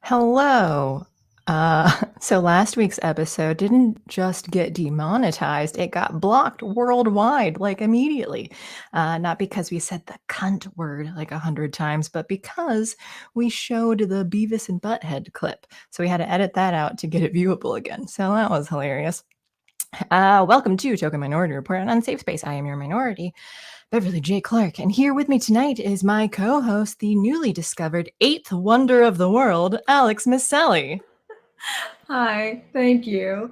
Hello. So last week's episode didn't just get demonetized, it got blocked worldwide, like immediately. Not because we said the cunt word like 100 times, but because we showed the Beavis and Butthead clip. So we had to edit that out to get it viewable again. So that was hilarious. Welcome to Token Minority Report on Unsafe Space. I am your minority, Beverly J. Clark, and here with me tonight is my co-host, the newly discovered eighth wonder of the world, Alex Miss Sally. Hi, thank you.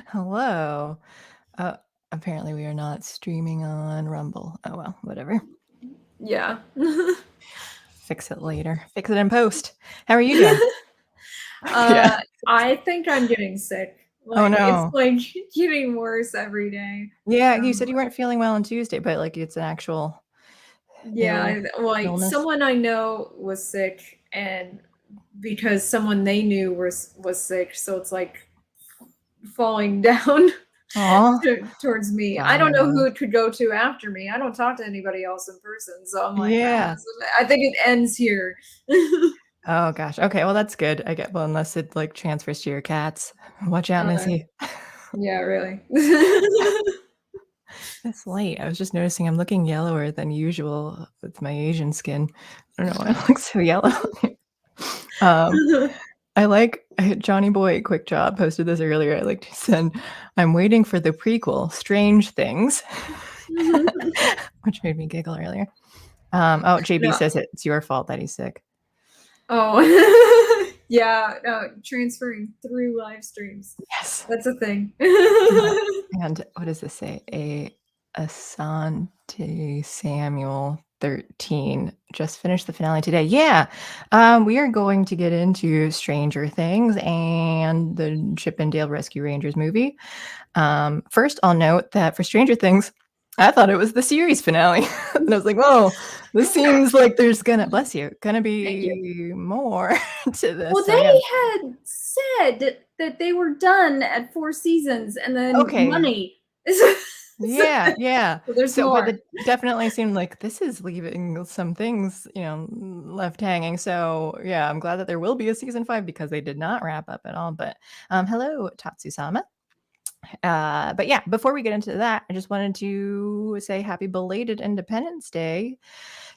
Hello. Apparently we are not streaming on Rumble. Oh well, whatever. Yeah. Fix it later. Fix it in post. How are you doing? Yeah. I think I'm getting sick. Oh It's no. getting worse every day. Yeah, you said you weren't feeling well on Tuesday, but like it's an actual Yeah, illness. someone I know was sick, and because someone they knew was sick, so it's like falling down Aw. towards me. I don't know Domino. who it could go to after me. I don't talk to anybody else in person, so I'm like, Yeah. I think it ends here. Oh gosh. Okay, well that's good. Well, unless it like transfers to your cats. Watch out, Missy. Yeah, really. It's late. I was just noticing I'm looking yellower than usual with my Asian skin. I don't know why I look so yellow. um, I like Johnny Boy Quick Job posted this earlier. I like to send, I'm waiting for the prequel, Strange Things, which made me giggle earlier. JB No. says it's your fault that he's sick. Oh, yeah, no, transferring through live streams. Yes. That's a thing. And what does this say? Asante Samuel 13 just finished the finale today. Yeah. We are going to get into Stranger Things and the Chip and Dale Rescue Rangers movie. First, I'll note that for Stranger Things, I thought it was the series finale. And I was like, whoa, this seems like there's gonna, bless you, gonna be more to this. Well, So yeah. they had said that they were done at 4 seasons and then Okay. money. Yeah. So there's So, but more. it definitely seemed like this is leaving some things, left hanging. So, yeah, I'm glad that there will be a season 5 because they did not wrap up at all. But hello, Tatsu-sama. But yeah, before we get into that, I just wanted to say happy belated Independence Day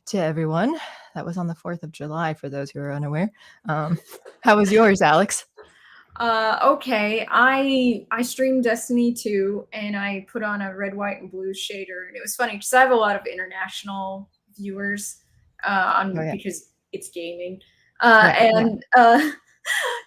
to everyone. That was on the 4th of July for those who are unaware. How was yours, Alex? Okay, I streamed Destiny 2 and I put on a red, white, and blue shader, and it was funny because I have a lot of international viewers Oh, yeah. because it's gaming. Right. Yeah. And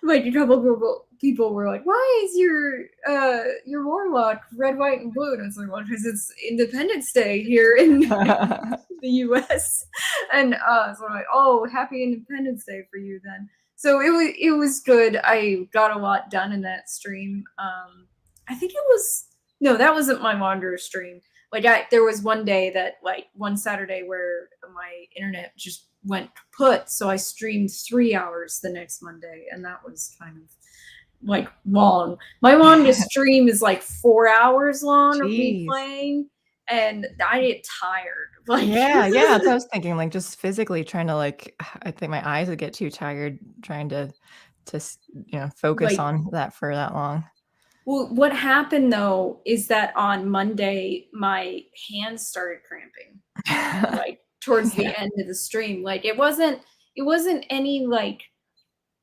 like a couple people were like, "Why is your warlock red, white, and blue?" And I was like, "Well, because it's Independence Day here in the U.S." And so I'm like, "Oh, happy Independence Day for you then." So it was good. I got a lot done in that stream. I think it was no, that wasn't my Wanderer stream. There was one day that one Saturday where my internet just went kaput, so I streamed 3 hours the next Monday, and that was kind of long. My longest stream is 4 hours long of me Jeez. playing, and I get tired. Yeah, that's what I was thinking, like, just physically trying to, I think my eyes would get too tired trying to focus like on that for that long. Well, what happened though is that on Monday my hands started cramping towards the Yeah. end of the stream. It wasn't any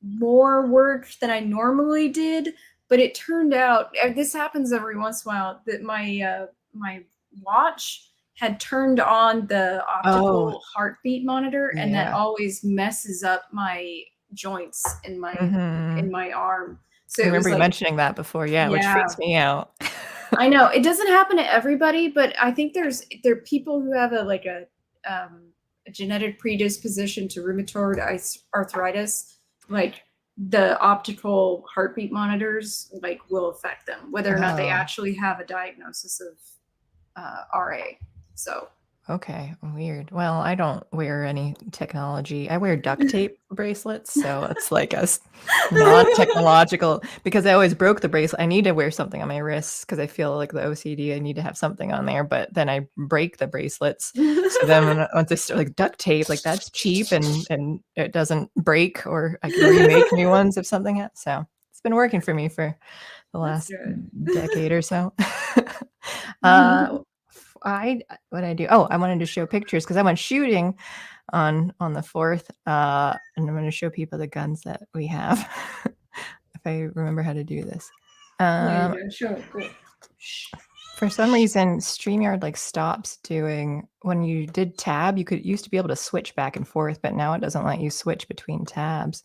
more work than I normally did, but it turned out this happens every once in a while that my watch had turned on the Oh, optical heartbeat monitor, and that yeah. always messes up my joints in Mhm. my arm. So I it was remember you mentioning that before, yeah, which yeah. freaks me out. I know it doesn't happen to everybody, but I think there are people who have a genetic predisposition to rheumatoid arthritis. Like the optical heartbeat monitors will affect them, whether or not they Oh. actually have a diagnosis of RA. So Okay, weird. Well, I don't wear any technology. I wear duct tape bracelets, so it's like non-technological because I always broke the bracelet. I need to wear something on my wrists because I feel like the OCD. I need to have something on there, but then I break the bracelets. So then once I start like duct tape, like that's cheap and it doesn't break, or I can remake new ones if something happens. So it's been working for me for the That's last good. decade or so. uh, what I do? Oh, I wanted to show pictures because I went shooting on the 4th, and I'm going to show people the guns that we have if I remember how to do this. Yeah, you do. Sure. Cool. For some reason, StreamYard like stops doing when you did tab. You used to be able to switch back and forth, but now it doesn't let you switch between tabs.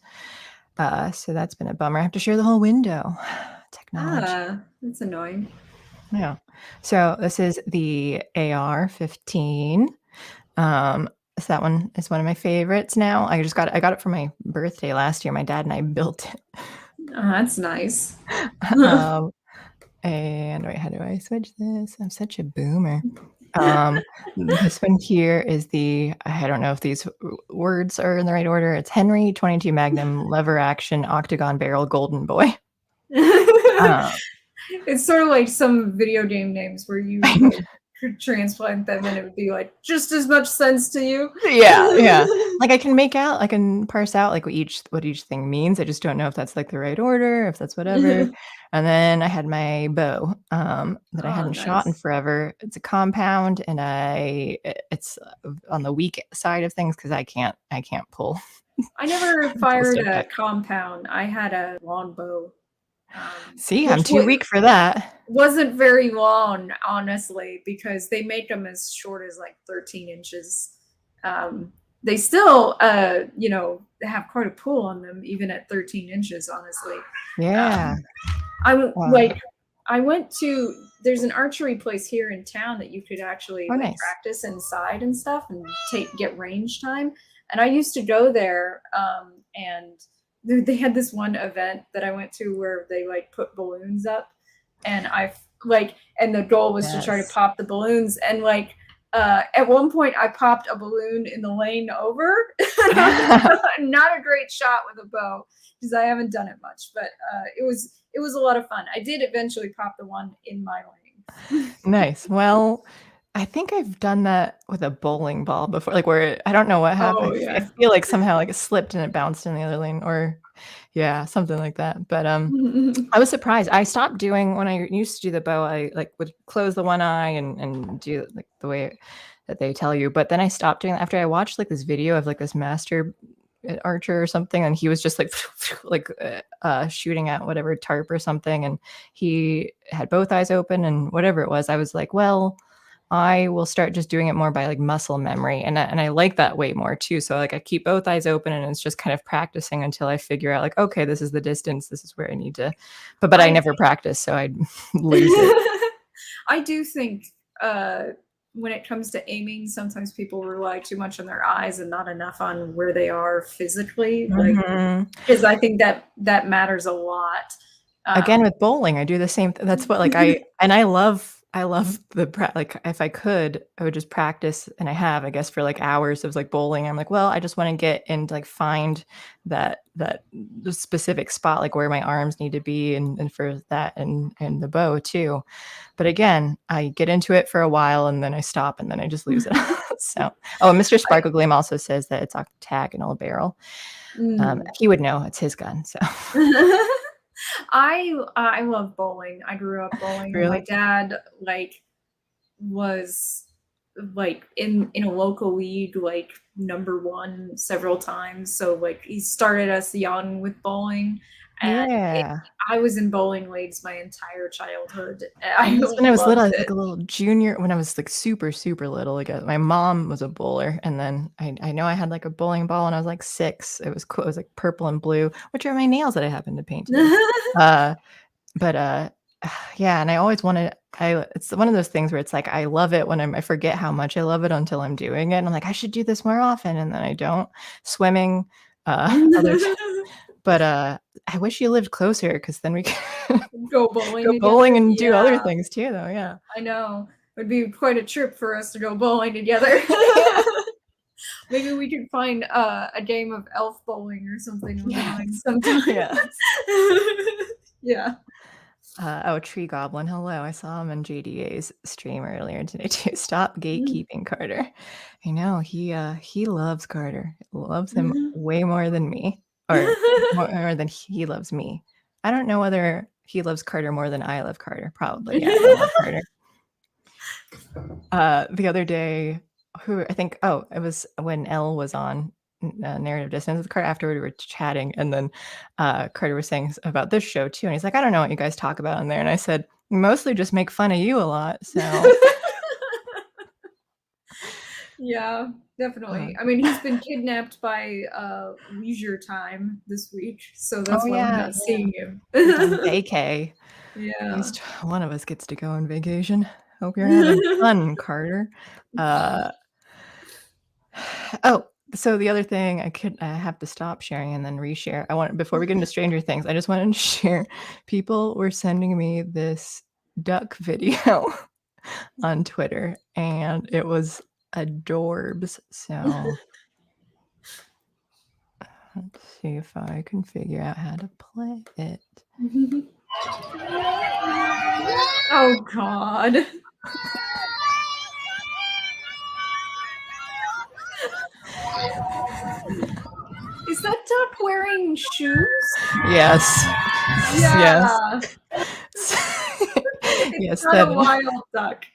So that's been a bummer. I have to share the whole window. Technology. That's annoying. Yeah. So this is the AR-15. So that one is one of my favorites now. I got it for my birthday last year. My dad and I built it. Oh, that's nice. And wait, how do I switch this? I'm such a boomer. This one here is I don't know if these words are in the right order. It's Henry 22 Magnum lever action octagon barrel golden boy. It's sort of like some video game names where you like, could transplant them and it would be like just as much sense to you. Yeah. Like I can parse out like what each thing means. I just don't know if that's like the right order, if that's whatever. And then I had my bow that I hadn't shot in forever. It's a compound, and it's on the weak side of things because I can't pull. I never fired a compound. I had a longbow. See, I'm too weak for that. Wasn't very long, honestly, because they make them as short as like 13 inches. They still, have quite a pull on them, even at 13 inches, honestly. Yeah. I went to, there's an archery place here in town that you could actually nice. practice inside and stuff and get range time. And I used to go there, and they had this one event that I went to where they like put balloons up, and and the goal was to try to pop the balloons, and at one point I popped a balloon in the lane over. Not a great shot with a bow because I haven't done it much, but it was a lot of fun. I did eventually pop the one in my lane. Nice. Well, I think I've done that with a bowling ball before, like where I don't know what happened. Oh, yeah. I feel like somehow like it slipped and it bounced in the other lane, or something like that. But I was surprised. I stopped doing when I used to do the bow. I like would close the one eye and do like the way that they tell you. But then I stopped doing that after I watched like this video of like this master archer or something, and he was just like shooting at whatever tarp or something, and he had both eyes open and whatever it was. I was like, well, I will start just doing it more by like muscle memory, and I like that way more too. So like I keep both eyes open, and it's just kind of practicing until I figure out like, okay, this is the distance, this is where I need to. But I never practice, so I'd lose it. I do think when it comes to aiming, sometimes people rely too much on their eyes and not enough on where they are physically. Because I think that matters a lot. Again, with bowling, I do the same. That's what I love like if I could, I would just practice, and I have, I guess, for like hours of like bowling. I'm like, well, I just want to get and like find that specific spot, like where my arms need to be, and for that and the bow too. But again, I get into it for a while and then I stop and then I just lose it. So, and Mr. Sparkle Gleam also says that it's octagonal barrel. He would know, it's his gun. So. I love bowling. I grew up bowling. Really? My dad was in a local league, #1 several times. So he started us young with bowling. And I was in bowling leagues my entire childhood. When I was little, I was like a little junior. When I was like super, super little, my mom was a bowler, and then I know I had like a bowling ball when I was like 6. It was cool. It was like purple and blue, which are my nails that I happened to paint today. And I always wanted. It's one of those things where it's like I love it when I forget how much I love it until I'm doing it. And I'm like, I should do this more often, and then I don't. Swimming, but I wish you lived closer because then we can go bowling and do other things too, though. Yeah, I know. would be quite a trip for us to go bowling together. Maybe we could find a game of elf bowling or something online sometime. Yes. Yeah. Tree Goblin. Hello. I saw him in JDA's stream earlier today too. Stop gatekeeping Carter. I know he loves Carter. Loves him way more than me, or more than he loves me. I don't know whether he loves Carter more than I love Carter. Probably, yeah. I love Carter. The other day, it was when Elle was on Narrative Dissonance with Carter. Afterward, we were chatting, and then Carter was saying about this show too, and he's like, I don't know what you guys talk about in there, and I said, mostly just make fun of you a lot. So yeah, definitely. I mean, he's been kidnapped by Leisure Time this week, so that's why we're not seeing him. vacay. Yeah. At least one of us gets to go on vacation. Hope you're having fun, Carter. So the other thing I have to stop sharing and then reshare. Before we get into Stranger Things, I just wanted to share. People were sending me this duck video on Twitter, and it was adorbs. So let's see if I can figure out how to play it. Oh God. Is that duck wearing shoes? Yes. Yeah. Yes. Not a wild duck.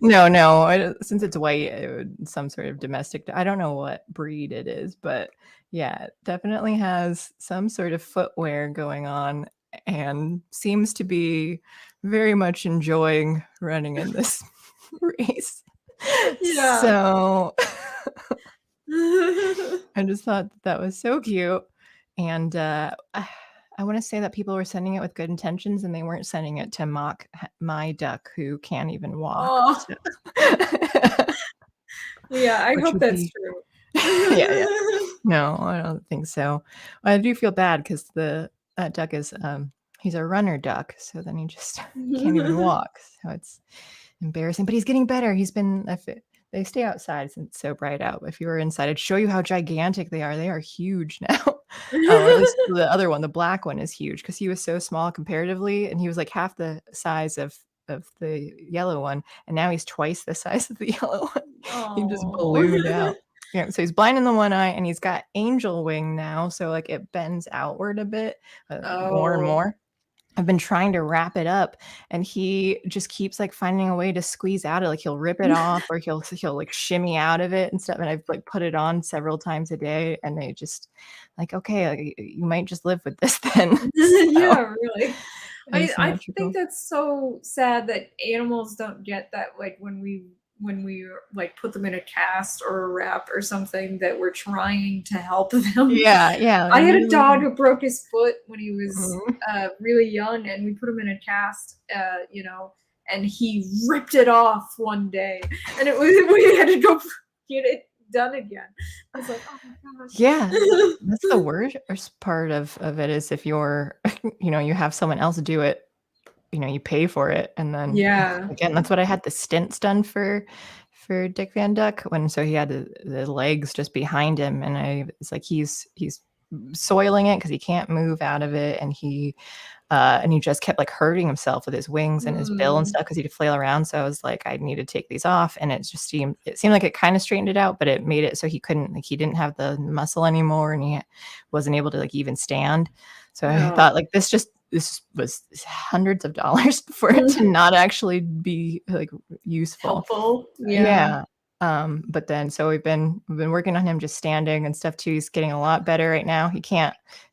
No. Since it's white, some sort of domestic. I don't know what breed it is, but yeah, it definitely has some sort of footwear going on and seems to be very much enjoying running in this race. Yeah. So I just thought that was so cute. And I want to say that people were sending it with good intentions, and they weren't sending it to mock my duck who can't even walk. Oh. So. Yeah, I hope that's true. Yeah. No, I don't think so. I do feel bad because the duck is he's a runner duck, so then he just can't even walk. So it's embarrassing, but he's getting better. They stay outside since it's so bright out. But if you were inside, I'd show you how gigantic they are. They are huge now. Or at least the other one, the black one, is huge because he was so small comparatively, and he was like half the size of the yellow one, and now he's twice the size of the yellow one. He just ballooned out. Yeah, so he's blind in the one eye, and he's got angel wing now, so like it bends outward a bit, more and more. I've been trying to wrap it up, and he just keeps like finding a way to squeeze out of it. Like he'll rip it off, or he'll like shimmy out of it and stuff. And I've like put it on several times a day, and they just like, okay, like, you might just live with this then. Yeah, really. I think that's so sad that animals don't get that, like when we like put them in a cast or a wrap or something, that we're trying to help them. Yeah. I had a dog who broke his foot when he was really young, and we put him in a cast, and he ripped it off one day, and we had to go get it done again. I was like, oh my gosh. Yeah, that's the worst part of it, is if you're, you have someone else do it, you pay for it, and then again, that's what I had the stints done for Dick Van Dyke so he had the legs just behind him, and it's like he's soiling it because he can't move out of it, and he just kept like hurting himself with his wings and his bill and stuff because he'd flail around. So I was like, I need to take these off, and it seemed like it kind of straightened it out, but it made it so he didn't have the muscle anymore, and he wasn't able to like even stand. So I thought like this was hundreds of dollars for it to not actually be like useful. Helpful. Yeah. But then so we've been working on him just standing and stuff too. He's getting a lot better right now. He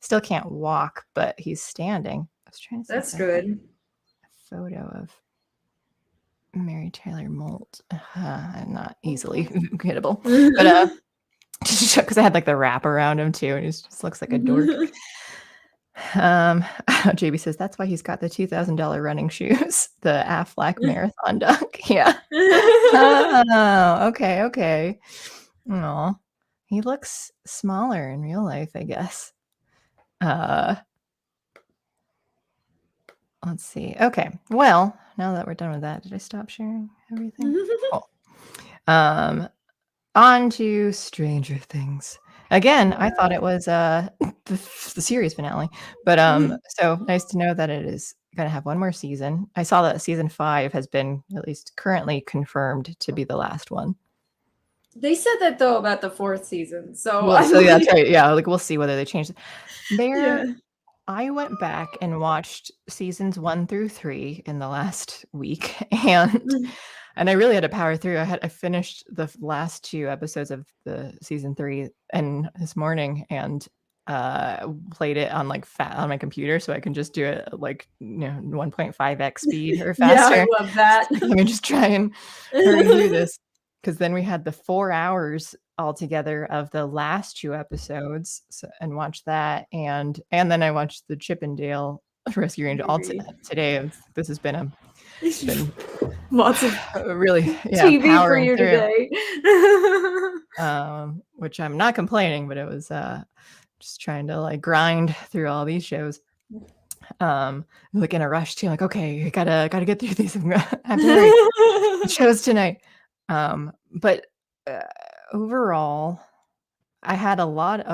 still can't walk, but he's standing. I was trying to see. That's good. A photo of Mary Tyler Moult. I'm not easily gettable, but because I had like the wrap around him too, and he just looks like a dork. JB says that's why he's got the $2,000 running shoes, the Aflac Marathon Duck. Yeah. Oh, okay. Oh, he looks smaller in real life, I guess. let's see. Okay. Well, now that we're done with that, did I stop sharing everything? Cool. On to Stranger Things. Again, I thought it was the series finale, but so nice to know that it is gonna have one more season. I saw that season 5 has been at least currently confirmed to be the last one. They said that though about the 4th season, so Well, so yeah, that's right. Yeah, like we'll see whether they change it. Yeah. I went back and watched seasons 1 through 3 in the last week, and I really had to power through. I finished the last 2 episodes of the season 3 and this morning and, played it on, like, on my computer so I can just do it at, like, 1.5x speed or Yeah, I faster. love that. Let me just try and hurry through this, because then we had the 4 hours altogether of the last 2 episodes, and watched that, and then I watched the Chippendale Rescue Rangers all Maybe. today. This has been Lots of really, TV for powering you through, today. which I'm not complaining, but it was, just trying to, like, grind through all these shows. Like, in a rush too, like, "Okay, I gotta get through these. I have to hurry. The show's tonight." But, uh, overall, I had a lot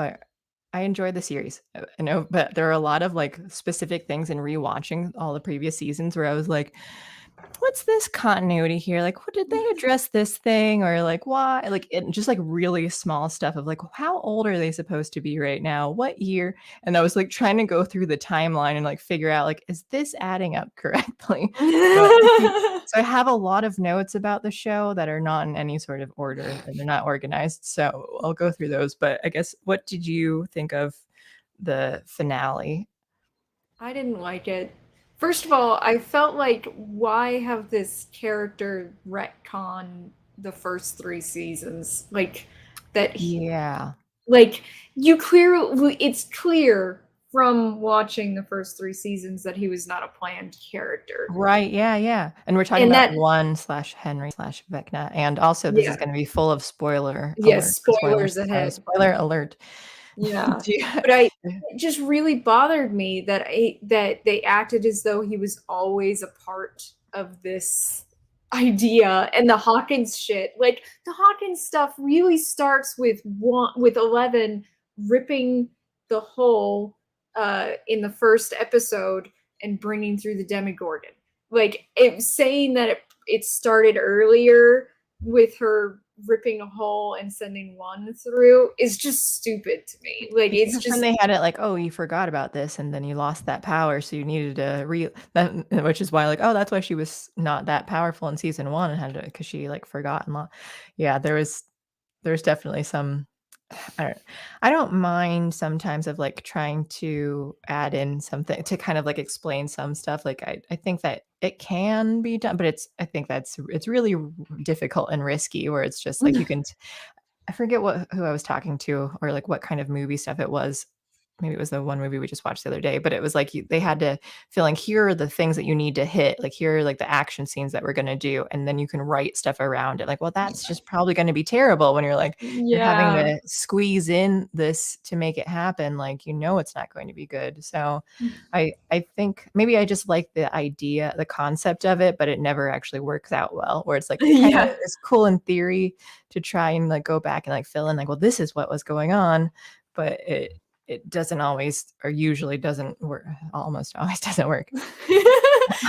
I enjoyed the series, I know, but there are a lot of, like, specific things in rewatching all the previous seasons where I was like, "What's this continuity here? Like, what did they address this thing?" Or, like, "Why?" Like, it just, like, really small stuff of, like, "How old are they supposed to be right now? What year?" And I was, like, trying to go through the timeline and, like, figure out, like, "Is this adding up correctly?" But so I have a lot of notes about the show that are not in any sort of order, and they're not organized, so I'll go through those, but I guess what did you think of the finale? I didn't like it. First of all, I felt like why have this character retcon the first 3 seasons? Like that Yeah. like you clearly it's clear from watching the first 3 seasons that he was not a planned character. Right, yeah, and we're talking And about that 1/Henry/Vecna, and also this is yeah, gonna be full of spoiler yes, alert spoilers, spoilers so ahead. spoiler alert. Yeah. Do you But it just really bothered me that they acted as though he was always a part of this idea and the Hawkins shit. Like the Hawkins stuff really starts with 11 ripping the hole in the first episode and bringing through the Demogorgon. Like it saying that it started earlier with her ripping a hole and sending one through is just stupid to me. Like it's because then just they had it like, "Oh, you forgot about this, and then you lost that power, so you needed to that," which is why, like, "Oh, that's why she was not that powerful in season 1 and had to, because she, like, forgot and yeah, there's definitely some I don't I don't mind sometimes of, like, trying to add in something to kind of, like, explain some stuff, like, I think that it can be done, but I think it's really difficult and risky where it's just, like, you can I forget who I was talking to or, like, what kind of movie stuff it was. Maybe it was the one movie we just watched the other day, but it was like they had to feel like, "Here are the things that you need to hit, like, here are, like, the action scenes that we're gonna do," and then you can write stuff around it, like, well, that's just probably gonna be terrible when you're having yeah. to squeeze in this to make it happen, like, it's not going to be good, so I think maybe I just like the idea, the concept of it, but it never actually works out well, where it's, like, it kinda Yeah. is cool in theory to try and, like, go back and, like, fill in, like, well, this is what was going on, but it doesn't always or usually doesn't work, almost always doesn't work.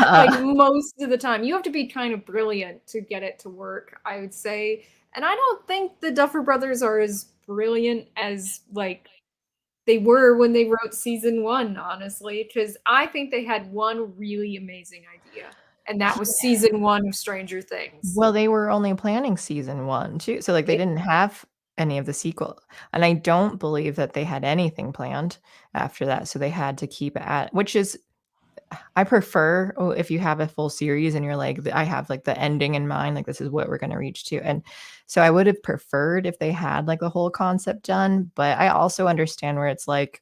Like Uh, most of the time. You have to be kind of brilliant to get it to work, I would say. And I don't think the Duffer Brothers are as brilliant as like they were when they wrote season 1, honestly, because I think they had one really amazing idea, and that was season 1 of Stranger Things. well, they were only planning season 1 too, so, like, they It didn't have any of the sequel, and I don't believe that they had anything planned after that, so they had to keep it at which is I prefer if you have a full series and you're like, I have like the ending in mind, like this is what we're gonna reach to. And so I would have preferred if they had like the whole concept done, but I also understand where it's like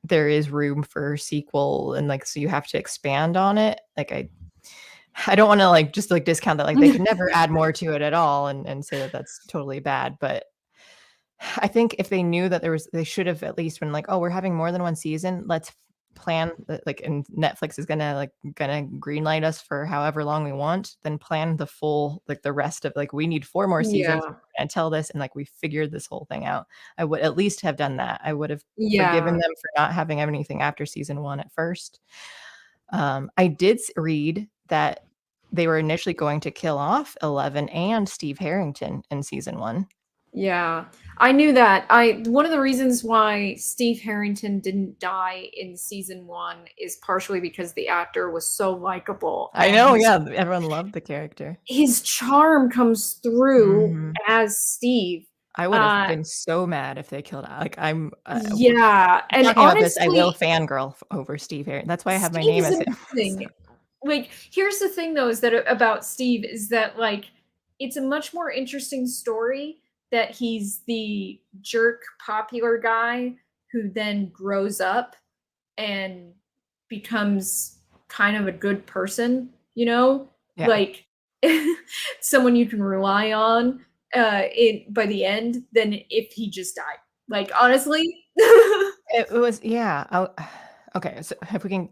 there is room for sequel and like so you have to expand on it. Like I don't want to like just like discount that like they could never add more to it at all and say that that's totally bad, but I think if they knew that they should have at least been like, oh, we're having more than one season. plan like, and Netflix is gonna greenlight us for however long we want, then plan the full, like, the rest of, like, we need 4 more seasons Yeah. and tell this, and like we figured this whole thing out. I would at least have done that. I would have forgiven Yeah. them for not having anything after season 1 at first. I did read that they were initially going to kill off 11 and Steve Harrington in season 1. Yeah, I knew that. One of the reasons why Steve Harrington didn't die in season 1 is partially because the actor was so likable. I know, yeah, everyone loved the character. His charm comes through Mhm. as Steve. I would have been so mad if they killed like, Yeah, and talking about this, I will honestly, fangirl over Steve Harrington. That's why I have my Steve name is as him. So amazing. Like, here's the thing though, is that about Steve is that, like, it's a much more interesting story that he's the jerk popular guy who then grows up and becomes kind of a good person, you know? yeah. Like someone you can rely on by the end than if he just died. Like, honestly. It was, yeah. Okay, so if we can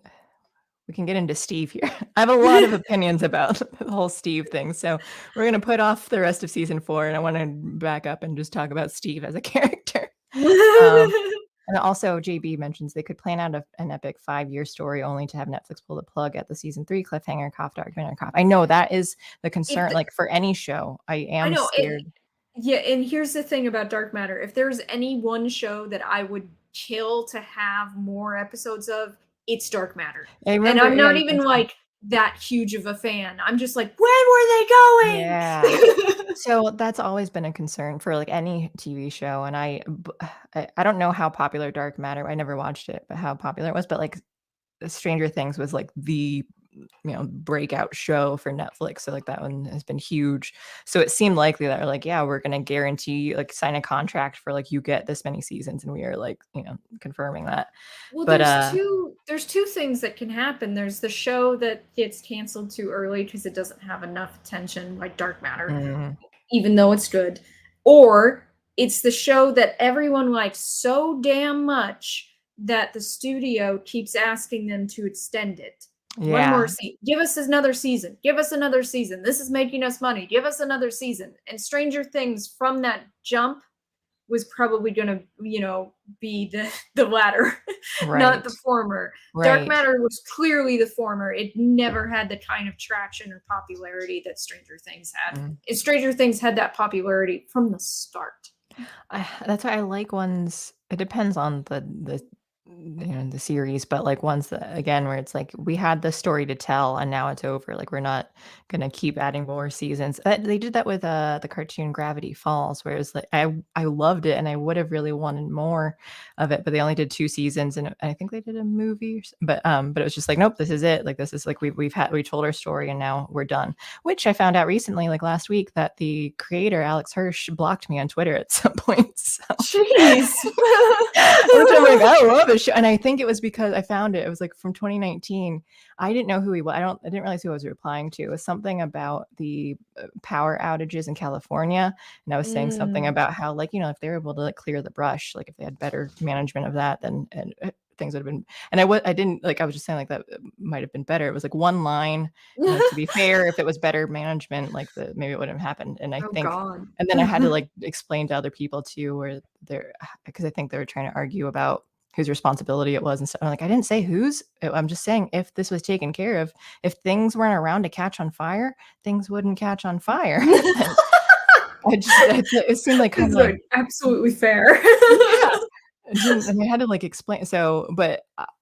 get into Steve here. I have a lot of opinions about the whole Steve thing, so we're gonna put off the rest of season 4, and I wanna back up and just talk about Steve as a character. Um, and also JB mentions they could plan out an epic 5-year story only to have Netflix pull the plug at the season 3 cliffhanger, cough, documentary, cough. I know that is the concern, like, for any show. I I am know, and scared. yeah, and here's the thing about Dark Matter. If there's any one show that I would kill to have more episodes of, it's Dark Matter. I And remember, I'm yeah, not you even mentioned. like that huge of a fan. I'm just like, when were they Yeah. going? So that's always been a concern for like any TV show, and I don't know how popular Dark Matter. I never watched it, but how popular it was. But like Stranger Things was like the breakout show for Netflix. So like that one has been huge. So it seemed likely that like, yeah, we're gonna guarantee like sign a contract for like you get this many seasons, and we are like confirming that. Well, But there's two things that can happen. There's the show that gets canceled too early because it doesn't have enough attention, like Dark Matter, mm, even though it's good. Or it's the show that everyone likes so damn much that the studio keeps asking them to extend it. One more yeah, season. Give us another season. Give us another season. This is making us money. Give us another season. And Stranger Things from that jump was probably going to, be the latter, not right, the former. Dark right. Matter was clearly the former. It never had the kind of traction or popularity that Stranger Things had. Mm. And Stranger Things had that popularity from the start. That's why I like ones. It depends on the series, but like ones that again where it's like we had the story to tell and now it's over. Like we're not gonna keep adding more seasons. They did that with the cartoon Gravity Falls, where it's like I loved it and I would have really wanted more of it, but they only did 2 seasons and I think they did a movie, but it was just like nope, this is it. Like this is like we told our story and now we're done. Which I found out recently, like last week, that the creator Alex Hirsch blocked me on Twitter at some point. So. Jeez. Which I'm like, I love it. And I think it was because I found it. It was like from 2019. I didn't know who he was. I didn't realize who I was replying to. It was something about the power outages in California. And I was saying something about how, like, if they were able to like clear the brush, like if they had better management of that, then things would have been. And I didn't like, I was just saying like that might have been better. It was like one line. And, like, to be fair, if it was better management, like maybe it wouldn't have happened. And I Oh think, God. and then I had to like explain to other people too, where because I think they were trying to argue about whose responsibility it was and stuff. I'm like, I didn't say whose. I'm just saying if this was taken care of, if things weren't around to catch on fire, things wouldn't catch on fire. It seemed like kind of like absolutely fair. yeah. I had to like explain. So,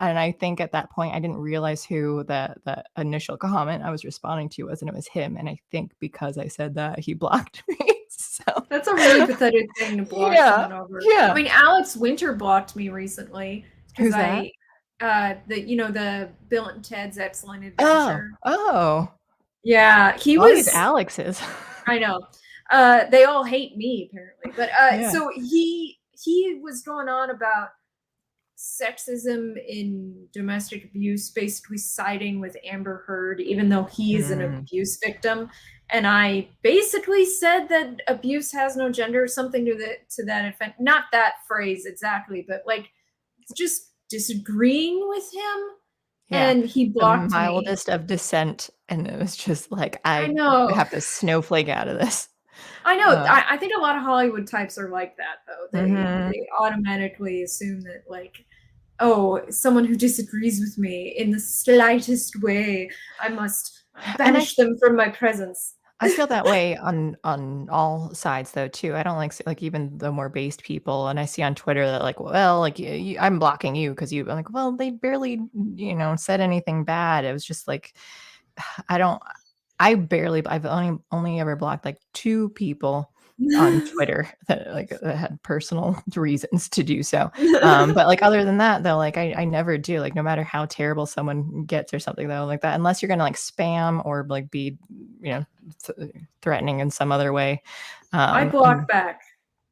and I think at that point I didn't realize who that initial comment I was responding to was, and it was him. And I think because I said that, he blocked me. So That's a really pathetic thing to block someone over. yeah. I mean, Alex Winter blocked me recently because Who's that? the Bill and Ted's Excellent Adventure. Oh. Yeah, he All these was. Alexes. I know. They all hate me apparently, but Yeah. so he was going on about sexism in domestic abuse, basically siding with Amber Heard, even though he is an abuse victim. And I basically said that abuse has no gender, something to that effect. Not that phrase exactly, but like just disagreeing with him, Yeah. and he The blocked me. mildest of dissent, and it was just like, I I know. have to snowflake out of this. I know. I think a lot of Hollywood types are like that, though. Mhm. They automatically assume that, like, oh, someone who disagrees with me in the slightest way, I must And banish them from my presence. I feel that way on all sides though too. I don't like even the more based people, and I see on Twitter that like, well, like I'm blocking you because you. I'm like, well, they barely said anything bad. It was just like I don't. I barely. I've only ever blocked like 2 people on Twitter that like that had personal reasons to do so. But like other than that, though, like I never do. Like no matter how terrible someone gets or something though, like that, unless you're gonna like spam or like be, you know, threatening in some other way. I block And back.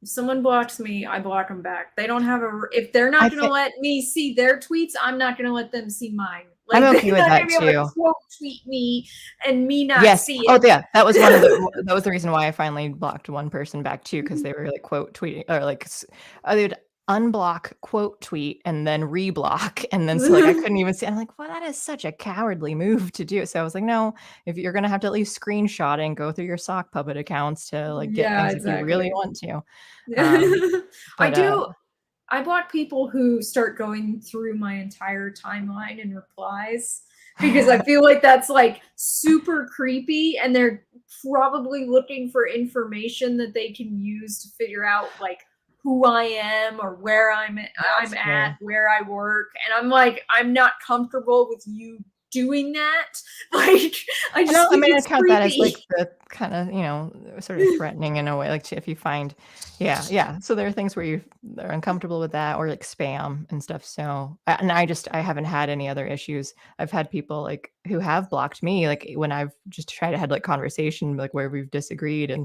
If someone blocks me, I block them back. They don't have if they're not I going to think let me see their tweets, I'm not going to let them see mine. I'm Like, they're okay with not going to that be able to too. quote tweet me and me not Yes. see Oh, it. yeah. That was one of the that was the reason why I finally blocked one person back too, because they were like quote tweeting or like they'd unblock, quote tweet, and then reblock. And then so like I couldn't even see. I'm like, well, that is such a cowardly move to do. So I was like, no, if you're gonna have to at least screenshot and go through your sock puppet accounts to like get Yeah, things if you really exactly. want to. Um, I but do. I block people who start going through my entire timeline and replies because I feel like that's like super creepy, and they're probably looking for information that they can use to figure out like who I am or where I'm that's at, fair. where I work, and I'm like, I'm not comfortable with you doing that. Like, I I just don't I think mean, I it's count that as, like, creepy. the kinda, sort of threatening in a way, like, if you find yeah, so there are things where they're uncomfortable with that or, like, spam and stuff, so and I haven't had any other issues. I've had people, like, who have blocked me, like, when I've just tried to have, like, conversation, like, where we've disagreed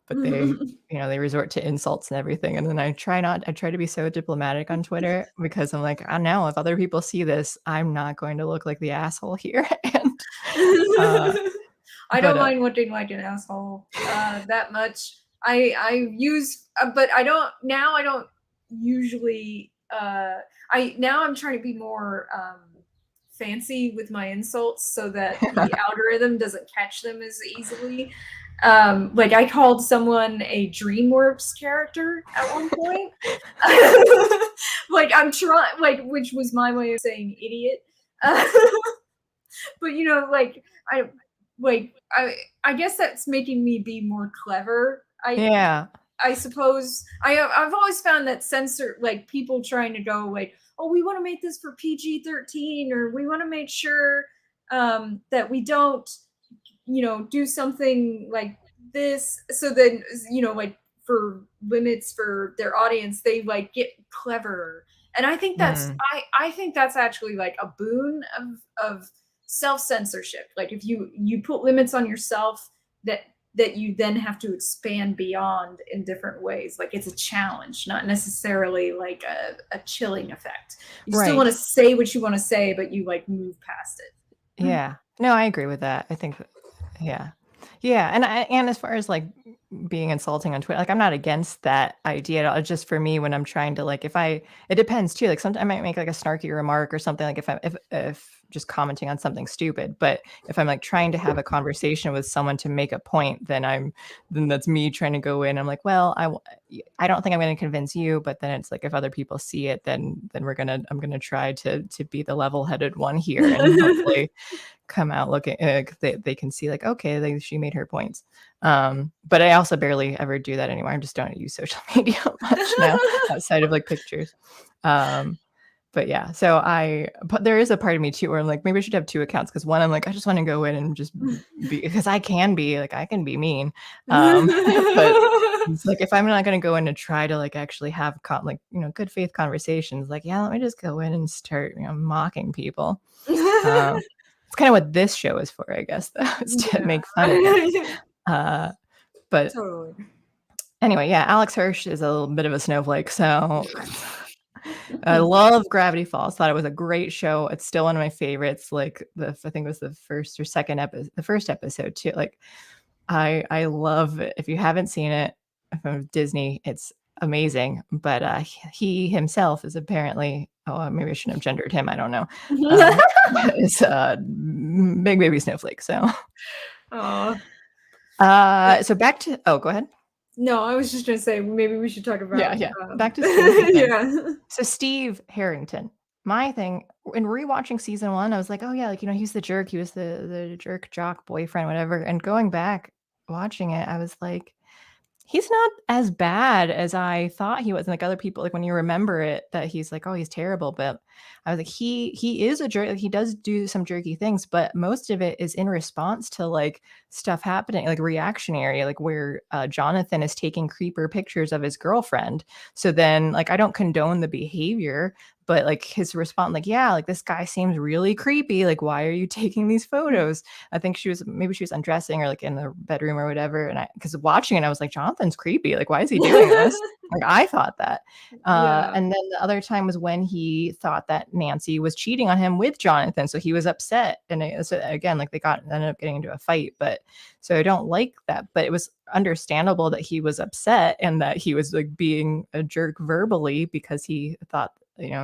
but they resort to insults and everything, and then I try to be so diplomatic on Twitter because I'm like, "I know if other people see this, I'm not going to look like the asshole here," and, uh I but, don't mind looking like an asshole that much. I use, but I don't now. I don't usually. I now I'm trying to be more fancy with my insults so that the algorithm doesn't catch them as easily. Like, I called someone a DreamWorks character at one point. Like, I'm trying, like, which was my way of saying idiot. Uh, but like, I I guess that's making me be more clever. yeah. I suppose I've always found that like people trying to go like, oh, we want to make this for PG-13, or we want to make sure that we don't do something like this, so then like for limits for their audience, they like get clever. And I think Mm, I think that's actually like a boon of self-censorship. Like, if you put limits on yourself that you then have to expand beyond in different ways, like it's a challenge, not necessarily like a chilling effect. You still want right. to say what you want to say, but you like move past it. Yeah. No, I agree with that. I think yeah. Yeah, and as far as, like, being insulting on Twitter, like, I'm not against that idea at all. It's just for me when I'm trying to, like, if I it depends too, like, sometimes I might make, like, a snarky remark or something, like, if just commenting on something stupid, but if I'm, like, trying to have a conversation with someone to make a point, then that's me trying to go in, I'm like, "Well, I don't think I'm gonna convince you," but then it's like, if other people see it, then I'm gonna try to be the level-headed one here and hopefully come out looking they can see like, okay, like she made her points. But I also barely ever do that anymore. I just don't use social media much now outside of like pictures. Um, but yeah, but there is a part of me too where I'm like, maybe I should have 2 accounts because one, I'm like, I just want to go in and just be because I can be mean. But it's like if I'm not going to go in and try to like actually have good faith conversations, like yeah, let me just go in and start mocking people. Um, it's kinda what this show is for, I guess, though, is to Yeah. make fun of it. Uh, but Totally. anyway, yeah, Alex Hirsch is a little bit of a snowflake, so I love Gravity Falls, thought it was a great show, it's still one of my favorites, like, I think it was the first episode too, like, I love it. If you haven't seen it from Disney, it's amazing. But he himself is apparently, maybe I shouldn't have gendered him. I don't know. It's a big baby snowflake. So, Aw. so back to, go ahead. No, I was just gonna say maybe we should talk about Yeah. Back to Steve and things. yeah. So Steve Harrington, my thing in rewatching season 1, I was like, "Oh, yeah, like, he's the jerk. He was the jerk jock boyfriend, whatever." And going back, watching it, I was like, he's not as bad as I thought he was. And like other people, like when you remember it, that he's like, oh, he's terrible. But I was like, he is a jerk. Like, he does do some jerky things, but most of it is in response to like stuff happening, like reactionary, like where Jonathan is taking creeper pictures of his girlfriend. So then, like, I don't condone the behavior, but like his response, like, yeah, like this guy seems really creepy. Like, why are you taking these photos? I think maybe she was undressing or like in the bedroom or whatever. And because watching it, I was like, Jonathan's creepy. Like, why is he doing this? Like, I thought that. Yeah. And then the other time was when he thought that Nancy was cheating on him with Jonathan. So he was upset. And so again, like they ended up getting into a fight. But so I don't like that. But it was understandable that he was upset and that he was like being a jerk verbally because he thought,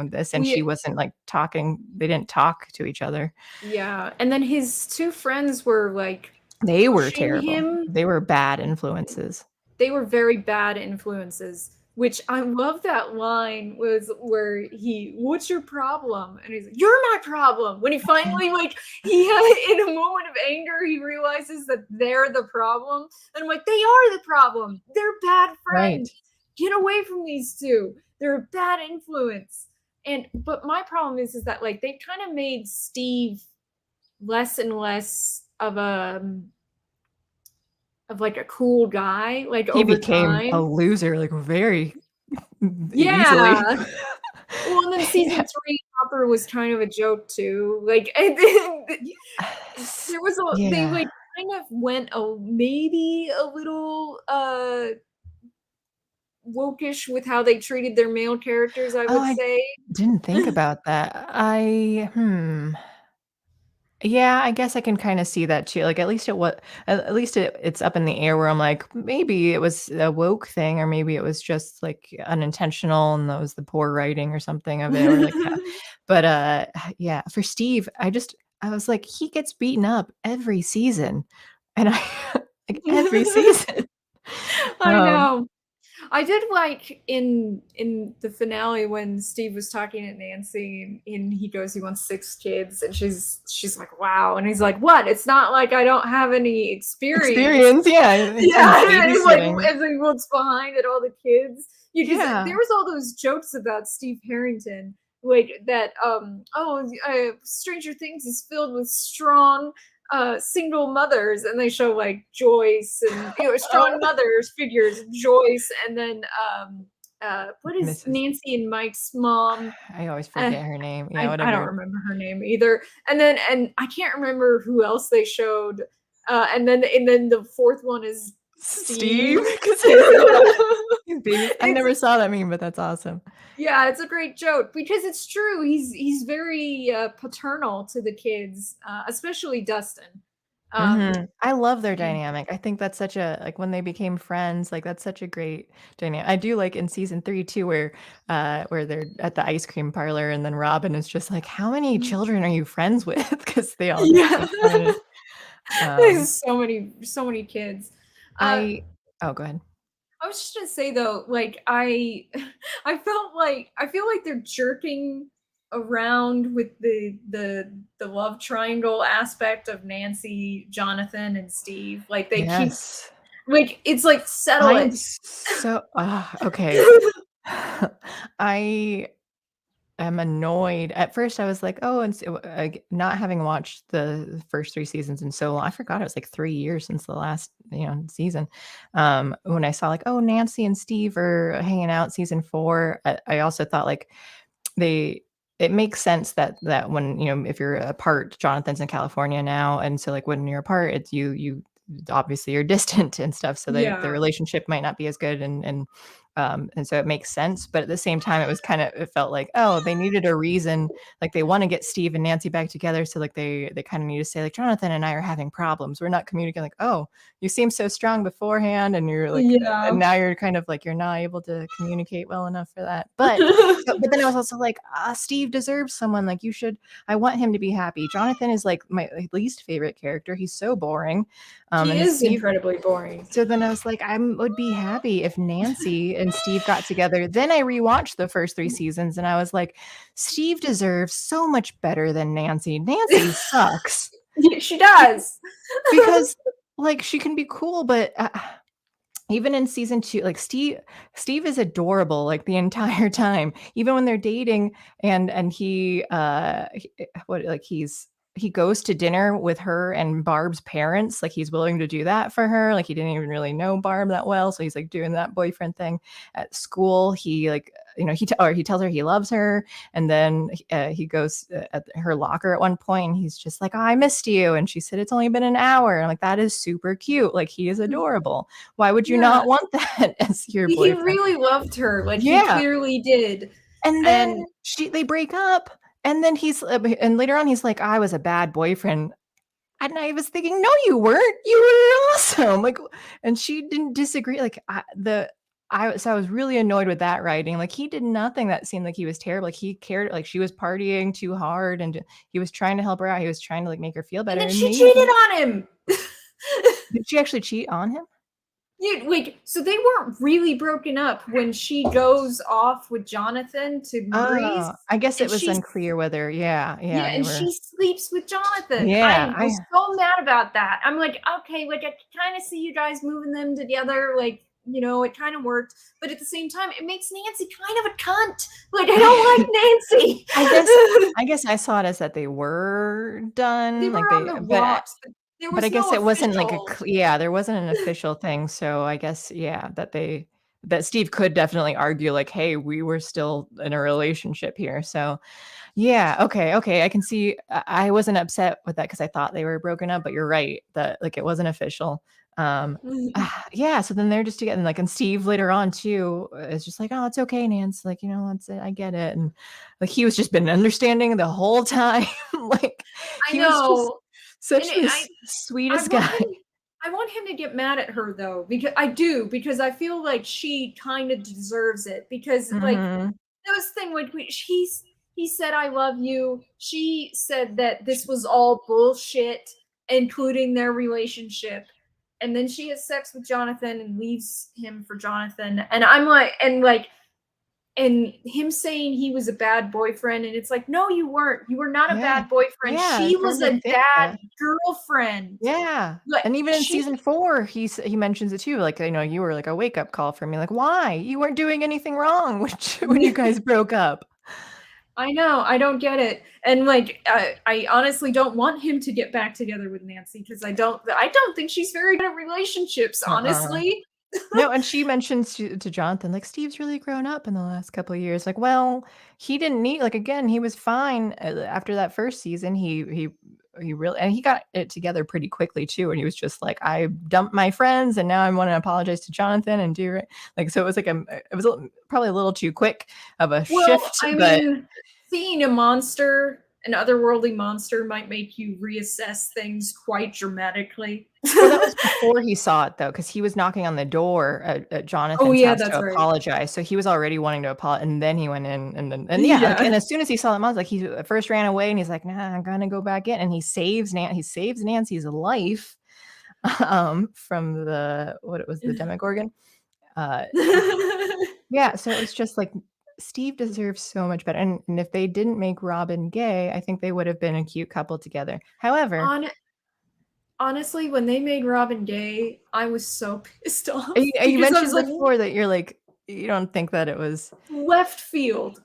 this, and she wasn't like talking. They didn't talk to each other. Yeah. And then his two friends were like, they were terrible. him. They were bad influences. They were very bad influences, which I love that line was where what's your problem? And he's like, you're my problem. When he finally, like, he had in a moment of anger, he realizes that they're the problem. And I'm like, they are the problem. They're bad friends. Right. Get away from these two. They're a bad influence. But my problem is that like they kind of made Steve less and less of like a cool guy. Like he became a loser, like very easily. Well, and then season 3, Hopper was kind of a joke too. Like, there was they like kind of went maybe a little wokish with how they treated their male characters, I would say. Didn't think about that. Yeah, I guess I can kind of see that too. Like at least it's up in the air where I'm like, maybe it was a woke thing, or maybe it was just like unintentional and that was the poor writing or something of it. Or like, but yeah, for Steve, I was like, he gets beaten up every season, and like every season. I know. I did like in the finale when Steve was talking to Nancy and he goes, he wants 6 kids, and she's like, wow, and he's like, what? It's not like I don't have any experience. Yeah. And he's like, as he looks behind at all the kids, there was all those jokes about Steve Harrington, like that. Stranger Things is filled with strong single mothers, and they show like Joyce and strong mothers figures, Joyce, and then what is Mrs. Nancy and Mike's mom? I always forget her name. Yeah, I don't remember her name either. And I can't remember who else they showed. And then the fourth one is Steve. I never saw that meme, but that's awesome. Yeah, it's a great joke because it's true. He's very paternal to the kids, especially Dustin. I love their dynamic. I think that's such a, like when they became friends, like that's such a great dynamic. I do like in season 3 too, where they're at the ice cream parlor and then Robin is just like, how many children are you friends with? Because they all there's so many kids. go ahead. I was just gonna say though, like I feel like they're jerking around with the love triangle aspect of Nancy, Jonathan, and Steve. Like they keep like it's like settle it. So okay. I am annoyed. At first I was like, oh, and so, not having watched the first 3 seasons in so long, I forgot it was like 3 years since the last season. When I saw like, oh, Nancy and Steve are hanging out season 4, I also thought like it makes sense that when if you're apart, Jonathan's in California now, and so like when you're apart, it's you obviously you're distant and stuff, so the relationship might not be as good, and and so it makes sense. But at the same time, it felt like, oh, they needed a reason. Like they want to get Steve and Nancy back together, so like they kind of need to say like Jonathan and I are having problems. We're not communicating. Like, oh, you seem so strong beforehand, and you're like, and now you're kind of like you're not able to communicate well enough for that. But then I was also like, Steve deserves someone. Like you should. I want him to be happy. Jonathan is like my least favorite character. He's so boring. He is incredibly boring. So then I was like, I would be happy if Nancy and Steve got together. Then I rewatched the first 3 seasons and I was like, Steve deserves so much better than Nancy. Nancy sucks. She does. Because like she can be cool, but even in season 2, like Steve is adorable like the entire time, even when they're dating, and he goes to dinner with her and Barb's parents. Like he's willing to do that for her. Like he didn't even really know Barb that well, so he's like doing that boyfriend thing. At school, he like he tells her he loves her, and then he goes at her locker at one point and he's just like, oh, I missed you, and she said it's only been an hour. And I'm like, that is super cute. Like he is adorable. Why would you not want that as your boyfriend? He really loved her. Like he clearly did. And then they break up, and then and later on he's like, I was a bad boyfriend. And I was thinking, no, you weren't. You were awesome. Like, and she didn't disagree. Like I was really annoyed with that writing. Like he did nothing that seemed like he was terrible. Like he cared. Like she was partying too hard, and he was trying to help her out. He was trying to like make her feel better. And then she cheated on him. Did she actually cheat on him? Yeah, wait, so they weren't really broken up when she goes off with Jonathan to Greece? I guess it was unclear whether, yeah. And she sleeps with Jonathan. Yeah, I was so mad about that. I'm like, okay, like I kind of see you guys moving them together, like, it kind of worked, but at the same time, it makes Nancy kind of a cunt. Like, I don't like Nancy. I guess I saw it as that they were done. They were on the rocks, but I guess it wasn't like there wasn't an official thing. So I guess, that Steve could definitely argue like, hey, we were still in a relationship here. So yeah. Okay. I can see. I wasn't upset with that because I thought they were broken up, but you're right that like it wasn't official. Yeah. So then they're just together, and Steve later on too is just like, oh, it's okay, Nance. Like, that's it. I get it. And like he was just been understanding the whole time. Like I know. Such the sweetest guy. I want him to get mad at her though, because I feel like she kind of deserves it, because like those thing when he said I love you, she said that this was all bullshit, including their relationship, and then she has sex with Jonathan and leaves him for Jonathan, and I'm like, and him saying he was a bad boyfriend, and it's like, no, you weren't. You were not a bad boyfriend. She was a bad girlfriend. Yeah. And even in season 4, he mentions it too. Like, you were like a wake up call for me. Like, why? You weren't doing anything wrong when you guys broke up. I know. I don't get it. And like, I honestly don't want him to get back together with Nancy, because I don't think she's very good at relationships, honestly. No, and she mentions to Jonathan, like, Steve's really grown up in the last couple of years. Like, well, he didn't need, like, again, he was fine after that first season. He really, and he got it together pretty quickly too. And he was just like, I dumped my friends, and now I want to apologize to Jonathan and do it. Like, so it was like it was probably a little too quick of a shift. I mean, seeing a monster, an otherworldly monster, might make you reassess things quite dramatically. Well, that was before he saw it, though, because he was knocking on the door at Jonathan's house to apologize. So he was already wanting to apologize, and then he went in, and as soon as he saw that monster, like he first ran away, and he's like, "Nah, I'm gonna go back in," and he saves Nancy's life from the Demogorgon. Yeah, so it's just like Steve deserves so much better, and if they didn't make Robin gay, I think they would have been a cute couple together. However, honestly, when they made Robin gay, I was so pissed off. You mentioned before that you're like, you don't think that it was left field,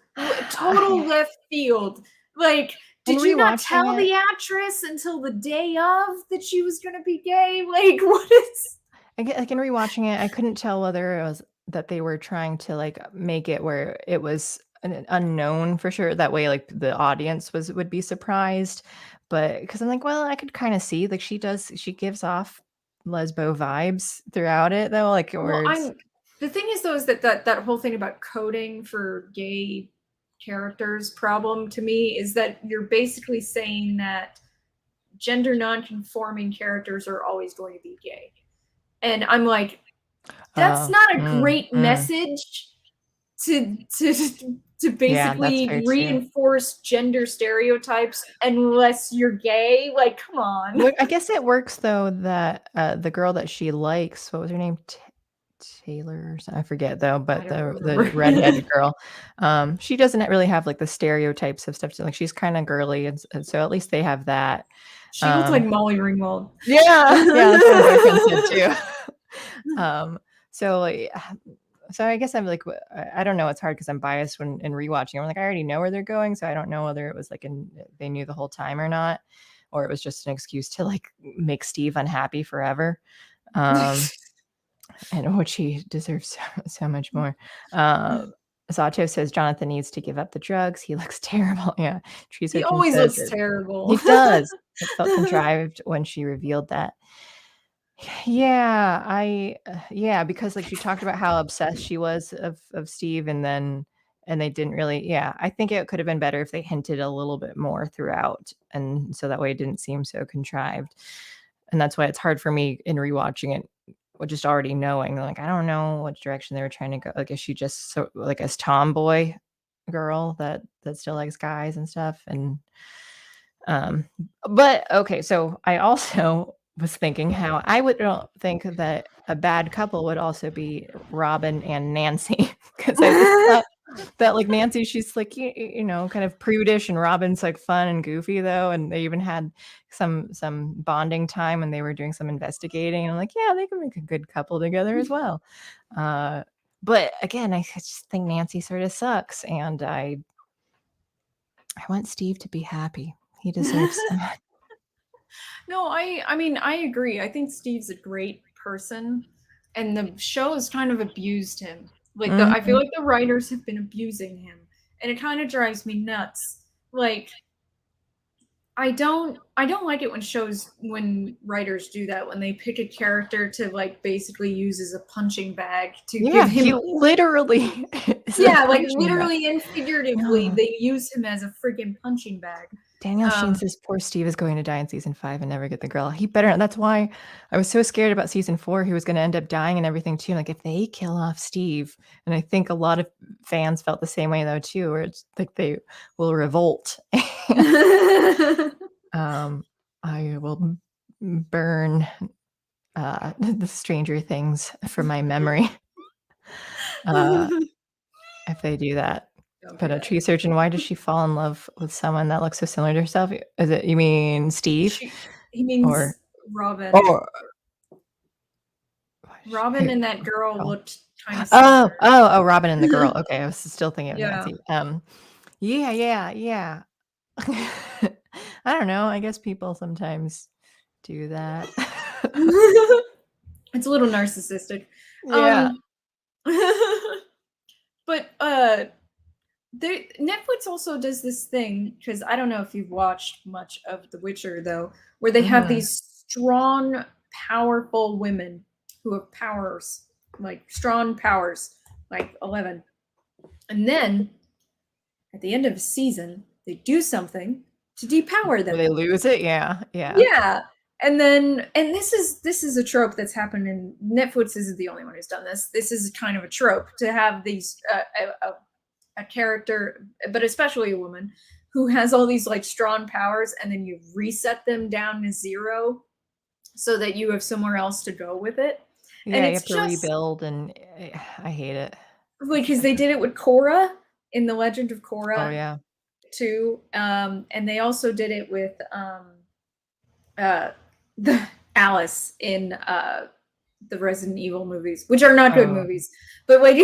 total left field. Like, did you not tell the actress until the day of that she was going to be gay? Like, what is? Like in rewatching it, I couldn't tell whether it was that they were trying to like make it where it was an unknown for sure. That way, like the audience would be surprised. But because I'm like, well, I could kind of see like she gives off lesbo vibes throughout it though. Like, The thing is, though, is that whole thing about coding for gay characters problem to me is that you're basically saying that gender non-conforming characters are always going to be gay. And I'm like, that's not a great message to basically reinforce gender stereotypes unless you're gay. Like, come on. Well, I guess it works though that the girl that she likes, what was her name? Taylor or something, I forget though, but the redheaded girl, she doesn't really have like the stereotypes of stuff. Like she's kind of girly, and so at least they have that. She looks like Molly Ringwald. Yeah, that's what my friend said too. So I guess I'm like, I don't know. It's hard because I'm biased when in rewatching. I'm like, I already know where they're going, so I don't know whether it was like they knew the whole time or not, or it was just an excuse to like make Steve unhappy forever. And which he deserves so much more. Zato says Jonathan needs to give up the drugs. He looks terrible. Yeah, he always looks terrible. He does. It felt contrived when she revealed that. Yeah, because like she talked about how obsessed she was of Steve, and they didn't really. Yeah, I think it could have been better if they hinted a little bit more throughout, and so that way it didn't seem so contrived. And that's why it's hard for me in rewatching it, just already knowing, like, I don't know which direction they were trying to go. Like, is she just so like a tomboy girl that still likes guys and stuff? And but okay, so I also was thinking how I would think that a bad couple would also be Robin and Nancy, because I just thought that like Nancy, she's like you know, kind of prudish, and Robin's like fun and goofy though, and they even had some bonding time when they were doing some investigating, and I'm like, yeah, they can make a good couple together as well. But again, I just think Nancy sort of sucks, and I want Steve to be happy. He deserves that. No, I mean, I agree. I think Steve's a great person, and the show has kind of abused him. Like, I feel like the writers have been abusing him, and it kind of drives me nuts. Like, I don't like it when writers do that, when they pick a character to like basically use as a punching bag to give him. He literally. Like literally and figuratively, they use him as a freaking punching bag. Daniel Sheen says poor Steve is going to die in season 5 and never get the girl. He better. That's why I was so scared about season 4. He was going to end up dying and everything too. Like if they kill off Steve, and I think a lot of fans felt the same way though too, where it's like they will revolt. I will burn the Stranger Things from my memory if they do that. But a tree surgeon, why does she fall in love with someone that looks so similar to herself? Is it, you mean Steve? He means Robin. Robin and that girl looked kind of similar. Oh, Robin and the girl. Okay, I was still thinking of Nancy. Yeah. I don't know. I guess people sometimes do that. It's a little narcissistic. Yeah. But Netflix also does this thing, because I don't know if you've watched much of The Witcher though, where they have these strong, powerful women who have powers, like strong powers, like 11. And then at the end of a season, they do something to depower them. They lose it, yeah. And this is a trope that's happened in Netflix. Isn't the only one who's done this. This is kind of a trope to have these a character, but especially a woman, who has all these like strong powers, and then you reset them down to 0 so that you have somewhere else to go with it. Yeah, and you have to rebuild, and I hate it. Because they did it with Korra in The Legend of Korra. Oh yeah. Too. And they also did it with the Alice in the Resident Evil movies, which are not good movies. But like,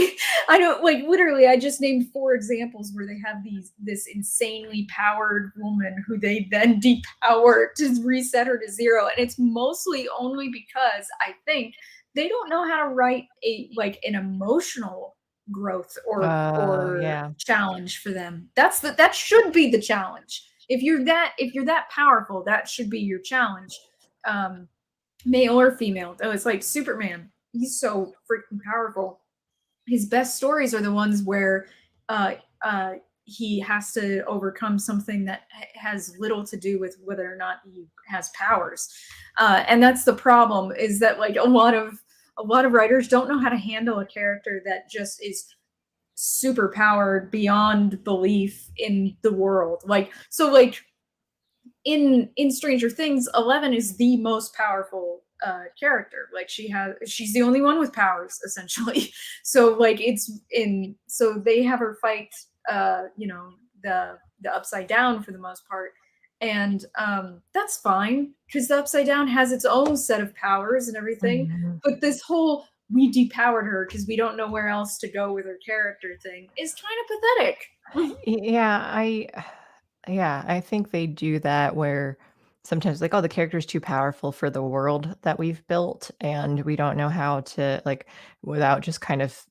I don't like literally. I just named 4 examples where they have this insanely powered woman who they then depower to reset her to 0, and it's mostly only because I think they don't know how to write an emotional growth or challenge for them. That should be the challenge. If you're that powerful, that should be your challenge. Male or female. Though it's like Superman. He's so freaking powerful. his best stories are the ones where uh, uh, he has to overcome something that has little to do with whether or not he has powers, and that's the problem. Is that like a lot of writers don't know how to handle a character that just is super powered beyond belief in the world. Like so, like in Stranger Things, 11 is the most powerful character. Like she's the only one with powers essentially. So like so they have her fight the upside down for the most part. And that's fine because the upside down has its own set of powers and everything. Mhm. But this whole we depowered her because we don't know where else to go with her character thing is kind of pathetic. Yeah, I think they do that where sometimes like, oh, the character's too powerful for the world that we've built, and we don't know how to like without just kind of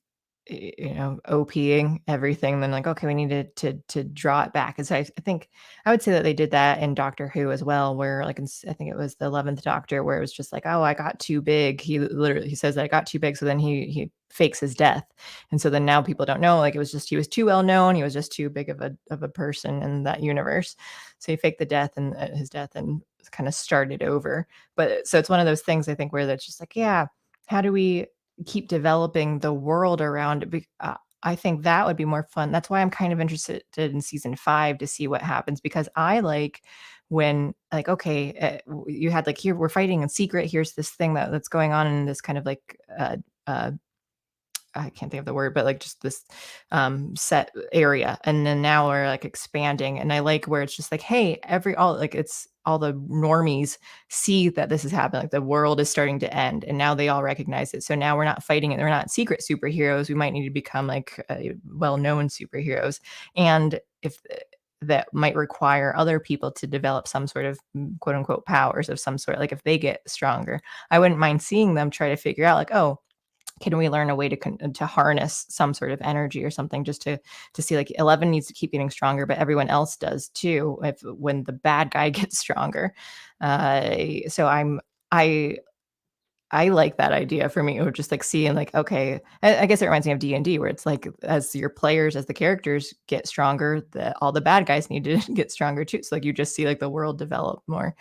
OPing everything, then like, okay, we need to draw it back. And so I think I would say that they did that in Doctor Who as well, where like I think it was the 11th Doctor, where it was just like, oh, I got too big. He says that I got too big, so then he fakes his death. And so then now people don't know, like it was just he was too well known, he was just too big of a person in that universe. So he faked the death and his death and kind of started over. But so it's one of those things I think where that's just like, yeah, how do we keep developing the world around it? I think that would be more fun. That's why I'm kind of interested in season 5 to see what happens, because I like when like, okay, you had like, here we're fighting in secret, here's this thing that's going on in this kind of like uh I can't think of the word, but like just this set area. And then now we're like expanding. And I like where it's just like, hey, it's all the normies see that this is happening. Like the world is starting to end and now they all recognize it. So now we're not fighting it. They're not secret superheroes. We might need to become like well-known superheroes. And if that might require other people to develop some sort of quote unquote powers of some sort, like if they get stronger, I wouldn't mind seeing them try to figure out like, oh, can we learn a way to harness some sort of energy or something, just to see like 11 needs to keep getting stronger, but everyone else does too if when the bad guy gets stronger. So I I like that idea for me, or just like seeing like, okay, I guess it reminds me of D&D, where it's like as your players, as the characters get stronger, all the bad guys need to get stronger too. So like you just see like the world develop more.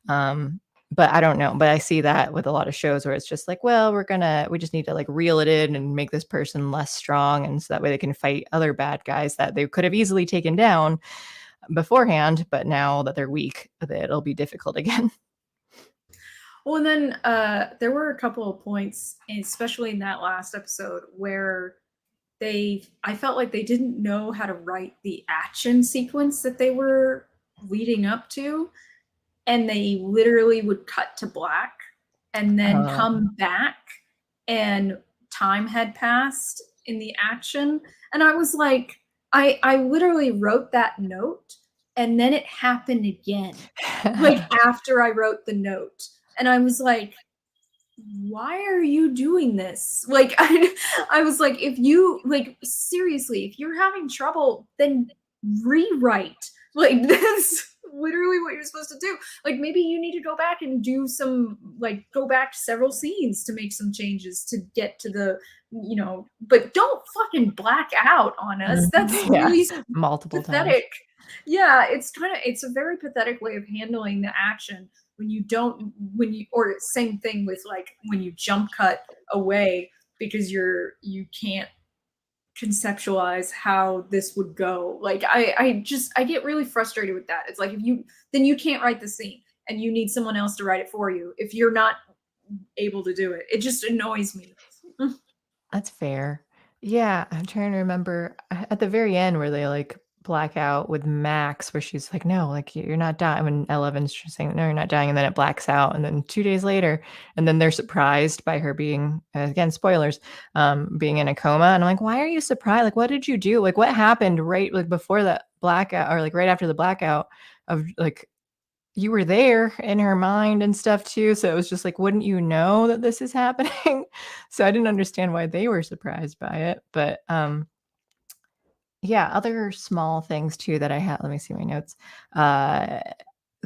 Um, but I don't know. But I see that with a lot of shows where it's just like, well, we just need to like reel it in and make this person less strong. And so that way they can fight other bad guys that they could have easily taken down beforehand. But now that they're weak, it'll be difficult again. Well, and then there were a couple of points, especially in that last episode, where I felt like they didn't know how to write the action sequence that they were leading up to. And they literally would cut to black and then come back, and time had passed in the action. And I was like, I literally wrote that note and then it happened again, like after I wrote the note. And I was like, why are you doing this? Like, I was like, if you, like, seriously, if you're having trouble, then rewrite. Like, that's literally what you're supposed to do. Like, maybe you need to go back and do some, like, go back several scenes to make some changes to get to but don't fucking black out on us. That's Yeah, really multiple times. pathetic. Yeah, it's a very pathetic way of handling the action when you don't when you or same thing with like when you jump cut away because you can't conceptualize how this would go. Like I get really frustrated with that. It's like if you can't write the scene and you need someone else to write it for you if you're not able to do it. It just annoys me. That's fair. Yeah, I'm trying to remember at the very end where they like black out with Max, where she's like, "No, like you're not dying." When Eleven's just saying, "No, you're not dying," and then it blacks out, and then 2 days later, and then they're surprised by her being again spoilers, being in a coma, and I'm like, "Why are you surprised? Like, what did you do? Like, what happened right like before that blackout, or like right after the blackout of like." You were there in her mind and stuff too, so it was just like, wouldn't you know that this is happening? So I didn't understand why they were surprised by it, but, yeah, other small things too that I had let me see my notes. Uh,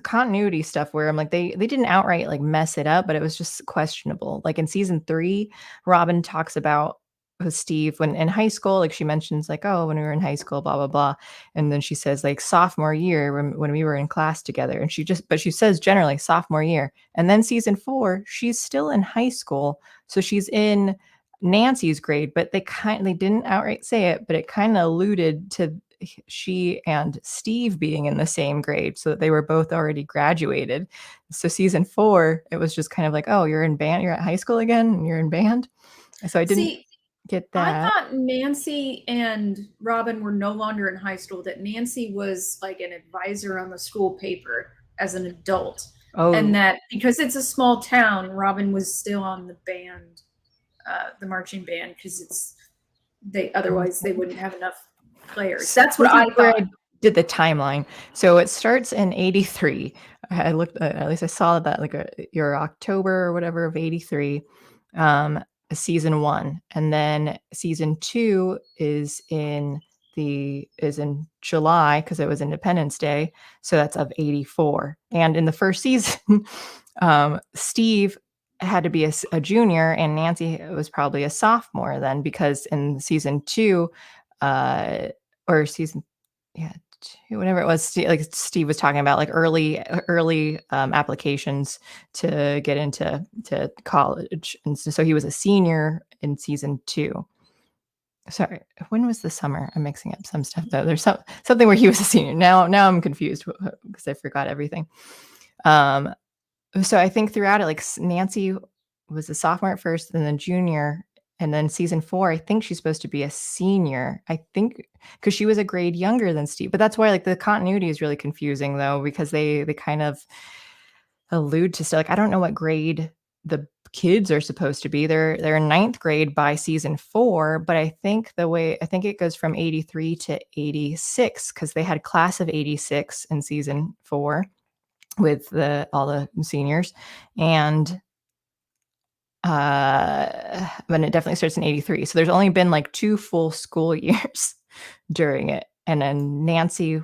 Continuity stuff where I'm like, they didn't outright, like, mess it up, but it was just questionable. Like, in season 3, Robin talks about Steve when in high school, like she mentions like, oh, when we were in high school, blah, blah, blah. And then she says like sophomore year when we were in class together. And but she says generally sophomore year. And then season 4, she's still in high school. So she's in Nancy's grade, but they didn't outright say it, but it kind of alluded to she and Steve being in the same grade so that they were both already graduated. So season 4, it was just kind of like, oh, you're in band, you're at high school again, and you're in band. So I didn't get I that. thought Nancy and Robin were no longer in high school, that Nancy was like an advisor on the school paper as an adult. And that because it's a small town, Robin was still on the band, the marching band, because otherwise they wouldn't have enough players. That's what I thought. I did the timeline. So it starts in 83. I looked at least I saw that like your October or whatever of 83. Season 1, and then season 2 is in July because it was Independence Day, so that's of 84. And in the first season, Steve had to be a junior and Nancy was probably a sophomore then, because in season 2 or season whenever it was, like Steve was talking about, like early applications to get into college, and so he was a senior in season 2. Sorry, when was the summer? I'm mixing up some stuff though. There's something where he was a senior. Now I'm confused because I forgot everything. So I think throughout it, like Nancy was a sophomore at first, and then junior. And then season 4, I think she's supposed to be a senior. I think because she was a grade younger than Steve. But that's why like the continuity is really confusing though, because they kind of allude to stuff. Like I don't know what grade the kids are supposed to be. They're in 9th grade by season 4, but I think it goes from 83 to 86 because they had class of 86 in season 4 with all the seniors. And but it definitely starts in 83. So there's only been like 2 full school years during it. And then Nancy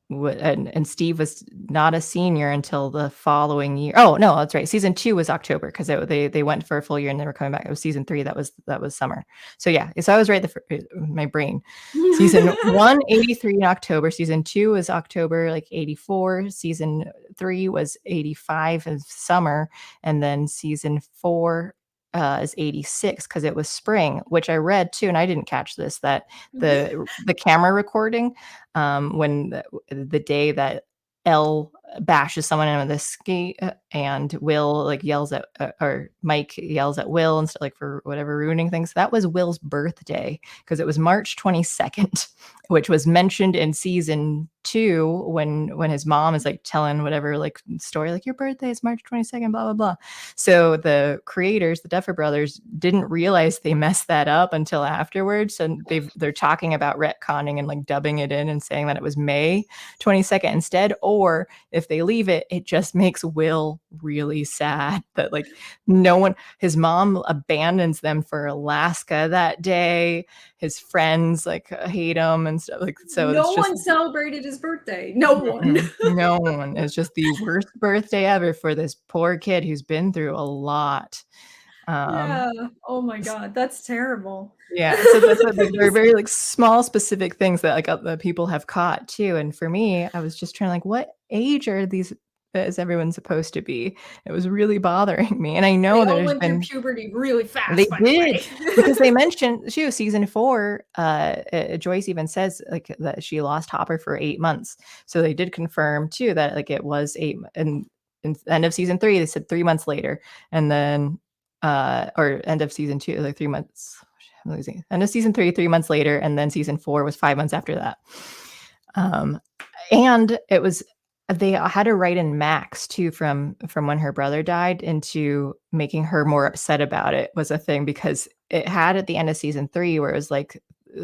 and Steve was not a senior until the following year. Oh no, that's right. Season 2 was October because they went for a full year and they were coming back. It was season 3 that was summer. So yeah, so I was right. My brain. Season 1, 83 in October. Season 2 was October, like 84. Season 3 was 85 in summer, and then season 4 is 86 because it was spring, which I read too, and I didn't catch this, that the camera recording when the day that Elle bashes someone in with a skate and Will like yells at or Mike yells at Will and stuff, like for whatever ruining things. That was Will's birthday because it was March 22nd, which was mentioned in season 2 when his mom is like telling whatever like story, like your birthday is March 22nd, blah blah blah. So the creators, the Duffer Brothers, didn't realize they messed that up until afterwards, and they're talking about retconning and like dubbing it in and saying that it was May 22nd instead. Or if they leave it, it just makes Will really sad that like his mom abandons them for Alaska that day. His friends like hate him and stuff, like, so no one celebrated his birthday. No one. No one. It's just the worst birthday ever for this poor kid who's been through a lot. Yeah. Oh my God, that's terrible. Yeah. So that's what they're very like small specific things that like the people have caught too. And for me, I was just trying to like, what age is everyone supposed to be? It was really bothering me. And I know they all there's went been through puberty really fast. They did because they mentioned season 4. Joyce even says like that she lost Hopper for 8 months. So they did confirm too that like it was 8. And in end of season 3, they said 3 months later, and then or end of season 2, like 3 months. I'm losing. End of season 3, 3 months later, and then season 4 was 5 months after that. And it was. They had to write in Max too from when her brother died into making her more upset about it was a thing, because it had at the end of season 3 where it was like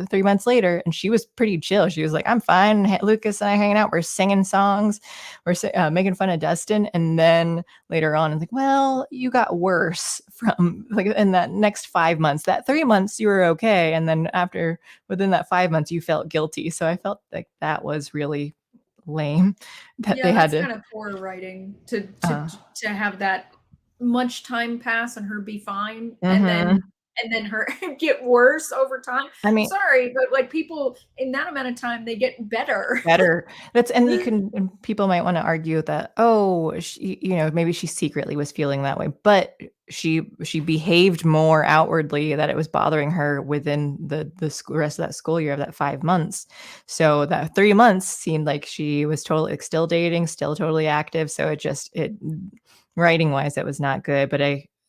3 months later and she was pretty chill. She was like, I'm fine. Lucas and I hanging out. We're singing songs. We're making fun of Dustin. And then later on, it's like, well, you got worse from like in that next 5 months. That 3 months you were okay. And then within that 5 months, you felt guilty. So I felt like that was really lame that they had to kind of poor writing to have that much time pass and her be fine, and and then her get worse over time. I mean, sorry, but like people in that amount of time, they get better. better. And people might want to argue that, oh, maybe she secretly was feeling that way, but she behaved more outwardly that it was bothering her within the rest of that school year of that 5 months. So that 3 months seemed like she was totally like, still dating, still totally active. So it writing wise, it was not good. But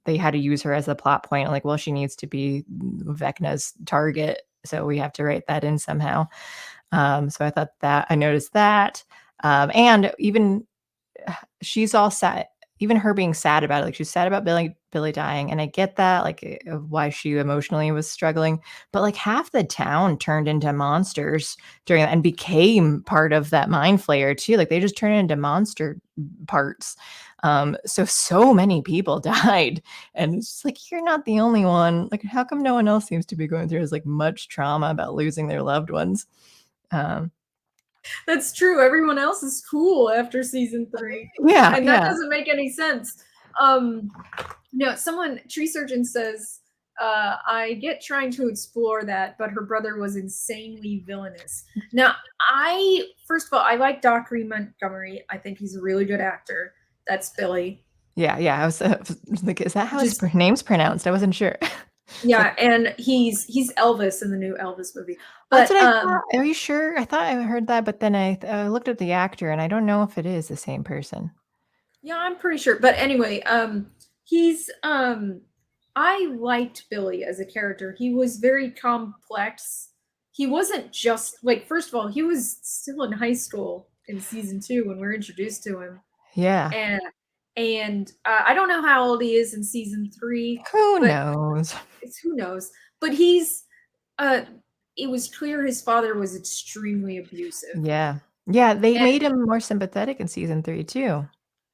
they had to use her as a plot point. Like, well, she needs to be Vecna's target, so we have to write that in somehow. So I thought that I noticed that, and even she's all sad. Even her being sad about it, like she's sad about Billy dying, and I get that, like why she emotionally was struggling. But like half the town turned into monsters during that and became part of that mind flayer too. Like they just turned into monster parts. So many people died, and it's just like you're not the only one. Like, how come no one else seems to be going through as like much trauma about losing their loved ones? That's true. Everyone else is cool after season 3. Yeah, And that yeah. doesn't make any sense. Someone, Tree Surgeon says, I get trying to explore that, but her brother was insanely villainous. Now, first of all, I like Dockery Montgomery. I think he's a really good actor. That's Billy. Yeah. I was like, is that how his name's pronounced? I wasn't sure. Yeah, and he's Elvis in the new Elvis movie. But But I thought. Are you sure? I thought I heard that, but then I looked at the actor, and I don't know if it is the same person. yeah, I'm pretty sure. But anyway, he's I liked Billy as a character. He was very complex. He wasn't just like, first of all, he was still in high school in season 2 when we were introduced to him. Yeah. And I don't know how old he is in season 3. Who knows? Who knows? But he's it was clear his father was extremely abusive. Yeah. They made him more sympathetic in season 3 too.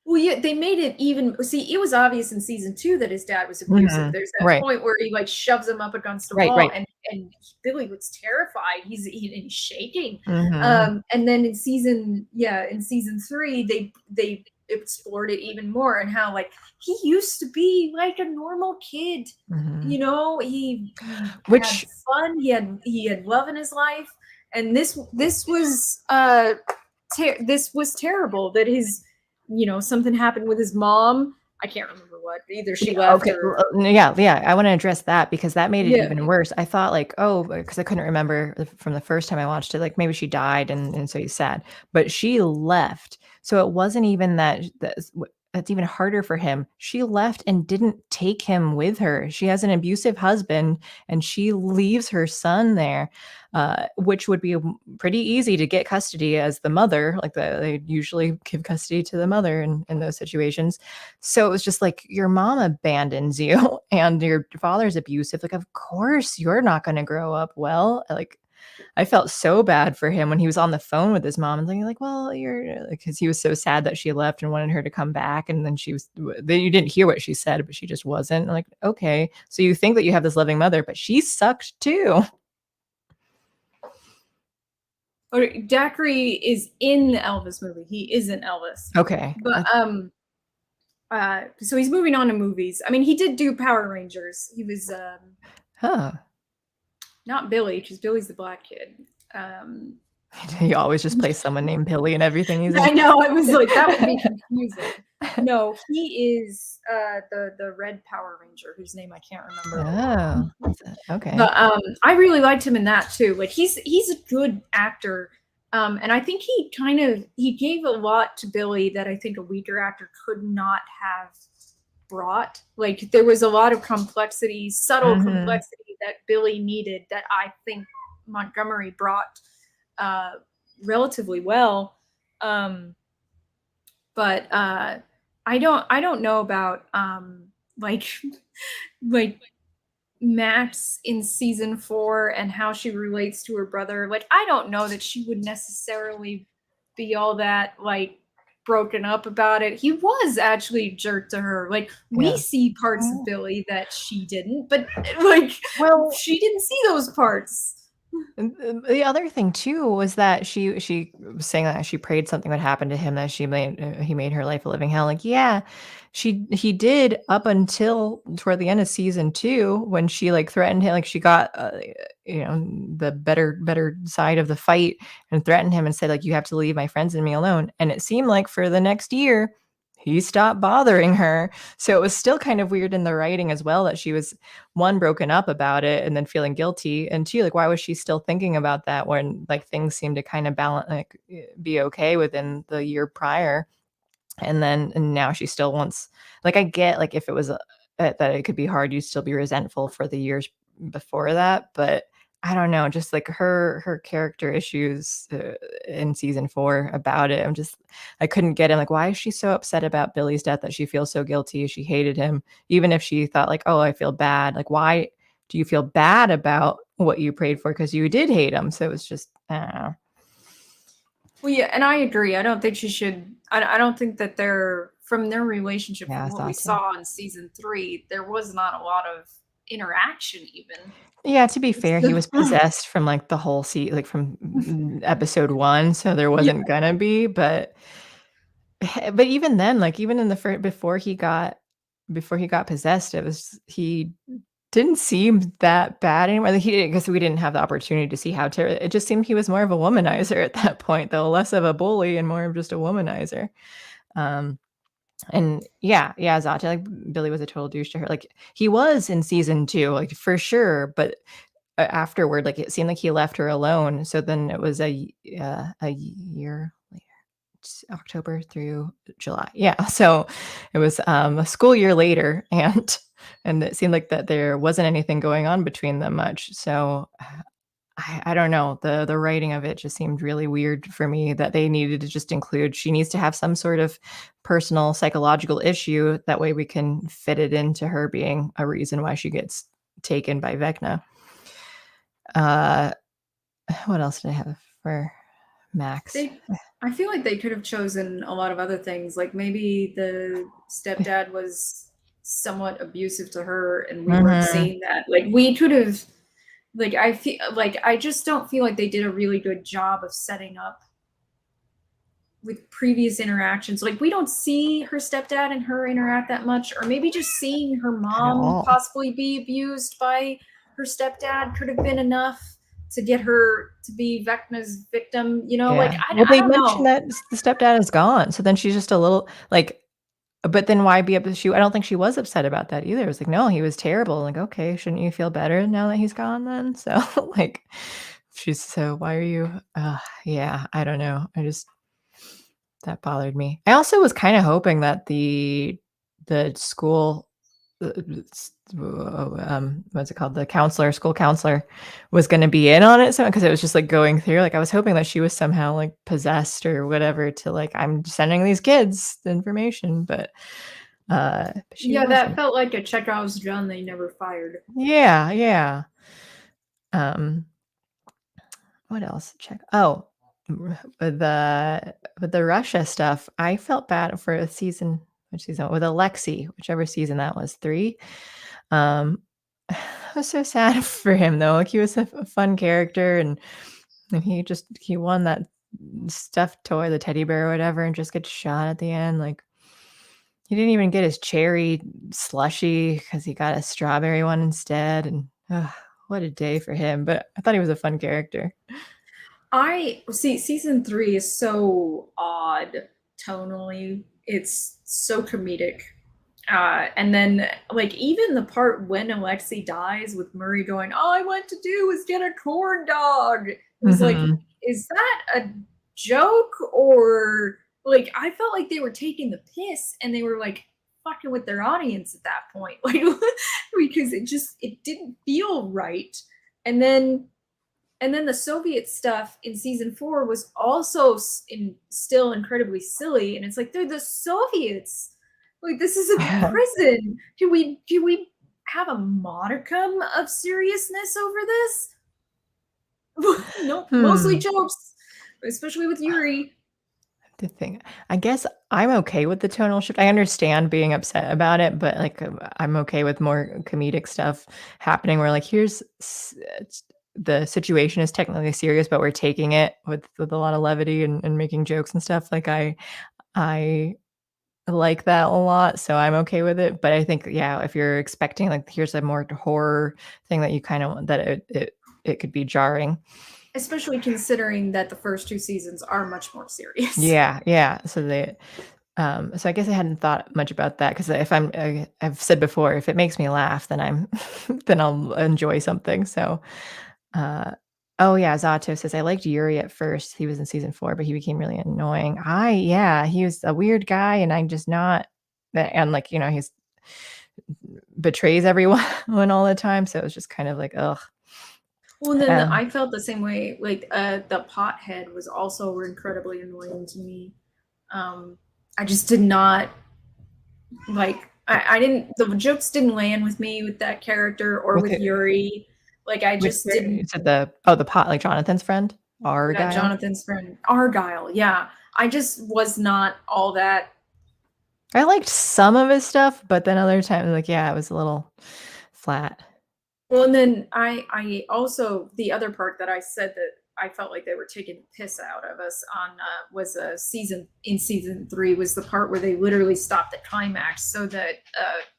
Well, yeah, they made it even. See, it was obvious in season 2 that his dad was abusive. There's that point where he like shoves him up against the wall, and Billy was terrified. He's shaking. And then in season 3, they explored it even more, and how like he used to be like a normal kid. You know, he had fun. He had love in his life, and this was terrible. That his something happened with his mom. I can't remember what. Either she left. Okay. Yeah. I want to address that because that made it even worse. I thought like, oh, because I couldn't remember from the first time I watched it, like maybe she died and so he's sad, but she left. So it wasn't even that's even harder for him. She left and didn't take him with her. She has an abusive husband and she leaves her son there, which would be pretty easy to get custody as the mother. Like they usually give custody to the mother in those situations. So it was just like your mom abandons you and your father's abusive. Like, of course you're not going to grow up well. Like, I felt so bad for him when he was on the phone with his mom and thinking like, well, you're because he was so sad that she left and wanted her to come back. And then you didn't hear what she said, but she just wasn't. Like, okay, so you think that you have this loving mother, but she sucked too. Dacre is in the Elvis movie. He isn't Elvis. Okay. But so he's moving on to movies. I mean, he did do Power Rangers. He was not Billy, because Billy's the black kid. He always just plays someone named Billy and everything he's in. I know, I was like, that would be confusing. No, he is the Red Power Ranger, whose name I can't remember. Oh, okay. But I really liked him in that too. Like he's a good actor. And I think he gave a lot to Billy that I think a weaker actor could not have brought. Like there was a lot of complexity, subtle complexity that Billy needed that I think Montgomery brought relatively well. But I don't know about like Max in season 4 and how she relates to her brother. Like I don't know that she would necessarily be all that like broken up about it. He was actually a jerk to her. Like we see parts of Billy that she didn't, but like she didn't see those parts. And the other thing too was that she was saying that she prayed something would happen to him, that he made her life a living hell. Like, yeah, he did up until toward the end of season 2 when she, like, threatened him, like, she got, the better side of the fight and threatened him and said, like, "You have to leave my friends and me alone." And it seemed like for the next year, he stopped bothering her. So it was still kind of weird in the writing as well that she was, 1, broken up about it and then feeling guilty, and 2, like, why was she still thinking about that when, like, things seemed to kinda balance, like, be okay within the year prior, and now she still wants, like, I get, like, if it was, that it could be hard, you'd still be resentful for the years before that, but I don't know, just, like, her character issues, in season 4 about it, I couldn't get it, like, why is she so upset about Billy's death that she feels so guilty? She hated him, even if she thought, like, "Oh, I feel bad." Like, why do you feel bad about what you prayed for? Because you did hate him, so it's just, I don't know. Well, yeah, and I agree. I don't think she should. I don't think that they're from their relationship. Yeah, From I what we thought too. saw in season 3, there was not a lot of interaction. Even. Yeah, to be fair, he was So- possessed from, like, the whole like, from, episode 1, so there yeah, wasn't gonna be, but even then, like, even in the fir before he got possessed, he didn't seem that bad anymore. Like, he didn't, 'cause we didn't have the opportunity to see how it just seemed he was more of a womanizer at that point, though, less of a bully and more of just a womanizer. Um, and yeah, Zate, like, Billy was a total douche to her. Like, he was in season 2, like, for sure, but afterward, like, it seemed like he left her alone, so then it was a year later. It's October through July. Yeah, so it was, a school year later, and it seemed like that there wasn't anything going on between them much, so, I don't know, the writing of it just seemed really weird for me that they needed to just include she needs to have some sort of personal psychological issue, that way we can fit it into her being a reason why she gets taken by Vecna. Uh, what else did I have for Max? they. I feel like they could have chosen a lot of other things. Like maybe the stepdad was somewhat abusive to her, and we weren't Mhm. seeing that. Like we could have. Like I feel like I just don't feel like they did a really good job of setting up with previous interactions. Like we don't see her stepdad and her interact that much, or maybe just seeing her At mom all. possibly be abused by her stepdad could have been enough to get her to be Vecna's victim. You know, like Yeah. Well, I they don't mentioned know. that the stepdad is gone, so then she's just a little like, but then why be up I don't think she was upset about that either. It was like, "No, he was terrible." Like, "Okay, shouldn't you feel better now that he's gone then?" So, like, why are you yeah, I don't know. That bothered me. I also was kinda hoping that the school, what's it called? The counselor, school counselor was gonna be in on it so because it was just, like, going through, like, I was hoping that she was somehow, like, possessed or whatever to, like, "I'm sending these kids the information," but she Yeah, that wasn't. felt like a Chekhov's gun they never fired. Yeah, yeah. Um What else? Check. Oh, with the Russia stuff, I felt bad for a season, which season? With Alexei, whichever season that was, 3. I was so sad for him though. Like, he was a fun character, and he won that stuffed toy, the teddy bear or whatever, and just gets shot at the end. Like, he didn't even get his cherry slushy because he got a strawberry one instead. And what a day for him. But I thought he was a fun character. I see season 3 is so odd tonally. It's so comedic. And then like even the part when Alexei dies with Murray going, all I want to do is get a corn dog. It was like, Mhm. is that a joke? Or like I felt like they were taking the piss and they were like fucking with their audience at that point. Like because it didn't feel right. And then the Soviet stuff in season 4 was also still incredibly silly, and it's like they're the Soviets. Like this is a prison. Can we have a modicum of seriousness over this? Nope, mostly Hmm. jokes, especially with Yuri. The thing, I guess I'm okay with the tonal shift. I understand being upset about it, but, like, I'm okay with more comedic stuff happening where, like, here's the situation is technically serious, but we're taking it with a lot of levity and making jokes and stuff. Like I like that a lot, so I'm okay with it. But I think, yeah, if you're expecting like here's a more horror thing that you kind of that it could be jarring. Especially considering that the first 2 seasons are much more serious. Yeah. So I guess I hadn't thought much about that because if I've said before, if it makes me laugh, then then I'll enjoy something. So, oh yeah, Zato says I liked Yuri at first. He was in season 4, but he became really annoying. Yeah, he was a weird guy, and I'm just not. And like he's betrays everyone all the time, so it's just kind of like ugh. Well, and then I felt the same way. Like the pothead was also incredibly annoying to me. I just did not like. I didn't. The jokes didn't land with me with that character or with Yuri. Like I just didn't. You said the pot, like Jonathan's friend, Argyle. Jonathan's friend, Argyle. Yeah, I just was not all that. I liked some of his stuff, but then other times, like, yeah, it was a little flat. Well, and then I also, the other part that I said that I felt like they were taking the piss out of us on was season 3 was the part where they literally stopped the climax so that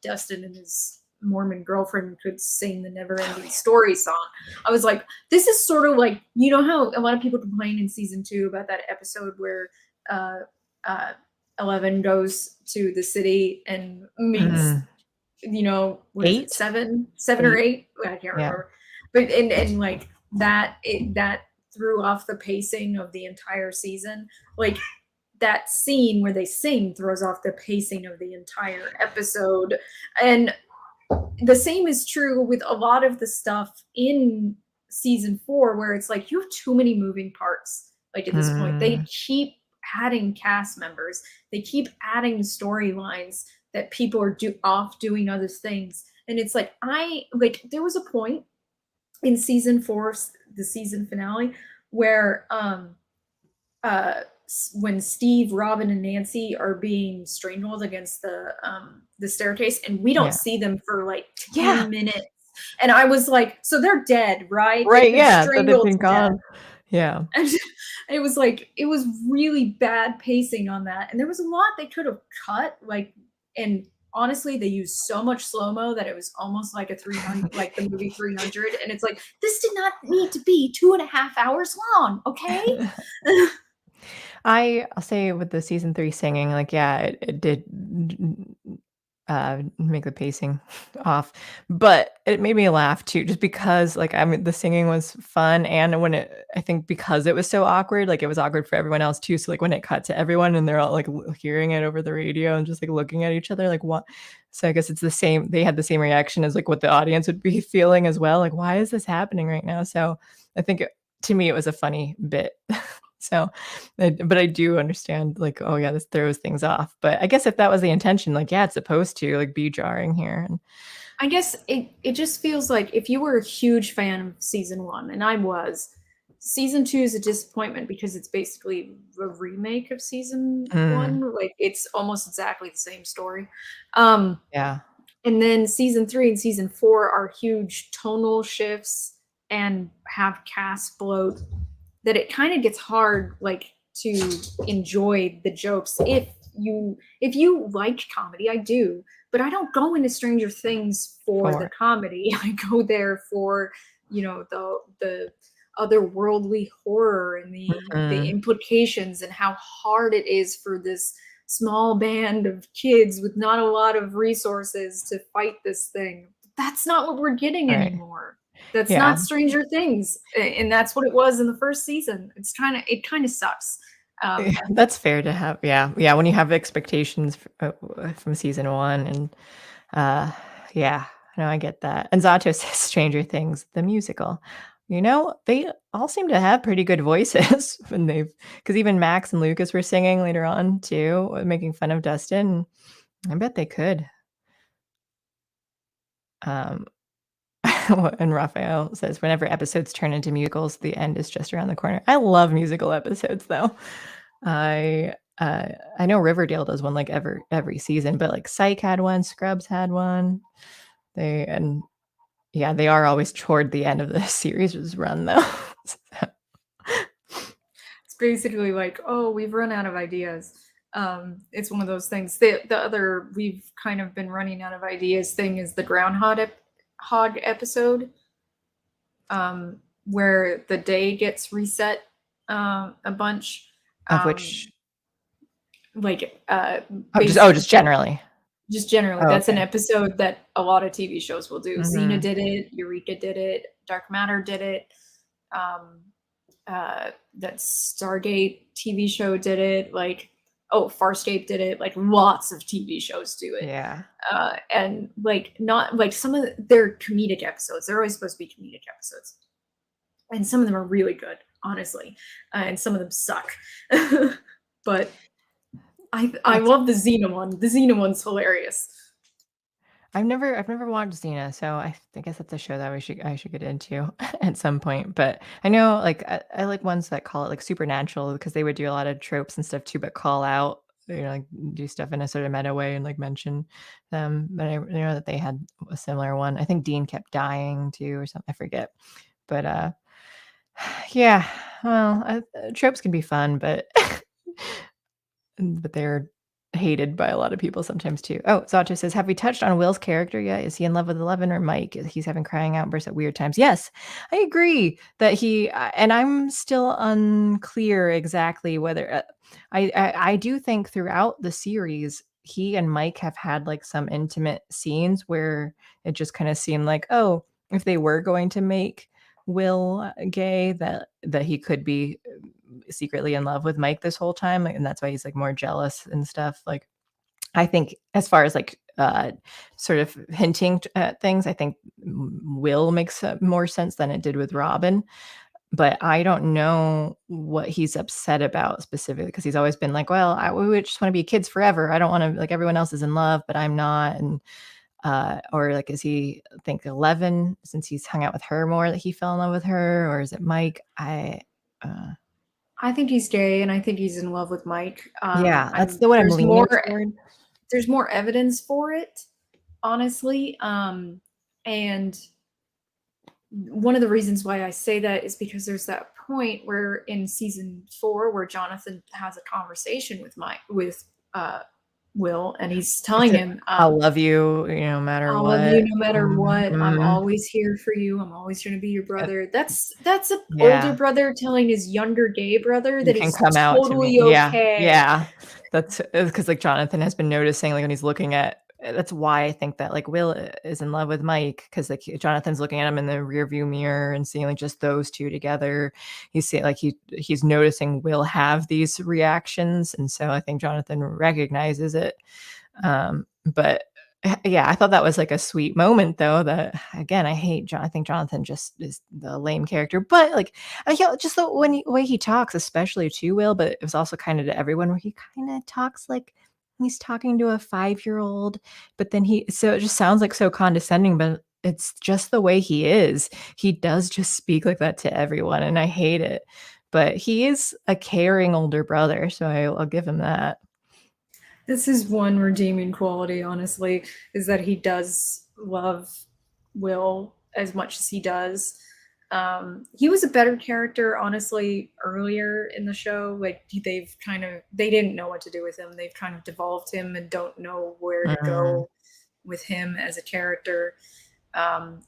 Dustin and his Mormon girlfriend could sing the Never Ending Story song. I was like, this is sort of like, you know how a lot of people complain in season 2 about that episode where 11 goes to the city and meets what is it, seven or eight? I can't remember. But and like that threw off the pacing of the entire season. Like that scene where they sing throws off the pacing of the entire episode. And the same is true with a lot of the stuff in season 4, where it's like you have too many moving parts. Like at this point, they keep adding cast members, they keep adding storylines that people are off doing other things. And it's like, there was a point in season 4, the season finale, where when Steve, Robin, and Nancy are being strangled against the staircase, and we don't see them for like 10 minutes. And I was like, so they're dead, right? Right, yeah, they've been gone. Yeah. And it was like, it was really bad pacing on that. And there was a lot they could have cut, like, and honestly, they used so much slow-mo that it was almost like a 300, like the movie 300. And it's like, this did not need to be 2.5 hours long, okay? I'll say with the season 3 singing, like, yeah, it did make the pacing off, but it made me laugh too, just because like, I mean, the singing was fun. And I think because it was so awkward, like it was awkward for everyone else too. So like when it cut to everyone and they're all like hearing it over the radio and just like looking at each other, like what? So I guess it's the same. They had the same reaction as like what the audience would be feeling as well. Like, why is this happening right now? So I think to me, it was a funny bit. So, but I do understand, like, oh yeah, this throws things off. But I guess if that was the intention, like, yeah, it's supposed to like be jarring here. And I guess it just feels like if you were a huge fan of season 1, and I was, season 2 is a disappointment because it's basically a remake of season 1. Like it's almost exactly the same story. Yeah. And then season 3 and season 4 are huge tonal shifts and have cast bloat, that it kind of gets hard, like, to enjoy the jokes if you like comedy. I do, but I don't go into Stranger Things for the comedy. I go there for the otherworldly horror and the implications and how hard it is for this small band of kids with not a lot of resources to fight this thing. That's not what we're getting anymore. That's not Stranger Things, and that's what it was in the first season. It kind of sucks. That's fair to have. Yeah. When you have expectations from season 1, and no, I get that. And Zato says Stranger Things, the musical. They all seem to have pretty good voices because even Max and Lucas were singing later on too, making fun of Dustin. I bet they could. And Raphael says, whenever episodes turn into musicals, the end is just around the corner. I love musical episodes, though. I know Riverdale does one like every season, but like Psych had one, Scrubs had one. Yeah, they are always toward the end of the series' run, though. It's basically like, oh, we've run out of ideas. It's one of those things. The other we've kind of been running out of ideas thing is the Hog episode, where the day gets reset a bunch. Of which, Like just generally. Just generally, Oh, that's an okay. episode that a lot of TV shows will do. Xena Mhm. did it, Eureka did it, Dark Matter did it, that Stargate TV show did it, like, oh, Farscape did it, like, lots of TV shows do it. Yeah. And, like, not like some of their comedic episodes, they're always supposed to be comedic episodes. And some of them are really good, honestly, and some of them suck. But I love the Xena one. The Xena one's hilarious. I've never watched Xena, so I guess that's a show that I should get into at some point. But I know, like, I like ones that call it like supernatural because they would do a lot of tropes and stuff too, but call out, like do stuff in a sort of meta way and like mention them. But I know that they had a similar one. I think Dean kept dying too, or something. I forget. But yeah. Well, tropes can be fun, but but they're hated by a lot of people sometimes too. Oh, Zato says, have we touched on Will's character yet? Is he in love with 11 or Mike? He's having crying outbursts at weird times. Yes, I agree that and I'm still unclear exactly whether I do think throughout the series, he and Mike have had like some intimate scenes where it just kind of seemed like, oh, if they were going to make Will gay, that he could be secretly in love with Mike this whole time, and that's why he's like more jealous and stuff. Like, I think as far as like sort of hinting at things, I think Will makes more sense than it did with Robin. But I don't know what he's upset about specifically because he's always been like, well, we just want to be kids forever. I don't want to, like, everyone else is in love, but I'm not. And or like, is he think 11 since he's hung out with her more that he fell in love with her, or is it Mike? I think he's gay, and I think he's in love with Mike. Yeah, that's what I'm leaning toward. There's more evidence for it, honestly. And one of the reasons why I say that is because there's that point where in season 4 where Jonathan has a conversation with Will, and he's telling him, I'll love you, no matter I'll what. love you no matter what. I'm Mhm. always here for you. I'm always going to be your brother. That's an older Yeah. brother telling his younger gay brother You that can he's come out to me. totally Yeah, okay. yeah. That's because like Jonathan has been noticing, like when he's looking at. That's why I think that like Will is in love with Mike because like Jonathan's looking at him in the rearview mirror and seeing like just those two together. He's seeing like he's noticing Will have these reactions, and so I think Jonathan recognizes it. But yeah, I thought that was like a sweet moment though. That again, I hate John. I think Jonathan just is the lame character, but like, just the way he talks, especially to Will, but it was also kind of to everyone, where he kind of talks like he's talking to a 5-year-old, but then so it just sounds like so condescending, but it's just the way he is. He does just speak like that to everyone, and I hate it. But he is a caring older brother, so I'll give him that. This is one redeeming quality, honestly, is that he does love Will as much as he does. He was a better character, honestly, earlier in the show. Like they didn't know what to do with him. They've kind of devolved him and don't know where to go with him as a character.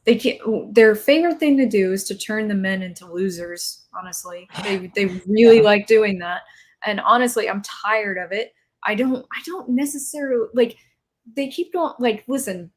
Their favorite thing to do is to turn the men into losers. Honestly, they really like doing that. And honestly, I'm tired of it. I don't necessarily like. They keep going. Like, listen,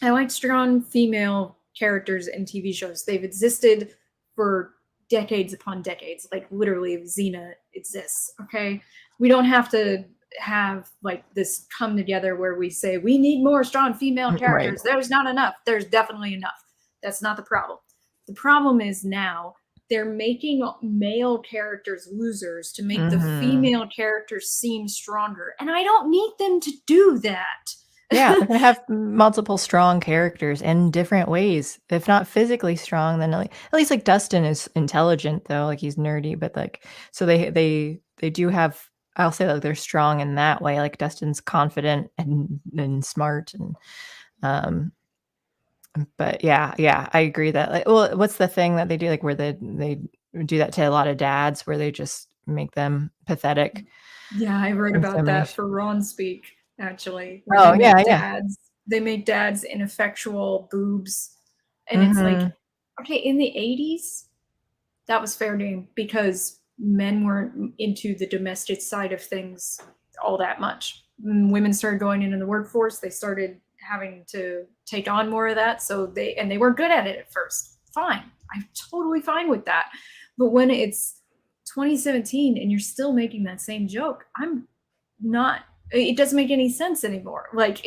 I like strong female characters in TV shows. They've existed for decades upon decades. Like, literally, Xena exists. Okay, we don't have to have like this come together where we say we need more strong female characters. Right. There's not enough. There's definitely enough. That's not the problem. The problem is now they're making male characters losers to make the female characters seem stronger. And I don't need them to do that. Yeah, they're gonna have multiple strong characters in different ways. If not physically strong, then at least like Dustin is intelligent though, like he's nerdy, but like so they do have. I'll say like they're strong in that way. Like Dustin's confident and smart, and But yeah, I agree that, like, well, what's the thing that they do, like, where they do that to a lot of dads, where they just make them pathetic Yeah, I read in so about many that for Ron Speak, actually, where Oh, yeah. they make dads ineffectual boobs, and it's like, Mhm. okay, in the 80s, that was fair game because men weren't into the domestic side of things all that much. Women started going into the workforce, they started having to take on more of that, so they weren't good at it at first. Fine. I'm totally fine with that. But when it's 2017 and you're still making that same joke, I'm not, it doesn't make any sense anymore. Like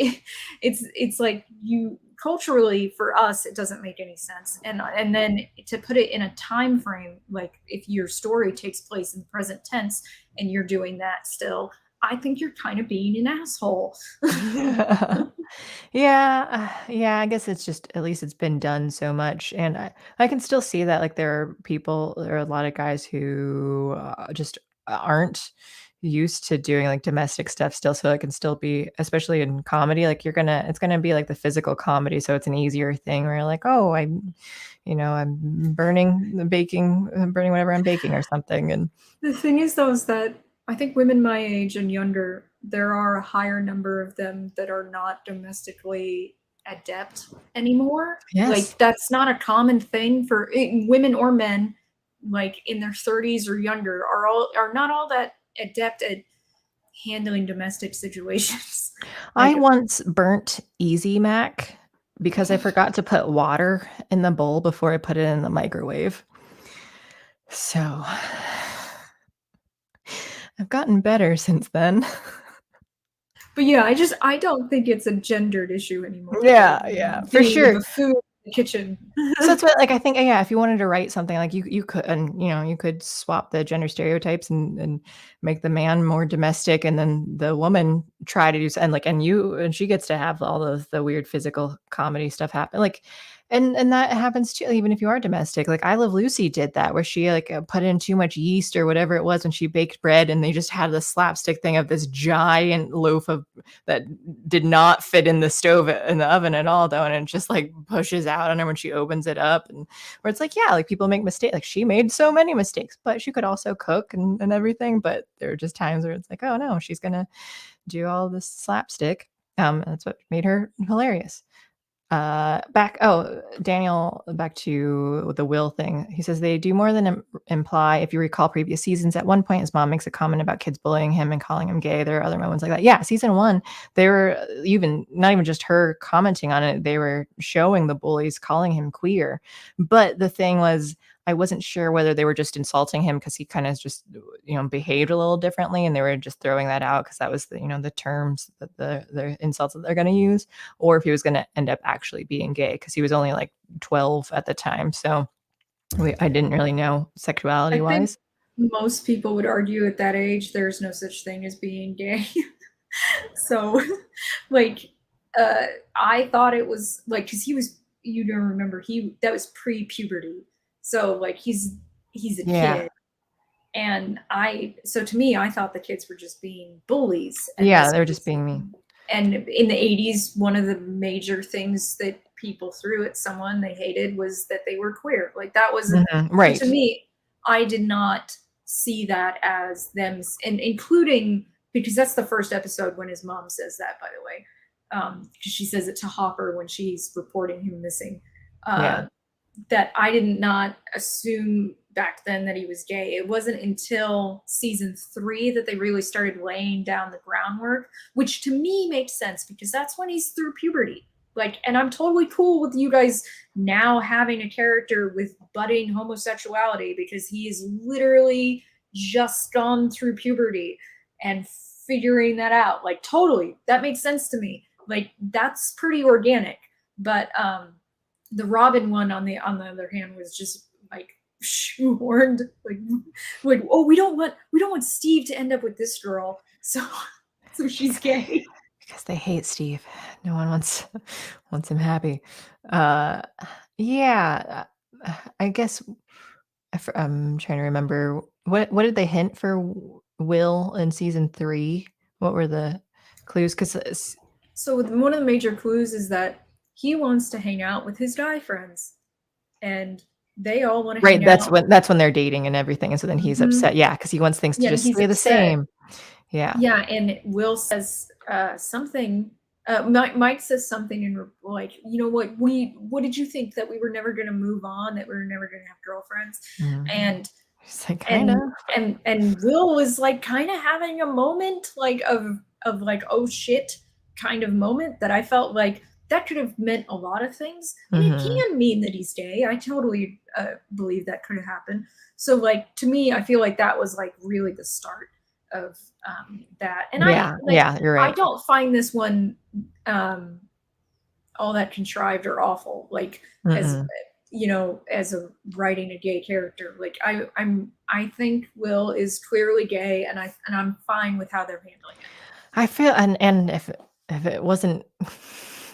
it's like, you culturally, for us, it doesn't make any sense. And then to put it in a time frame, like if your story takes place in the present tense and you're doing that still, I think you're kind of being an asshole. Yeah, I guess it's just, at least it's been done so much, and I can still see that, like, there are a lot of guys who, just aren't used to doing, like, domestic stuff still, so it can still be, especially in comedy, like, it's gonna be, like, the physical comedy, so it's an easier thing where you're like, "Oh, I'm burning whatever I'm baking or something," and The thing is, though, is that I think women my age and younger, there are a higher number of them that are not domestically adept anymore. yes. Like, that's not a common thing for women or men, like in their 30s or younger, are not all that adept at handling domestic situations. I Like, once burnt Easy Mac because I forgot to put water in the bowl before I put it in the microwave. So, I've gotten better since then. but yeah, I don't think it's a gendered issue anymore. Like Yeah, for being sure. buffoon in the kitchen. So that's what, like, I think, yeah, if you wanted to write something, like, you could, and, you could swap the gender stereotypes and make the man more domestic, and then the woman try to do and, like, and she gets to have all of the weird physical comedy stuff happen, like, and that happens too, even if you are domestic. Like, I Love Lucy did that, where she, like, put in too much yeast or whatever it was when she baked bread, and they just had the slapstick thing of this giant loaf of that did not fit in the stove in the oven at all, though, and it just, like, pushes out on her when she opens it up, and where it's like, yeah, like, people make mistakes, like, she made so many mistakes, but she could also cook and everything, but there are just times where it's like, "Oh, no, she's gonna do all this slapstick." That's what made her hilarious. Daniel, back to the will thing. He says they do more than imply. If you recall previous seasons, at one point his mom makes a comment about kids bullying him and calling him gay. There are other moments like that. Yeah, season one, they were even not even just her commenting on it. They were showing the bullies calling him queer. But the thing was, I wasn't sure whether they were just insulting him because he kind of just, behaved a little differently, and they were just throwing that out because that was the terms that the insults that they're going to use, or if he was going to end up actually being gay, because he was only like 12 at the time. So I didn't really know I sexuality think wise. most people would argue at that age there's no such thing as being gay. So, like, uh, I thought it was like, because he was, you don't remember, that was pre-puberty. So like he's a Yeah. kid, and so to me, I thought the kids were just being bullies, and Yeah. this They were just was, being mean. and in the 80s, one of the major things that people threw at someone they hated was that they were queer. Like that was, Mhm, so to right. me, I did not see that as them, and including, because that's the first episode when his mom says that, by the way, because she says it to Hopper when she's reporting him missing. Yeah. Uh, that I did not assume back then that he was gay. It wasn't until season 3 that they really started laying down the groundwork, which to me makes sense because that's when he's through puberty. Like, and I'm totally cool with you guys now having a character with budding homosexuality because he is literally just gone through puberty and figuring that out. Like, totally, that makes sense to me. Like, that's pretty organic. But the Robin one, on the other hand, was just like shoehorned. Like, oh, we don't want Steve to end up with this girl, so she's gay. Because they hate Steve. No one wants him happy. Uh, yeah. I guess I'm trying to remember what did they hint for Will in season 3? What were the clues? Because So one of the major clues is that he wants to hang out with his guy friends, and they all want to Right, hang out. that's when they're dating and everything, and so then he's upset, yeah, because he wants things to Yeah, just he's stay the upset. same. Yeah. Yeah, and Will says something. Mike says something, and like, you know what? What did you think, that we were never going to move on? That we were never going to have girlfriends? And He's like, and kinda. and Will was like kind of having a moment like of like, oh shit, kind of moment, that I felt like that could have meant a lot of things, and it can mean that he's gay. I totally believe that could have happened. So like, to me, I feel like that was like really the start of that. And Yeah, yeah, you're I right. don't find this one all that contrived or awful, like, as you know, as a writing a gay character. Like, I think Will is clearly gay, and I'm fine with how they're handling it. I feel, and if it wasn't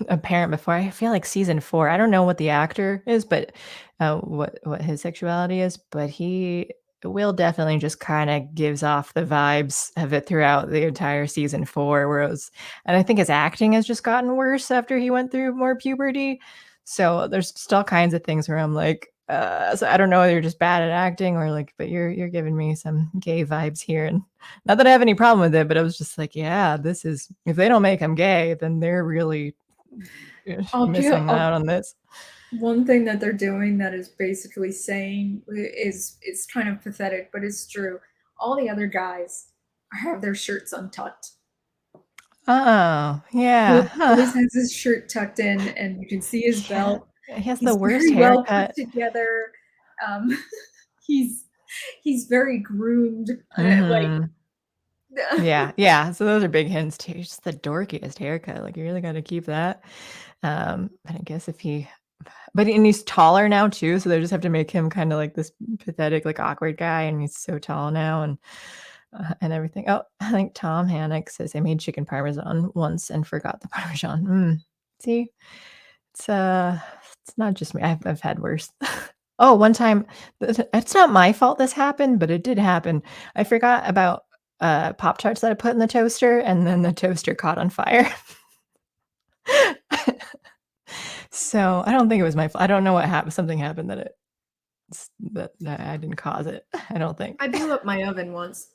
apparent before, I feel like season 4, I don't know what the actor is, but, what his sexuality is, but Will definitely just kinda gives off the vibes of it throughout the entire season 4, where it was, and I think his acting has just gotten worse after he went through more puberty. So there's just all kinds of things where I'm like, so I don't know whether you're just bad at acting or like, but you're giving me some gay vibes here, and not that I have any problem with it, but I was just like, yeah, this is, if they don't make him gay, then they're really missing out on this. One thing that they're doing that is basically saying is, it's kind of pathetic, but it's true. All the other guys have their shirts untucked. Oh, Will yeah. always has his shirt tucked in, and you can see his Yeah, belt. he has the He's worst very well put haircut. together. Um, he's he's very groomed. Like, Mhm. Yeah, yeah, so those are big hints too. Just the dorkiest haircut, like, you really gotta keep that. But I guess if he, but and he's taller now too, so they just have to make him kinda like this pathetic, like, awkward guy, and he's so tall now, and everything. Oh, I think Tom Hannock says, "I made chicken parmesan once and forgot the parmesan." See? It's, it's not just me. I've had worse. Oh, one time, it's not my fault this happened, but it did happen. I forgot about, Pop-Tarts that I put in the toaster, and then the toaster caught on fire. So, I don't think it was my fault. I don't know what happened. Something happened that that I didn't cause it, I don't think. I blew up my oven once.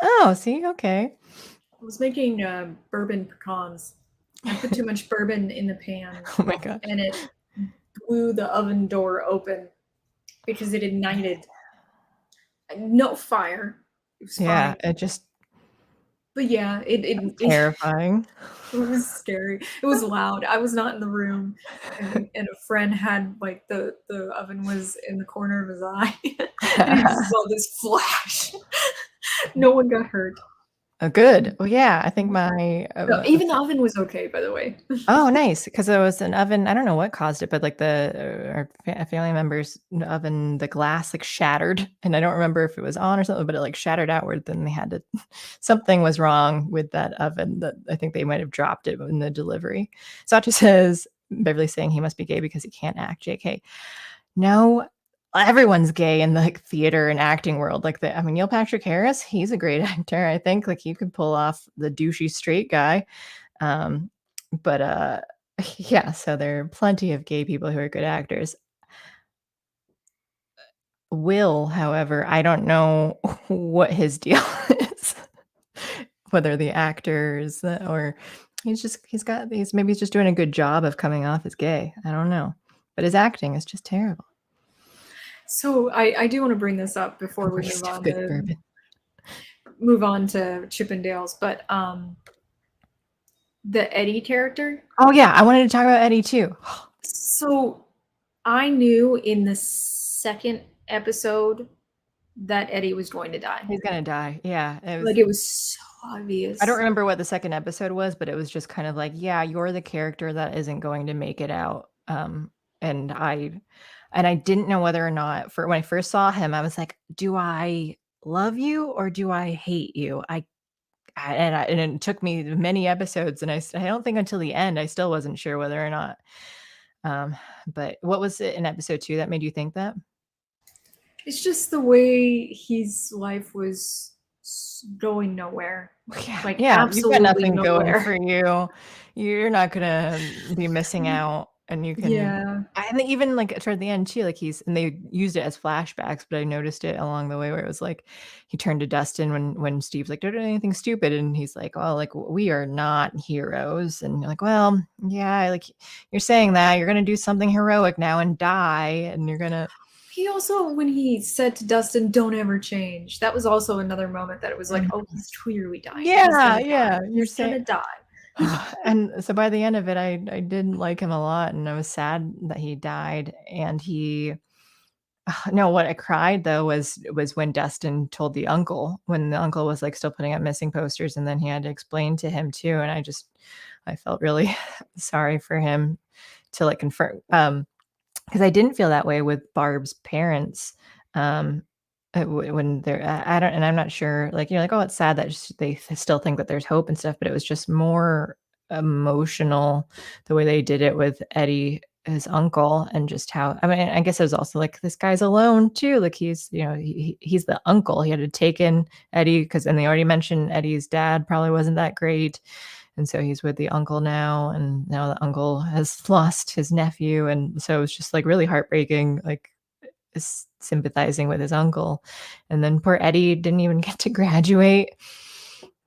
Oh, see? Okay. I was making bourbon pecans. I put too much bourbon in the pan, Oh my gosh. and it blew the oven door open because it ignited. No fire. It was Yeah, fine. it just But yeah, terrifying. it was scary. It was loud. I was not in the room, and a friend had, like, the oven was in the corner of his eye, and he just saw this flash. No one got hurt. Oh, good. Well, yeah, I think my, No, even the oven was okay, by the way. oh, nice, because there was an oven, I don't know what caused it, but, like, our family member's oven, the glass, like, shattered, and I don't remember if it was on or something, but it, like, shattered outward, then they had to something was wrong with that oven, that I think they might have dropped it in the delivery. Sacha says, Beverly's saying he must be gay because he can't act, JK. No, everyone's gay in the, like, theater and acting world, like, I mean, Neil Patrick Harris, he's a great actor, I think, like, he could pull off the douchey straight guy. Um, but, yeah, so there are plenty of gay people who are good actors. Will, however, I don't know what his deal is, whether the actors, or he's just doing a good job of coming off as gay. I don't know, but his acting is just terrible. So I do want to bring this up before we Waste of good bourbon. move on to Chippendales, but the Eddie character. Oh, yeah, I wanted to talk about Eddie too. So I knew in the second episode that Eddie was going to die. He's gonna die, yeah, It was so obvious. I don't remember what the second episode was, but it was just kind of like, yeah, you're the character that isn't going to make it out. And I didn't know whether or not, for when I first saw him, I was like, do I love you or do I hate you? And it took me many episodes, and I don't think until the end I still wasn't sure whether or not. But what was it in episode 2 that made you think that? It's just the way his life was going nowhere. Yeah, Like, yeah, you've got absolutely nothing going nowhere. for you. You're not gonna be missing out, and you can. Yeah. And even like toward the end too, like and they used it as flashbacks, but I noticed it along the way where it was like he turned to Dustin when Steve's like, don't do anything stupid, and he's like, oh, like we are not heroes, and you're like, well, yeah, like you're saying that you're gonna do something heroic now and die, and you're gonna. He also, when he said to Dustin, "Don't ever change," that was also another moment that it was like, oh, he's clearly dying. He's Yeah, gonna yeah, die. you're He's saying. gonna die. And so by the end of it, I didn't like him a lot, and I was sad that he died. And he, no, what I cried though was when Dustin told the uncle, when the uncle was like still putting up missing posters, and then he had to explain to him too. And I felt really sorry for him to like confirm, because I didn't feel that way with Barb's parents. When they're, I don't, and I'm not sure, like, you're like, oh, it's sad that they still think that there's hope and stuff, but it was just more emotional the way they did it with Eddie, his uncle, and just how, I mean, I guess it was also like, this guy's alone too. Like he's, he's the uncle. He had to take in Eddie and they already mentioned Eddie's dad probably wasn't that great. And so he's with the uncle now, and now the uncle has lost his nephew. And so it's just like really heartbreaking, like sympathizing with his uncle. And then poor Eddie didn't even get to graduate.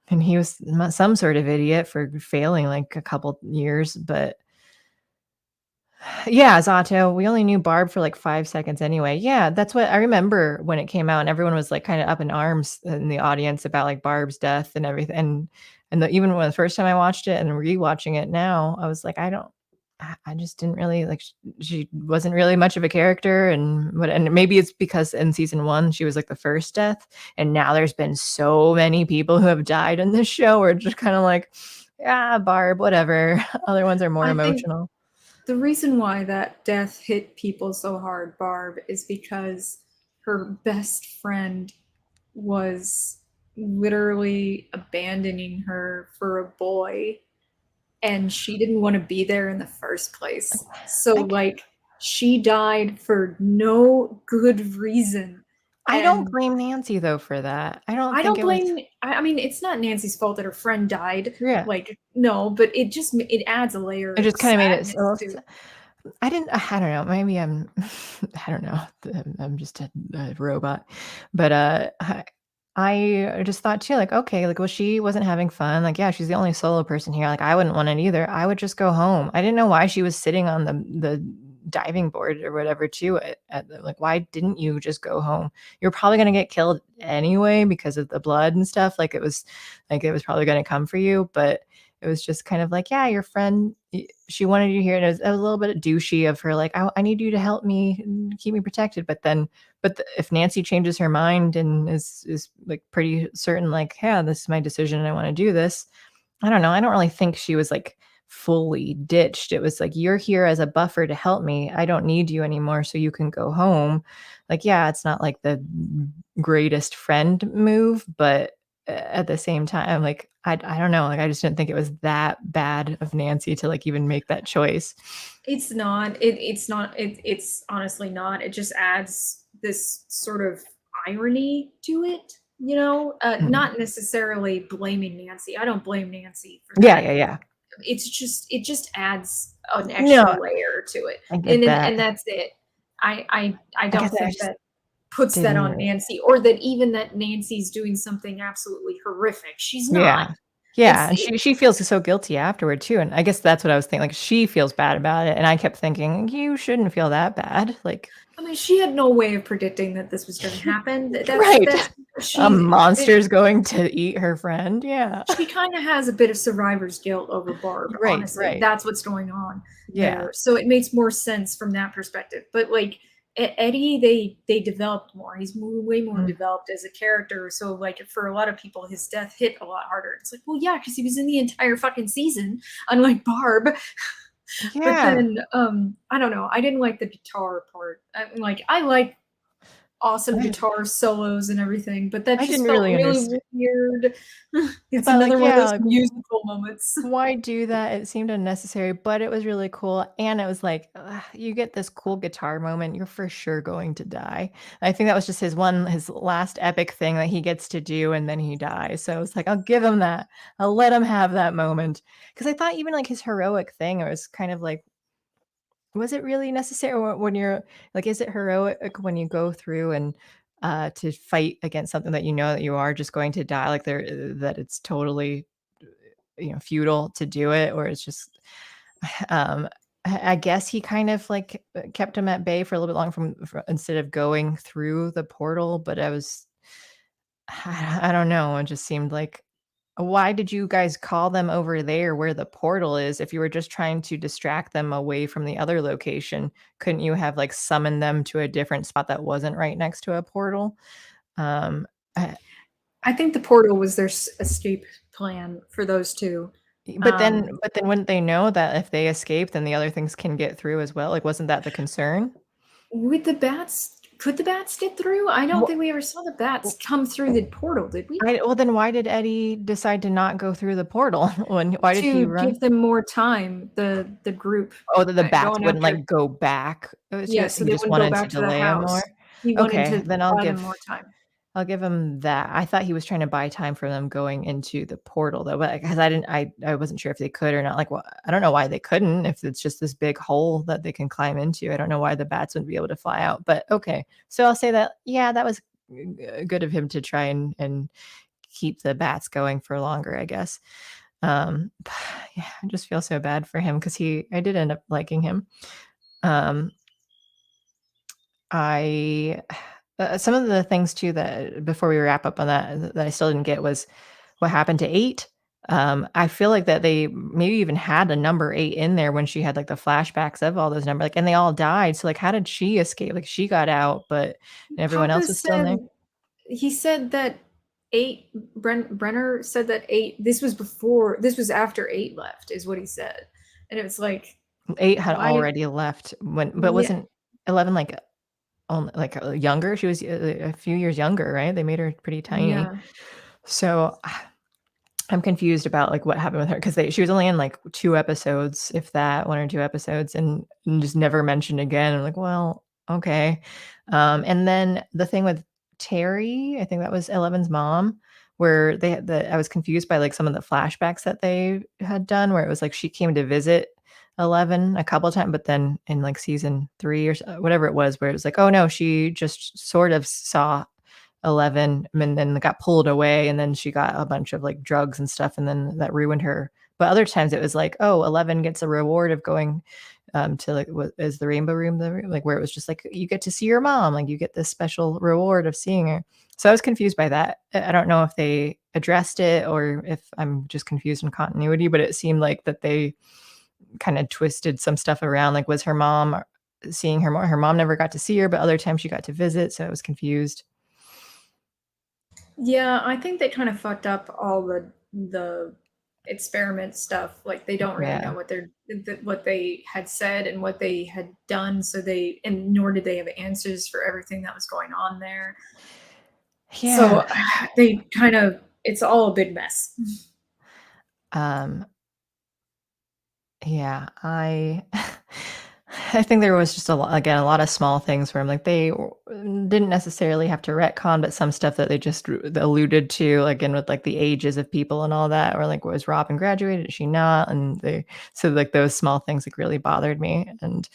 And he was some sort of idiot for failing like a couple years. But yeah, Zato, we only knew Barb for like 5 seconds anyway. Yeah, that's what I remember when it came out, and everyone was like kind of up in arms in the audience about like Barb's death and everything. And even when the first time I watched it and rewatching it now, I was like, I just didn't really like. She wasn't really much of a character, and maybe it's because in season 1 she was like the first death, and now there's been so many people who have died in this show. We're just kind of like, yeah, Barb, whatever. Other ones are more emotional. The reason why that death hit people so hard, Barb, is because her best friend was literally abandoning her for a boy, and she didn't want to be there in the first place. So, like, she died for no good reason. I don't blame Nancy though for that. I don't blame. I mean, it's not Nancy's fault that her friend died. Yeah. Like, no, but it adds a layer. It just kind of made it so. I don't know. Maybe I don't know. I'm just a robot. But I just thought too, like, okay, like, well, she wasn't having fun. Like, yeah, she's the only solo person here. Like, I wouldn't want it either. I would just go home. I didn't know why she was sitting on the diving board or whatever too. Like, why didn't you just go home? You're probably gonna get killed anyway because of the blood and stuff. Like, it was probably gonna come for you, but it was just kind of like, yeah, your friend, she wanted you here. And it was a little bit douchey of her, like, I need you to help me and keep me protected. But if Nancy changes her mind and is like pretty certain, like, yeah, this is my decision and I want to do this. I don't know. I don't really think she was like fully ditched. It was like, you're here as a buffer to help me. I don't need you anymore, so you can go home. Like, yeah, it's not like the greatest friend move, but at the same time, like, I don't know, like, I just didn't think it was that bad of Nancy to like even make that choice. It's not. It's honestly not. It just adds this sort of irony to it, not necessarily blaming Nancy. I don't blame Nancy for that. Yeah. It just adds an extra layer to it, and that's it. I don't think that puts that on Nancy, or that even that Nancy's doing something absolutely horrific. She's not. Yeah, and she feels so guilty afterward too, and I guess that's what I was thinking. Like, she feels bad about it, and I kept thinking, you shouldn't feel that bad. Like, I mean, she had no way of predicting that this was going to happen. Right. A monster's going to eat her friend. Yeah. She kind of has a bit of survivor's guilt over Barb. Right, honestly, right. That's what's going on. Yeah. There. So it makes more sense from that perspective. But like Eddie, they developed more. He's way more developed as a character. So like for a lot of people, his death hit a lot harder. It's like, well, yeah, because he was in the entire fucking season, unlike Barb. Yeah. But then I don't know. I didn't like the guitar part. I like awesome guitar solos and everything, but that just felt really weird. It's another one of those musical moments. Why do that? It seemed unnecessary, but it was really cool. And it was like, you get this cool guitar moment, you're for sure going to die. I think that was just his last epic thing that he gets to do, and then he dies. So it's like, I'll give him that. I'll let him have that moment. Because I thought even like his heroic thing, it was kind of like, was it really necessary when you're like, is it heroic when you go through and to fight against something that you know that you are just going to die, like that it's totally futile to do it, or it's just um I guess he kind of like kept him at bay for a little bit long instead of going through the portal, but I don't know, it just seemed like, why did you guys call them over there where the portal is if you were just trying to distract them away from the other location? Couldn't you have, like, summoned them to a different spot that wasn't right next to a portal? Um, I I think the portal was their escape plan for those two. but then wouldn't they know that if they escape, then the other things can get through as well? Like, wasn't that the concern? With the bats, could the bats get through? I don't Wha think we ever saw the bats w come through the portal, did we? well, then why did Eddie decide to not go through the portal? Why did he To run? give them more time, the group Oh, that the bats going wouldn't, after. like, go back, to Yeah, it? so He they just wouldn't go wanted to back to the delay him more? house. He wanted Okay, to then buy them more time. I'll give him that. I thought he was trying to buy time for them going into the portal though, but because I wasn't sure if they could or not. Like, well, I don't know why they couldn't if it's just this big hole that they can climb into. I don't know why the bats wouldn't be able to fly out, but okay. So I'll say that, yeah, that was good of him to try and keep the bats going for longer, I guess. Um, yeah, I just feel so bad for him because I did end up liking him. Um, I some of the things too that before we wrap up on that I still didn't get was what happened to 8. I feel like that they maybe even had a number 8 in there when she had like the flashbacks of all those numbers, like, and they all died. So like, how did she escape? Like, she got out, but everyone Papa else was still in there. said he said that 8 Brenner said that 8 this was after 8 left is what he said. And it was like, 8 had why did already left but yeah, wasn't 11 like only like younger? She was a few years younger, right? They made her pretty tiny. yeah. So I'm confused about, like, what happened with her because she was only in, like, 2 episodes, if that, 1 or 2 episodes, and just never mentioned again. I'm like, "Well, okay." And then the thing with Terry, I think that was Eleven's mom, where they had I was confused by, like, some of the flashbacks that they had done, where it was like she came to visit Eleven a couple of times, but then in, like, season 3 or whatever it was, where it was like, "Oh, no, she just sort of saw 11 and then got pulled away, and then she got a bunch of, like, drugs and stuff, and then that ruined her." But other times it was like, "Oh, 11 gets a reward of going, to, like, what is the rainbow room, like, where it was just like, you get to see your mom, like, you get this special reward of seeing her." So I was confused by that. I don't know if they addressed it or if I'm just confused in continuity, but it seemed like that they kinda twisted some stuff around, like, was her mom seeing her mom never got to see her, but other times she got to visit, so I was confused. Yeah, I think they kind of fucked up all the experiment stuff. Like they don't really know Yeah. what they had said and what they had done. So and nor did they have answers for everything that was going on there. Yeah. So they kind of it's all a big mess. Um, yeah, I think there was just a lot of small things where I'm like, didn't necessarily have to retcon, but some stuff that they just alluded to, again, with like the ages of people and all that, or like, was Robin graduated? Is she not? And so like those small things like really bothered me. And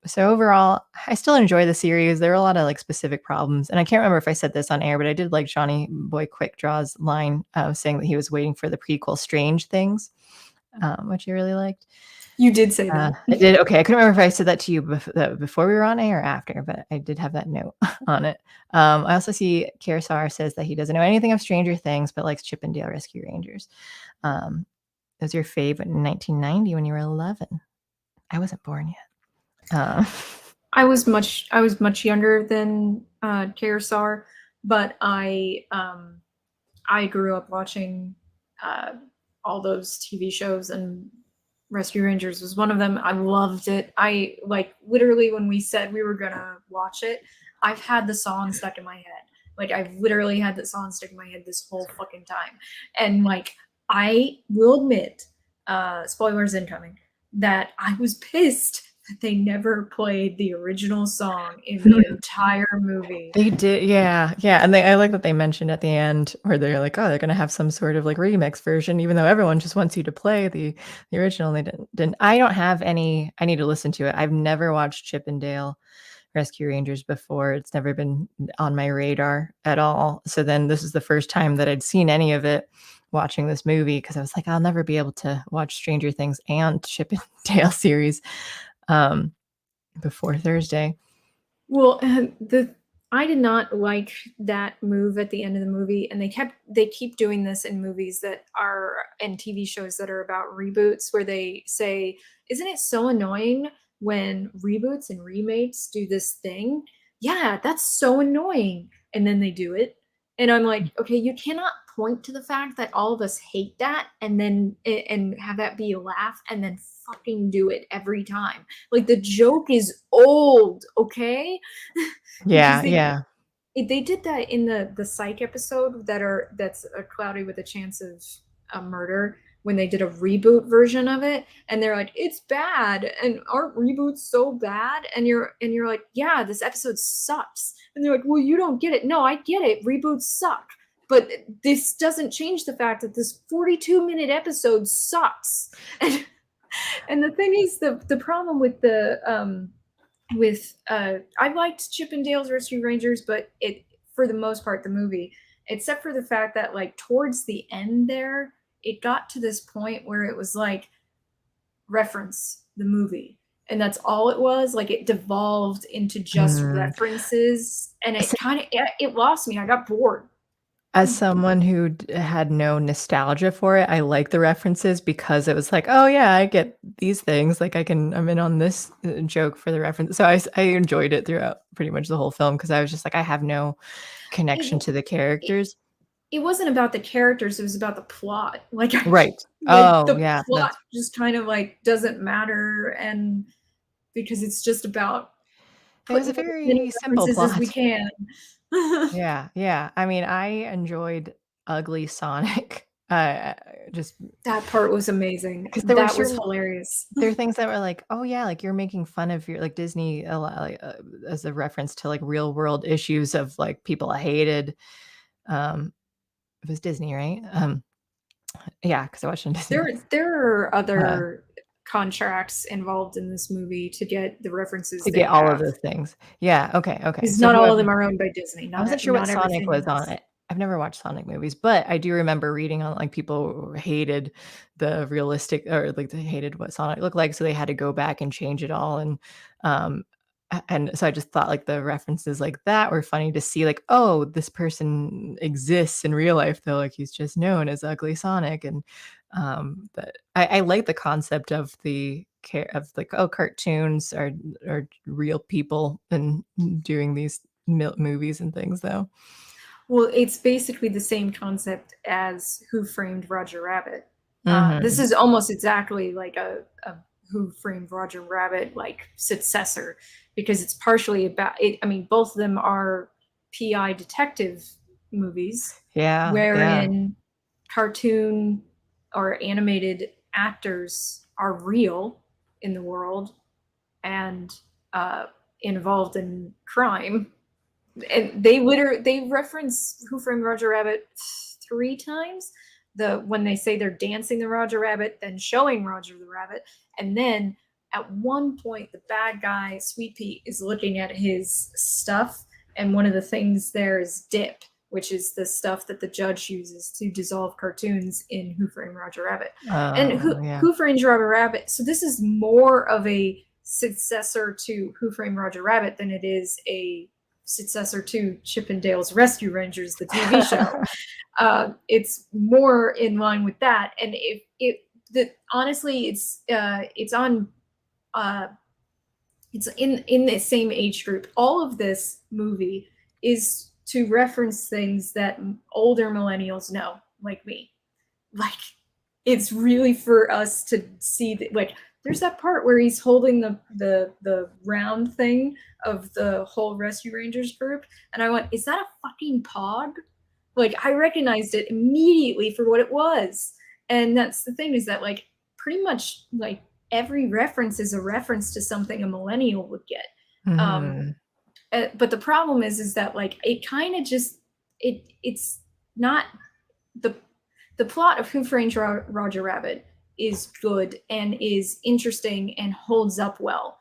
so overall, I still enjoy the series. There are a lot of like specific problems, and I can't remember if I said this on air, but I did like Johnny Boy Quickdraw's line saying that he was waiting for the prequel Strange Things, which I really liked. You did say that. I did. Okay, I couldn't remember if I said that to you before we were on air or after, but I did have that note on it. I also see Karsar says that he doesn't know anything of Stranger Things, but likes Chip and Dale Rescue Rangers. It was your favorite in 1990 when you were 11. I wasn't born yet. I was much younger than Karsar, but I grew up watching uh, all those TV shows, and Rescue Rangers was one of them. I loved it. I like literally when we said we were gonna watch it, I've had the song stuck in my head. Like I've literally had the song stuck in my head this whole fucking time. And like I will admit, spoilers incoming, that I was pissed They never played the original song in the entire movie. They did, yeah, yeah, and I like that they mentioned at the end where they're like, "Oh, they're gonna have some sort of, like, remix version," even though everyone just wants you to play the original, and they didn't. I don't have any. I need to listen to it. I've never watched Chip 'n Dale Rescue Rangers before. It's never been on my radar at all, so then this is the first time that I'd seen any of it watching this movie because I was like, "I'll never be able to watch Stranger Things and Chip 'n Dale series," um, before Thursday. Well, I did not like that move at the end of the movie, and they keep doing this in movies that are and TV shows that are about reboots, where they say, "Isn't it so annoying when reboots and remakes do this thing? Yeah, that's so annoying." And then they do it, and I'm like, okay, you cannot point to the fact that all of us hate that, and then and have that be a laugh, and then fucking do it every time. Like, the joke is old, okay? Because Yeah, yeah. they did that in the Psych episode that's Cloudy with a Chance of a Murder, when they did a reboot version of it, and they're like, "It's bad, and aren't reboots so bad?" And you're like, "Yeah, this episode sucks." And they're like, "Well, you don't get it." No, I get it. Reboots suck. But this doesn't change the fact that this 42-minute episode sucks. And the thing is, the problem with I liked Chip 'n Dale's Rescue Rangers, but it, for the most part, the movie, except for the fact that, like, towards the end there, it got to this point where it was like, reference the movie, and that's all it was. Like, it devolved into just Mm. references, and So, it lost me. I got bored. as someone who had no nostalgia for it, I like the references because it was like, "Oh, yeah, I get these things, like, I'm in on this, joke for the reference." So I enjoyed it throughout pretty much the whole film because I was just like, I have no connection It, to the it characters. it wasn't about the characters, it was about the plot. Like, Right. like, Oh, the yeah, plot that's just kind of, like, doesn't matter, and because it's just about it was putting a in as many very simple references as we plot. can. Yeah, yeah. I mean, I enjoyed Ugly Sonic, just That part was amazing. because there were That was certain hilarious. there are things that were like, "Oh, yeah," like, you're making fun of your like, Disney a lot, like, as a reference to, like, real world issues of, like, people I hated, um, it was Disney, right? Yeah, because I watched it on Disney+. There are Uh, other contracts involved in this movie to get the references to they get all of have, those things. Yeah, okay, okay. because So not all of whoever them are owned by Disney. I wasn't sure what Not Sonic everything was on is. it. I've never watched Sonic movies, but I do remember reading on, like, people hated the realistic or, like, they hated what Sonic looked like, so they had to go back and change it all, and, and so I just thought, like, the references like that were funny to see, like, "Oh, this person exists in real life, though, like, he's just known as Ugly Sonic," and, but I like the concept of like, oh, cartoons are real people and doing these movies and things, though. Well, it's basically the same concept as Who Framed Roger Rabbit. This Mhm. is almost exactly like a Who Framed Roger Rabbit like successor, because it's partially about it. I mean, both of them are PI detective movies, Yeah, yeah. wherein cartoon or animated actors are real in the world and uh, involved in crime, and they reference Who Framed Roger Rabbit 3 times. When they say they're dancing the Roger Rabbit, then showing Roger the Rabbit, and then at one point the bad guy Sweet Pea is looking at his stuff, and one of the things there is dip, which is the stuff that the judge uses to dissolve cartoons in Who Framed Roger Rabbit. And Oh, yeah. Who Framed Roger Rabbit. So this is more of a successor to Who Framed Roger Rabbit than it is a successor to Chip 'n Dale's Rescue Rangers, the TV show. It's more in line with that, and if it that honestly, it's on uh, it's in the same age group. All of this movie is to reference things that older millennials know, like me. Like, it's really for us to see that, like, there's that part where he's holding the round thing of the whole Rescue Rangers group, and I went, is that a fucking pog? Like, I recognized it immediately for what it was. And that's the thing, is that, like, pretty much, like, every reference is a reference to something a millennial would get. Mhm. But the problem is that like it kind of just it's not the plot of Who Framed Roger Rabbit is good and is interesting and holds up well.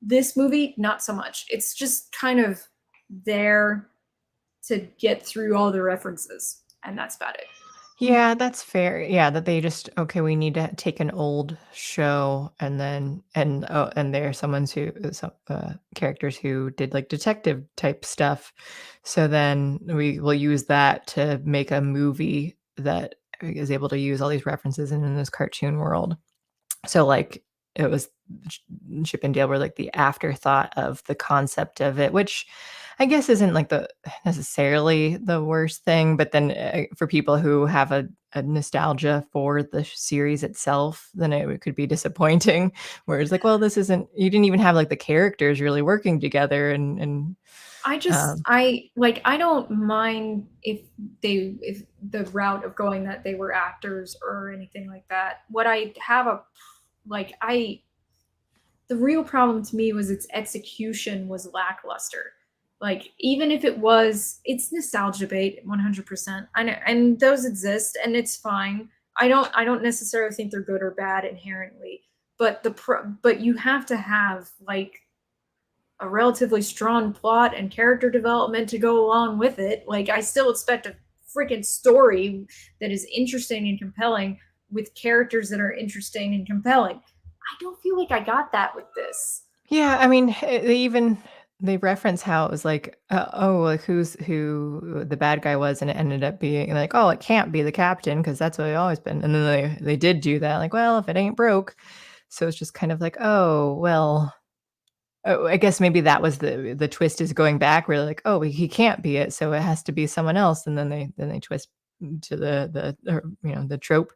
This movie, not so much. It's just kind of there to get through all the references, and that's about it. Yeah, that's fair. Yeah, that they just, okay, we need to take an old show and then and there's someone's who some characters who did like detective type stuff. So then we will use that to make a movie that is able to use all these references in this cartoon world. So, like, it was Chip and Dale were, like, the afterthought of the concept of it, which I guess isn't, like, the necessarily the worst thing, but then, for people who have a nostalgia for the series itself, then it could be disappointing, where it's like, "Well, this isn't you didn't even have, like, the characters really working together," and, um I don't mind if the route of going that they were actors or anything like that. What I have a like I the real problem to me was its execution was lackluster. Like even if it's nostalgia bait 100%. I know, and those exist, and it's fine. I don't necessarily think they're good or bad inherently, but but you have to have like a relatively strong plot and character development to go along with it. Like I still expect a freaking story that is interesting and compelling with characters that are interesting and compelling. I don't feel like I got that with this. Yeah, I mean, they reference how it was like, oh, like who the bad guy was, and it ended up being like, oh, it can't be the captain because that's what he always been. And then they did do that, like, well, if it ain't broke, so it's just kind of like, oh, well, oh, I guess maybe that was the twist is going back, where like, oh, he can't be it, so it has to be someone else, and then they twist to the trope.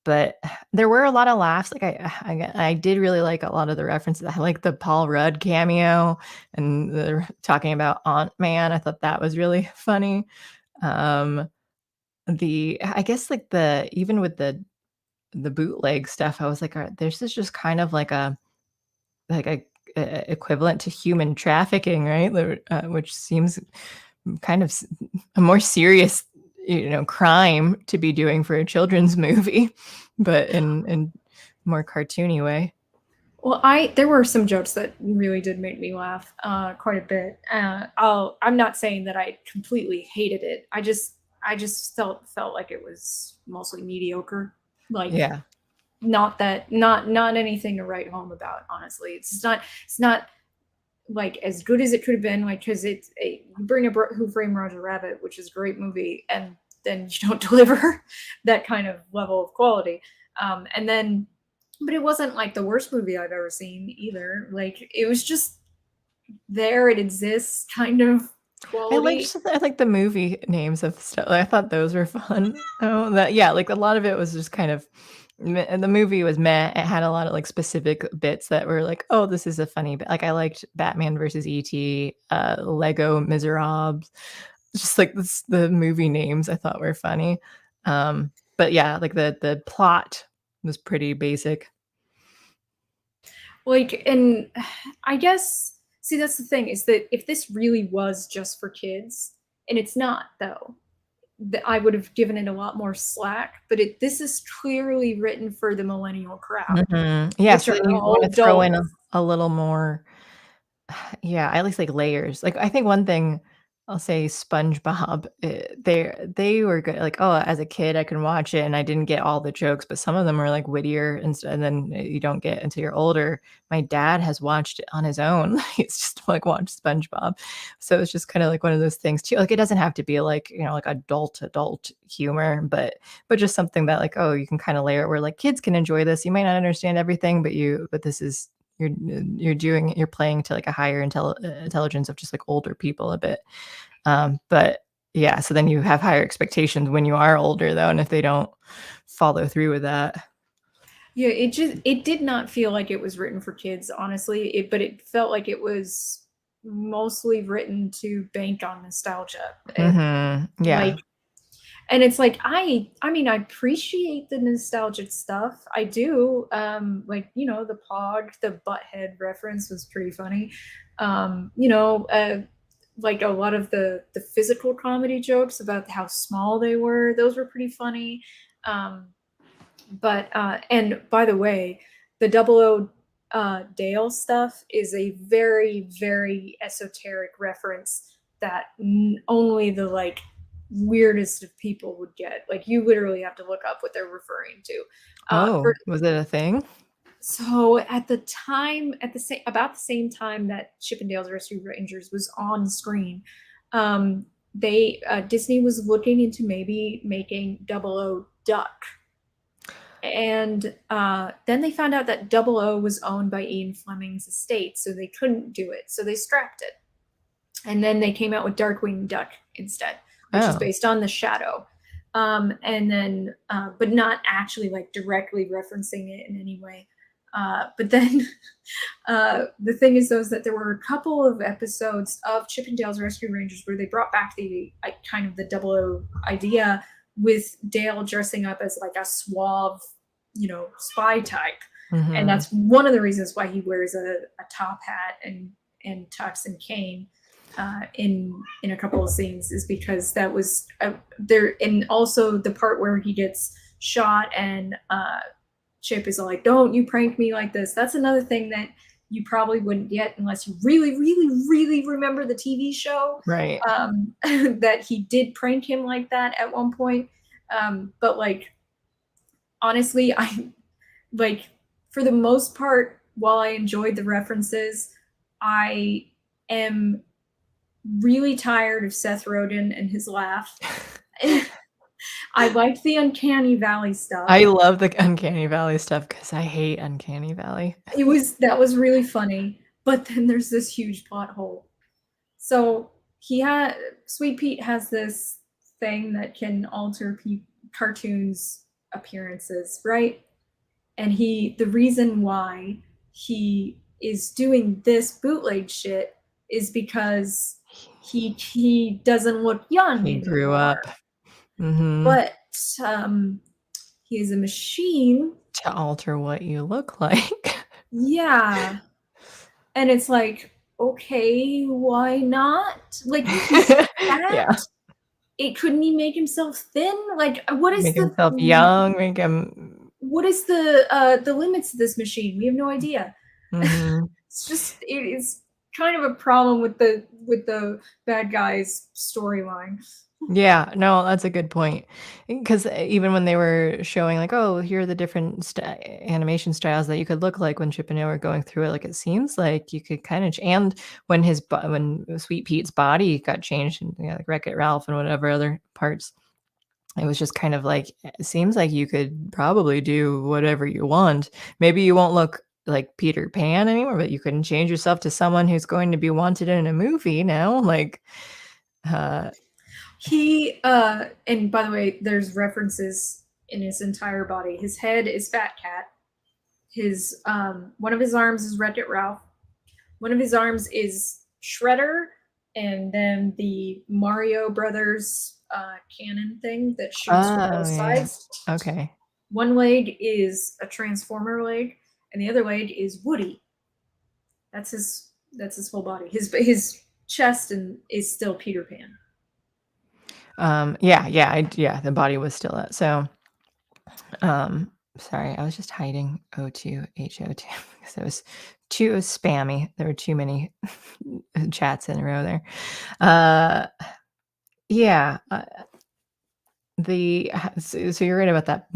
But there were a lot of laughs, like, I did really like a lot of the references. I like the Paul Rudd cameo, and they're talking about Aunt Man. I thought that was really funny. Um, I guess, like, even with the bootleg stuff, I was like, "Alright, this is just kind of like a equivalent to human trafficking," right? Which seems kind of a more serious, crime to be doing for a children's movie, but in more cartoony way. Well, there were some jokes that really did make me laugh quite a bit. I'm not saying that I completely hated it. I just felt like it was mostly mediocre. Like Yeah. not anything to write home about. Honestly, it's not like as good as it could have been. Like because you bring up Who Framed Roger Rabbit, which is a great movie, and then you don't deliver that kind of level of quality. And then but it wasn't like the worst movie I've ever seen either. Like it was just there, it exists kind of quality. I like the movie names of stuff. I thought those were fun. Oh, yeah, like a lot of it was just kind of meh, and the movie was meh. It had a lot of like specific bits that were like, oh, this is a funny bit. Like I liked Batman versus ET, Lego Miserables. Just like the movie names I thought were funny. But yeah, like the plot was pretty basic. Like and I guess see that's the thing is that if this really was just for kids, and it's not though, that I would have given it a lot more slack, but this is clearly written for the millennial crowd, Mhm. Yeah, which so then are you all wanna throw in adults. a little more. Yeah, at least, like, layers. Like, I think one thing I'll say SpongeBob, they were good. Like, oh, as a kid, I can watch it, and I didn't get all the jokes, but some of them were, like, wittier, and then you don't get until you're older. My dad has watched it on his own. He's just, like, watched SpongeBob. So it's just kinda like one of those things too. Like, it doesn't have to be, like, like, adult humor, but just something that, like, oh, you can kinda layer it where, like, kids can enjoy this. You might not understand everything, but this is you're playing to like a higher intelligence of just like older people a bit. But yeah, so then you have higher expectations when you are older though, and if they don't follow through with that. Yeah, it did not feel like it was written for kids, honestly. But it felt like it was mostly written to bank on nostalgia. Mhm. Like Yeah. And it's like I mean, I appreciate the nostalgic stuff. I do. Like, you know, the Pog, the Butthead reference was pretty funny. You know, like a lot of the physical comedy jokes about how small they were, those were pretty funny. But and by the way, the Double O Dale stuff is a very, very esoteric reference that only the like weirdest of people would get. Like, you literally have to look up what they're referring to. Was it a thing? So at the time, about the same time that Chip 'n Dale's Rescue Rangers was on screen, they Disney was looking into maybe making Double O Duck. And then they found out that Double O was owned by Ian Fleming's estate, so they couldn't do it. So they scrapped it. And then they came out with Darkwing Duck instead, which is based on the Shadow. And then, but not actually like directly referencing it in any way. But then the thing is, though, is that there were a couple of episodes of Chip 'n Dale's Rescue Rangers where they brought back the kind of the Double O idea, with Dale dressing up as like a suave, you know, spy type. And that's one of the reasons why he wears a top hat and tux and cane in a couple of scenes, is because that was there. And also the part where he gets shot and Chip is like, "Don't you prank me like this." That's another thing that you probably wouldn't get unless you really, really, really remember the TV show. Right. That he did prank him like that at one point. But like, honestly, I like, for the most part, while I enjoyed the references, I am really tired of Seth Rogen and his laugh. I liked the Uncanny Valley stuff. I love the Uncanny Valley stuff because I hate Uncanny Valley. That was really funny. But then there's this huge plot hole. So Sweet Pete has this thing that can alter cartoons' appearances, right? And the reason why he is doing this bootleg shit is because he doesn't look young He anymore. grew up. But he is a machine to alter what you look like. Yeah. And it's like, okay, why not? Like, he's fat. Yeah. Couldn't he make himself thin? Like, what is Make himself young, make him. What is the limits of this machine? We have no idea. It's just, it is kind of a problem with the bad guy's storyline. Yeah, no, that's a good point. Because even when they were showing like, oh, here are the different animation styles that you could look like when Chip and Dale were going through it, like it seems like you could kind of, and when when Sweet Pete's body got changed, and like Wreck-It Ralph and whatever other parts, it was just kind of like, it seems like you could probably do whatever you want. Maybe you won't look like Peter Pan anymore, but you couldn't change yourself to someone who's going to be wanted in a movie now. Like, and by the way, there's references in his entire body. His head is Fat Cat. His one of his arms is Wreck-It Ralph. One of his arms is Shredder, and then the Mario Brothers cannon thing that shoots from both sides. Okay. One leg is a Transformer leg, and the other leg is Woody. That's his whole body. His chest is still Peter Pan. The body was still out. So, sorry, I was just hiding O2 HO2 because it was too spammy. There were too many chats in a row there. So you're right about that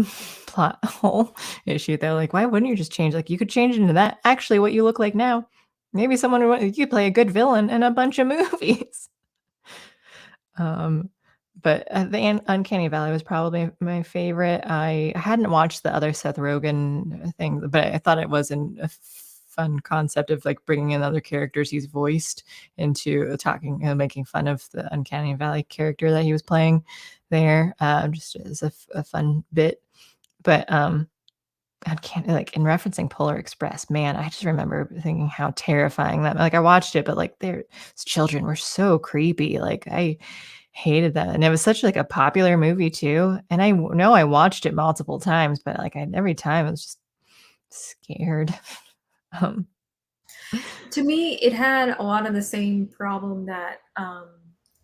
plot hole issue though. Like, why wouldn't you just change? Like, you could change into that. Actually, what you look like now. Maybe you could play a good villain in a bunch of movies. But the Uncanny Valley was probably my favorite. I hadn't watched the other Seth Rogen thing, but I thought it was a fun concept of like bringing in other characters he's voiced into talking and making fun of the Uncanny Valley character that he was playing there, just as a fun bit. But I can't, like, in referencing Polar Express, man, I just remember thinking how terrifying that, like, I watched it, but, like, their children were so creepy, like, I hated that, and it was such, like, a popular movie too, and I know I watched it multiple times, but, like, every time I was just scared. Um, To me, it had a lot of the same problem that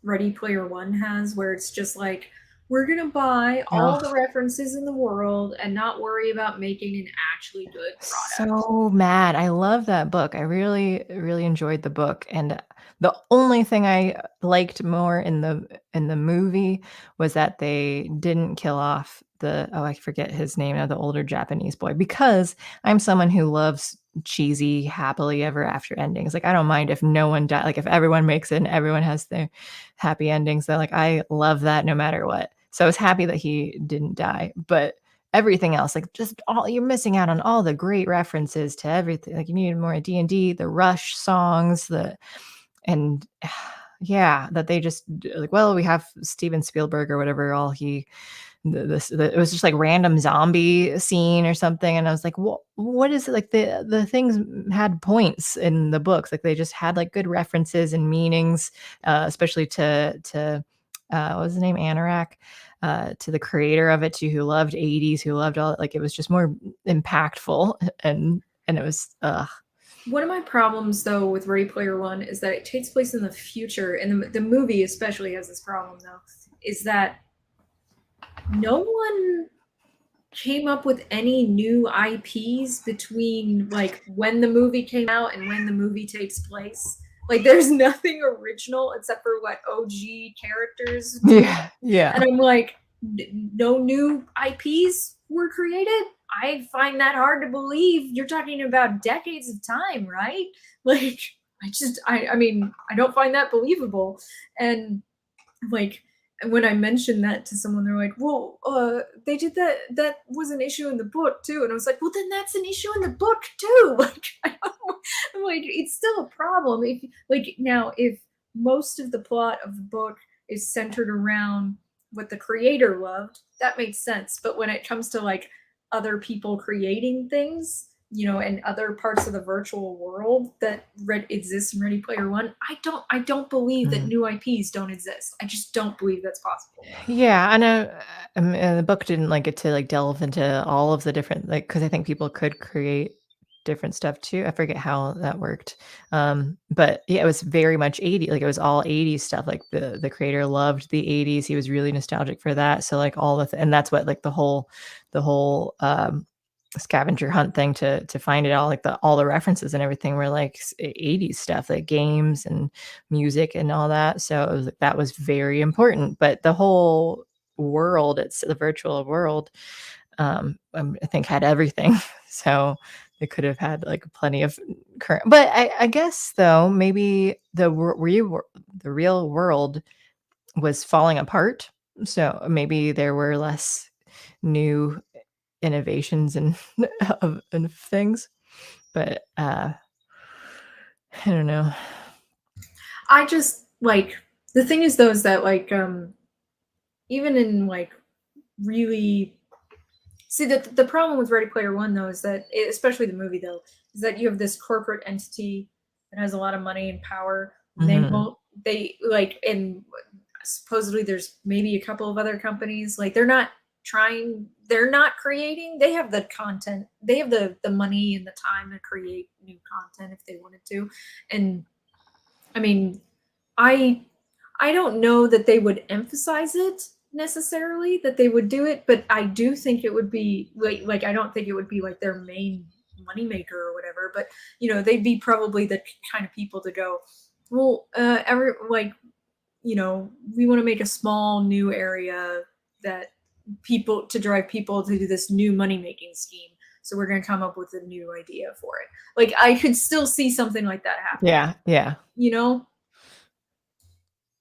Ready Player One has, where it's just like, we're gonna buy all the ugh, references in the world and not worry about making an actually good product. so mad. I love that book. I really, really enjoyed the book, and the only thing I liked more in the movie was that they didn't kill off the oh, I forget his name now, the older Japanese boy, because I'm someone who loves cheesy happily ever after endings. Like, I don't mind if no one die like, if everyone makes it and everyone has their happy endings, so, like, I love that no matter what. So I was happy that he didn't die, but everything else, like, just all you're missing out on all the great references to everything, like, you needed more D&D, the Rush songs, the and yeah, that they just like, well, we have Steven Spielberg or whatever, all he it was just like random zombie scene or something, and I was like, what is it? Like the things had points in the books, like they just had like good references and meanings, especially to what was his name, Anorak, to the creator of it too, who loved 80s, who loved all like it was just more impactful and it was One of my problems, though, with Ready Player One is that it takes place in the future, and the movie especially has this problem, though, is that no one came up with any new IPs between like when the movie came out and when the movie takes place. Like there's nothing original except for what OG characters do. yeah, yeah. And I'm like, no new IPs were created? I find that hard to believe. You're talking about decades of time, right? Like I mean, I don't find that believable. And like when I mentioned that to someone, they're like, "Well, they did that. That was an issue in the book too." And I was like, "Well, then that's an issue in the book too." Like, I'm like, it's still a problem. If like now, if most of the plot of the book is centered around what the creator loved, that makes sense. But when it comes to like other people creating things, you know, and other parts of the virtual world that exists in Ready Player One, I don't believe that Mm. new IPs don't exist. I just don't believe that's possible. Yeah, I know, the book didn't, like, get to, like, delve into all of the different like because I think people could create different stuff too. I forget how that worked, but, yeah, it was very much 80 like, it was all 80s stuff, like, the creator loved the 80s, he was really nostalgic for that, so, like, all the and that's what, like, the whole scavenger hunt thing to find it all, like, all the references and everything were, like, 80s stuff, like games and music and all that, so it was that was very important, but the whole world, it's the virtual world, I think had everything, so they could have had, like, plenty of current but I guess, though, maybe the real world was falling apart, so maybe there were less new innovations and of things, but, I don't know. I just like the thing is though is that like even in like really see the problem with Ready Player One though is that especially the movie though is that you have this corporate entity that has a lot of money and power. And they Mhm. won't they like and supposedly there's maybe a couple of other companies like they're not creating, they have the content, they have the money and the time to create new content if they wanted to. And I mean, I I don't know that they would emphasize it necessarily that they would do it, but I do think it would be like I don't think it would be like their main moneymaker or whatever, but you know, they'd be probably the kind of people to go, well, every like, you know, we want to make a small new area that people to drive people to do this new money making scheme. So we're going to come up with a new idea for it. Like I could still see something like that happening, Yeah, yeah. you know?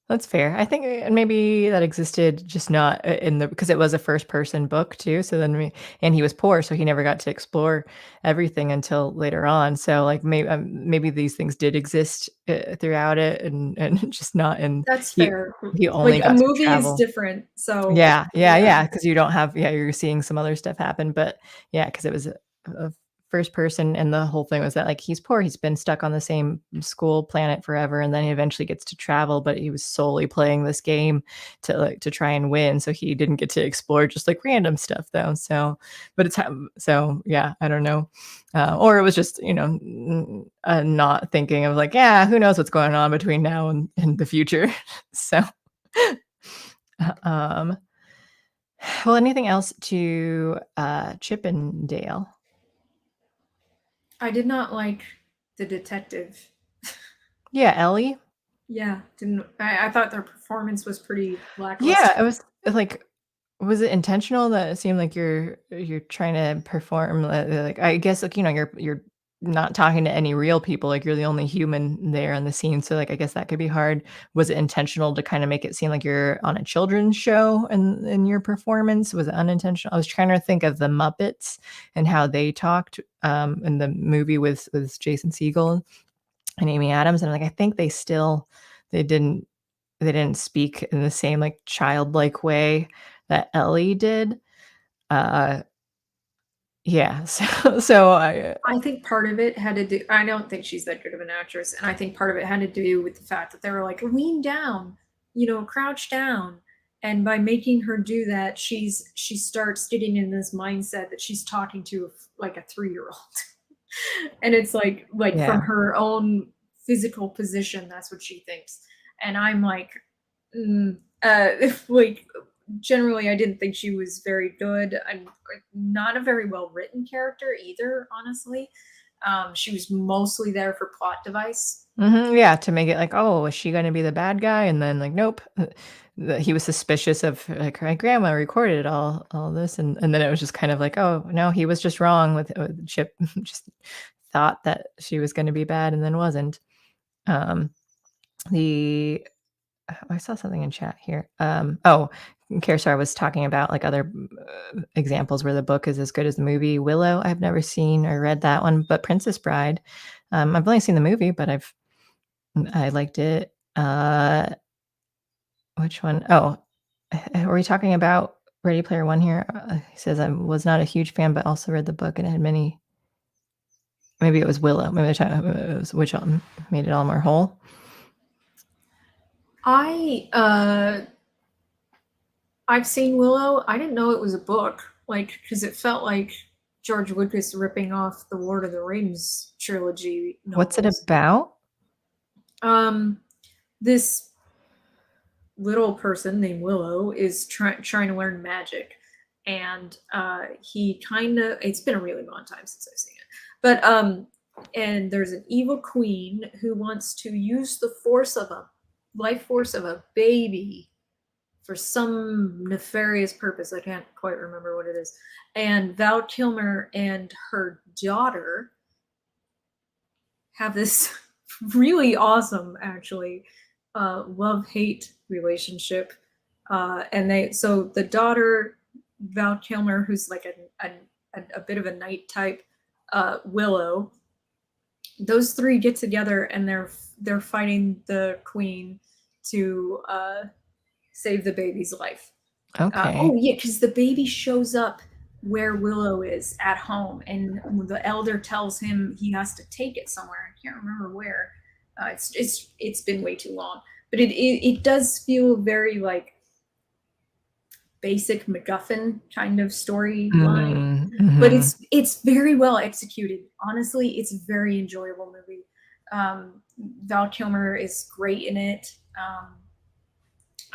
That's fair. I think, and maybe that existed just not in the because it was a first person book too. So then we and he was poor, so he never got to explore everything until later on. So like maybe these things did exist throughout it, and just not in That's he fair. he Like only a got to movie is travel. different. So Yeah, yeah, yeah. yeah. Because you don't have yeah, you're seeing some other stuff happen, but yeah, because it was first person, and the whole thing was that like he's poor, he's been stuck on the same school planet forever, and then he eventually gets to travel, but he was solely playing this game to try and win, so he didn't get to explore just like random stuff though. So but it's so yeah, I don't know, or it was just not thinking of like, yeah, who knows what's going on between now and the future. So well, anything else to Chip and Dale? I did not like the detective. Yeah, Ellie. Yeah, didn't I thought their performance was pretty lackluster. Yeah, it was like, was it intentional that it seemed like you're trying to perform like, I guess, like, you're not talking to any real people, like you're the only human there on the scene, so like I guess that could be hard. Was it intentional to kind of make it seem like you're on a children's show in your performance? Was it unintentional? I was trying to think of the Muppets and how they talked in the movie with Jason Segel and Amy Adams, and like I think they didn't speak in the same like childlike way that Ellie did. Yeah, so I think part of it had to do I don't think she's that good of an actress, and I think part of it had to do with the fact that they were like, lean down, crouch down. And by making her do that, she starts getting in this mindset that she's talking to like a 3-year-old. And it's like from yeah. her own physical position, that's what she thinks. And I'm like, like generally I didn't think she was very good. I'm not a very well written character either, honestly. She was mostly there for plot device. Yeah, to make it like, oh, is she going to be the bad guy? And then like, nope. He was suspicious of like my grandma recorded all this, and then it was just kind of like, oh no, he was just wrong with Chip. Just thought that she was going to be bad and then wasn't. The I saw something in chat here. Kersar was talking about like other examples where the book is as good as the movie. Willow, I've never seen or read that one, but Princess Bride, I've only seen the movie, but I liked it. Which one? Oh, are we talking about Ready Player One here? He says I was not a huge fan, but also read the book and it had many. Maybe it was Willow. Maybe it was which one made it all more whole. I've seen Willow. I didn't know it was a book, like, because it felt like George Lucas ripping off the Lord of the Rings trilogy novels. What's it about? This little person named Willow is trying to learn magic, and he kind of, it's been a really long time since I've seen it, but and there's an evil queen who wants to use the life force of a baby for some nefarious purpose. I can't quite remember what it is. And Val Kilmer and her daughter have this really awesome, actually, love-hate relationship. And so the daughter, Val Kilmer, who's like a bit of a knight type, Willow, those three get together and they're fighting the queen to save the baby's life. Okay. Oh yeah, because the baby shows up where Willow is at home, and the elder tells him he has to take it somewhere. I can't remember where. It's been way too long, but it does feel very like basic MacGuffin kind of storyline, but it's very well executed. Honestly, it's a very enjoyable movie. Val Kilmer is great in it.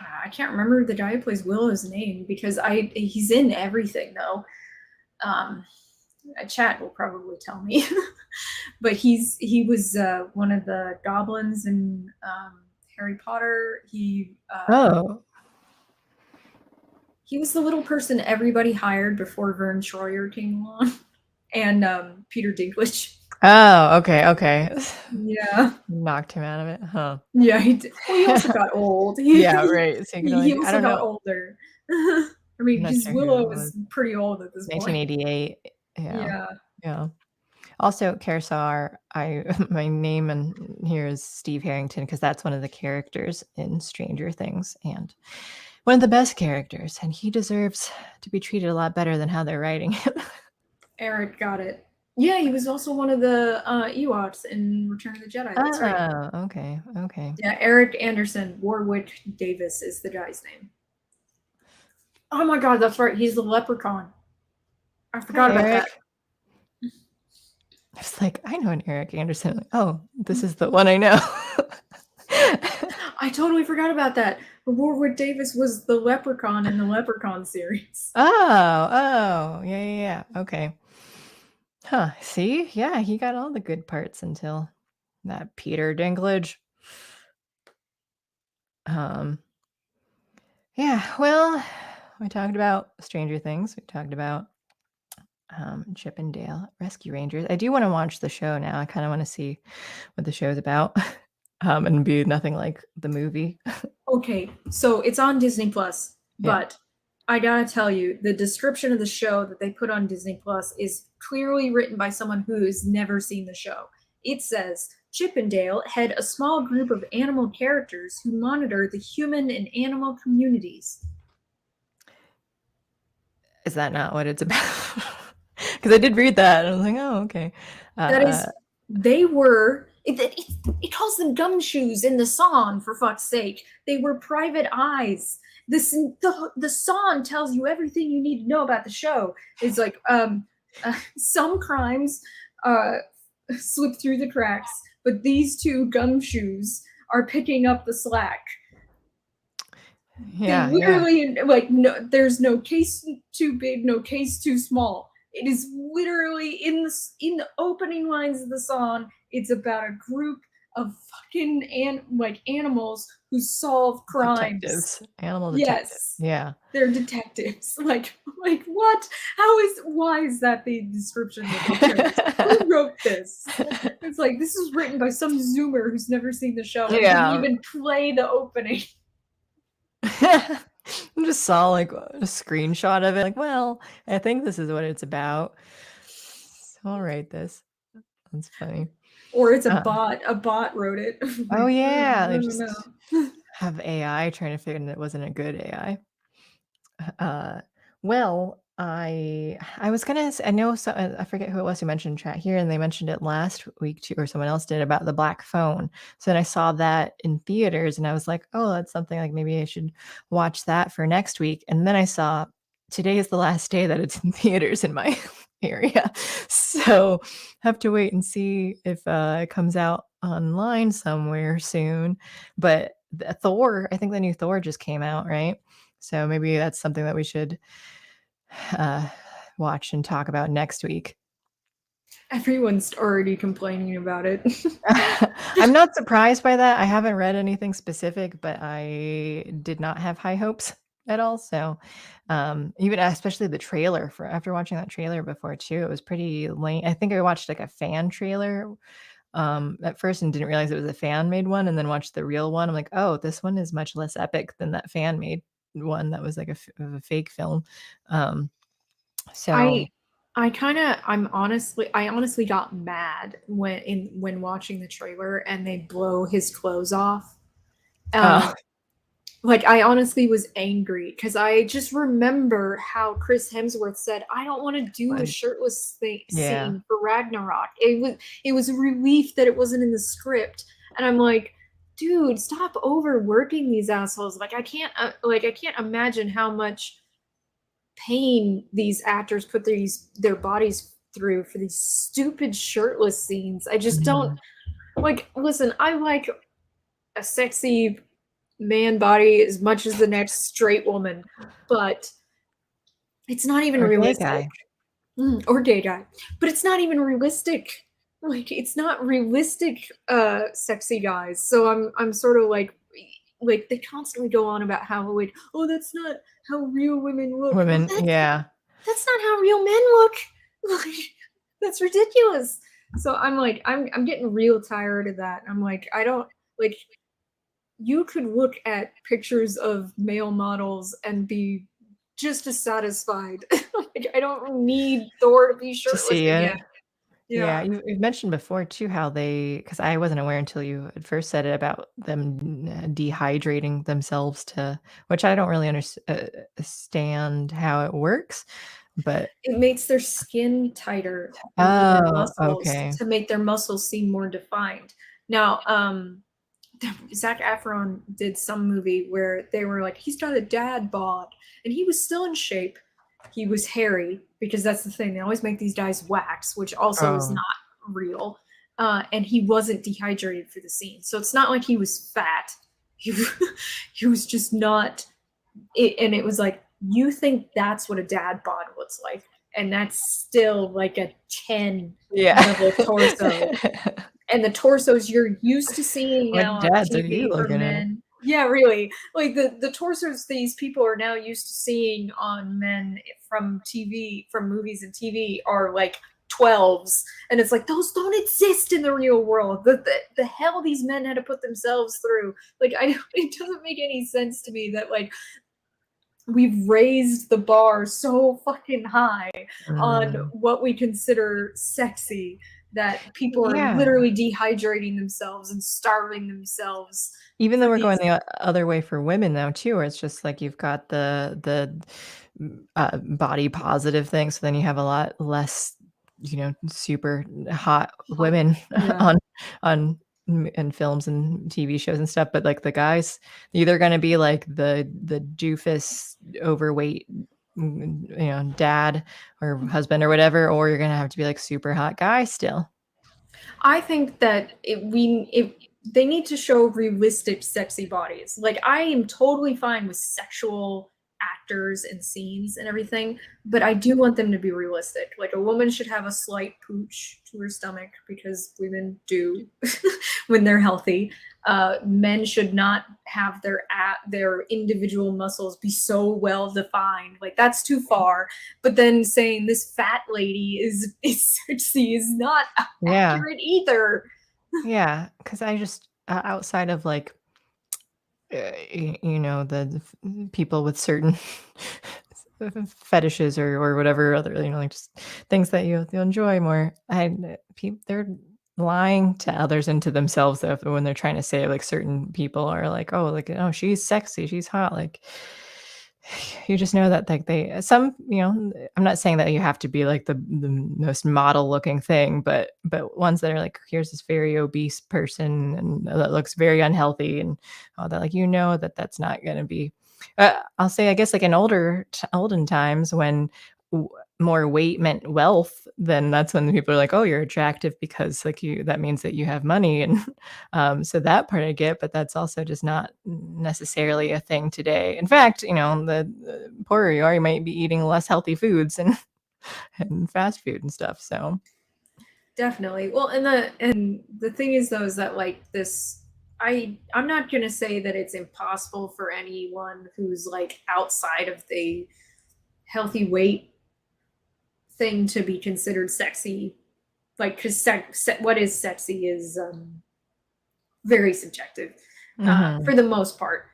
I can't remember the guy who plays Willow's name because he's in everything though. A chat will probably tell me, but he was one of the goblins in Harry Potter. He was the little person everybody hired before Vern Troyer came along, and Peter Dinklage. Oh, okay. Yeah. Knocked him out of it, huh? Yeah, he did. Well, he also got old. Yeah, right. So he also got older. I mean, his Willow was pretty old at this point. 1988. Yeah. Also, Kersar, my name and here is Steve Harrington because that's one of the characters in Stranger Things and one of the best characters, and he deserves to be treated a lot better than how they're writing him. Eric got it. Yeah, he was also one of the Ewoks in Return of the Jedi. That's right. Oh, okay. Yeah, Eric Anderson, Warwick Davis is the guy's name. Oh my god, that's right. He's the leprechaun. I forgot Hi, about Eric. that. I was like, I know an Eric Anderson. Like, oh, this is the one I know. I totally forgot about that. Warwick Davis was the leprechaun in the Leprechaun series. Oh, yeah. Okay. Huh. See? Yeah, he got all the good parts until that Peter Dinklage. Yeah, well, we talked about Stranger Things. We talked about Chip and Dale Rescue Rangers. I do want to watch the show now. I kind of want to see what the show's about. And be nothing like the movie. Okay, so it's on Disney Plus, Yeah. but I gotta tell you, the description of the show that they put on Disney Plus is clearly written by someone who has never seen the show. It says Chip and Dale head a small group of animal characters who monitor the human and animal communities. Is that not what it's about? Because I did read that and I was like, oh, okay. That is, they were. It calls them gumshoes in the song, for fuck's sake. They were private eyes. The song tells you everything you need to know about the show. It's like some crimes slip through the cracks, but these two gumshoes are picking up the slack. Yeah, they literally like no, there's no case too big, no case too small. It is literally in the opening lines of the song. It's about a group of fucking animals who solve crimes. Detectives. Animal detectives. Yes. Yeah. They're detectives. Like what? Why is that the description that they chose? Who wrote this? It's like, this is written by some Zoomer who's never seen the show and didn't even play the opening. I just saw like a screenshot of it. Like, well, I think this is what it's about. So I'll write this. That's funny. Or it's a bot. A bot wrote it. Oh yeah, they just have AI trying to figure it wasn't a good AI. Well, I was gonna I know I forget who it was who mentioned chat here, and they mentioned it last week too, or someone else did, about the black phone. So then I saw that in theaters and I was like, oh, that's something like maybe I should watch that for next week. And then I saw today is the last day that it's in theaters in my area. So have to wait and see if it comes out online somewhere soon. But Thor, I think the new Thor just came out, right? So maybe that's something that we should watch and talk about next week. Everyone's already complaining about it. I'm not surprised by that. I haven't read anything specific, but I did not have high hopes at all. So even especially the trailer for after watching that trailer before too, it was pretty lame. I think I watched like a fan trailer at first and didn't realize it was a fan made one, and then watched the real one. I'm like, oh, this one is much less epic than that fan made one that was like a fake film. So I honestly got mad when watching the trailer and they blow his clothes off. Like, I honestly was angry because I just remember how Chris Hemsworth said, I don't want to do a shirtless scene for Ragnarok. It was a relief that it wasn't in the script. And I'm like, dude, stop overworking these assholes. Like, I can't imagine how much pain these actors put their bodies through for these stupid shirtless scenes. I just don't listen, I like a sexy man body as much as the next straight woman, but it's not even realistic. Or gay guy. But it's not even realistic. Like, it's not realistic sexy guys. So I'm sort of like they constantly go on about how like, oh, that's not how real women look. That's not how real men look. Like, that's ridiculous. So I'm like, I'm getting real tired of that. I'm like, I don't like. You could look at pictures of male models and be just as satisfied. Like, I don't need Thor to be shirtless again. Yeah, you've mentioned before too how because I wasn't aware until you had first said it about them dehydrating themselves which I don't really understand how it works. But It makes their skin tighter underneath their oh, muscles okay. to make their muscles seem more defined. Now, Zac Efron did some movie where they were like, he's got a dad bod, and he was still in shape. He was hairy because that's the thing. They always make these guys wax, which also is Oh, not real. And he wasn't dehydrated for the scene, so it's not like he was fat. He he was just not. And it was like, you think that's what a dad bod looks like, and that's still like a 10 yeah. level torso, and the torsos you're used to seeing What now on dads are you TV for looking at? men. Yeah, really. Like the torsos these people are now used to seeing on men from TV, from movies and TV, are like 12s. And it's like, those don't exist in the real world. The hell these men had to put themselves through. Like, it doesn't make any sense to me that, like, we've raised the bar so fucking high on Mm. what we consider sexy that people are Yeah. literally dehydrating themselves and starving themselves Even though for we're going these. the other way for women though too, where it's just like you've got the body positive thing, so then you have a lot less, super hot women Yeah. on in films and TV shows and stuff, but, like, the guys, either gonna be, like, the doofus, overweight, dad or husband or whatever, or you're gonna have to be, like, super hot guy still. I think that they need to show realistic sexy bodies. Like, I am totally fine with sexual actors and scenes and everything, but I do want them to be realistic. Like, a woman should have a slight pooch to her stomach because women do when they're healthy. Men should not have their individual muscles be so well defined. Like, that's too far. But then saying this fat lady is sexy is not Yeah. accurate either. Yeah, because I just outside of, like, the people with certain fetishes or whatever other, like just things that you enjoy more. They're lying to others and to themselves though when they're trying to say like certain people are like, oh, like, oh, she's sexy, she's hot, like you just know that like I'm not saying that you have to be like the most model looking thing, but ones that are like, here's this very obese person and that looks very unhealthy and all that, like, that that's not going to be I'll say, I guess, like in olden times when more weight meant wealth, then that's when people are like, oh, you're attractive because like that means that you have money. And so that part I get, but that's also just not necessarily a thing today. In fact, the poorer you are, you might be eating less healthy foods and and fast food and stuff. So Definitely. Well, and the thing is though is that, like, this, I'm not going to say that it's impossible for anyone who's like outside of the healthy weight thing to be considered sexy. Like, because what is sexy is very subjective mhm. for the most part.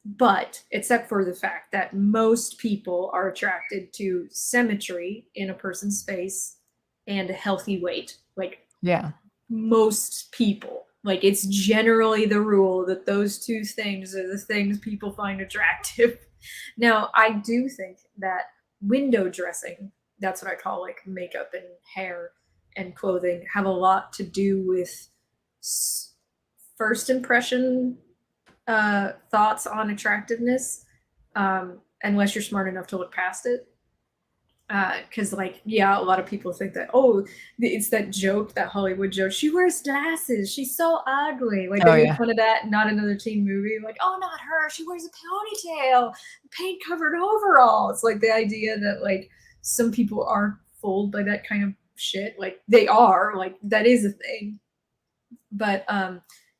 But except for the fact that most people are attracted to symmetry in a person's face and a healthy weight. Like, Yeah. most people. Like, it's generally the rule that those two things are the things people find attractive. Now, I do think that window dressing, that's what I call like makeup and hair and clothing, have a lot to do with first impression thoughts on attractiveness, unless you're smart enough to look past it. Because, like, yeah, a lot of people think that, oh, it's that joke, that Hollywood joke, she wears glasses, she's so ugly. Like, they Oh make yeah. fun of that in Not Another Teen Movie, like, oh, not her, she wears a ponytail, paint covered overalls. Like, the idea that, like, some people are fooled by that kind of shit. Like, they are, like, that is a thing. But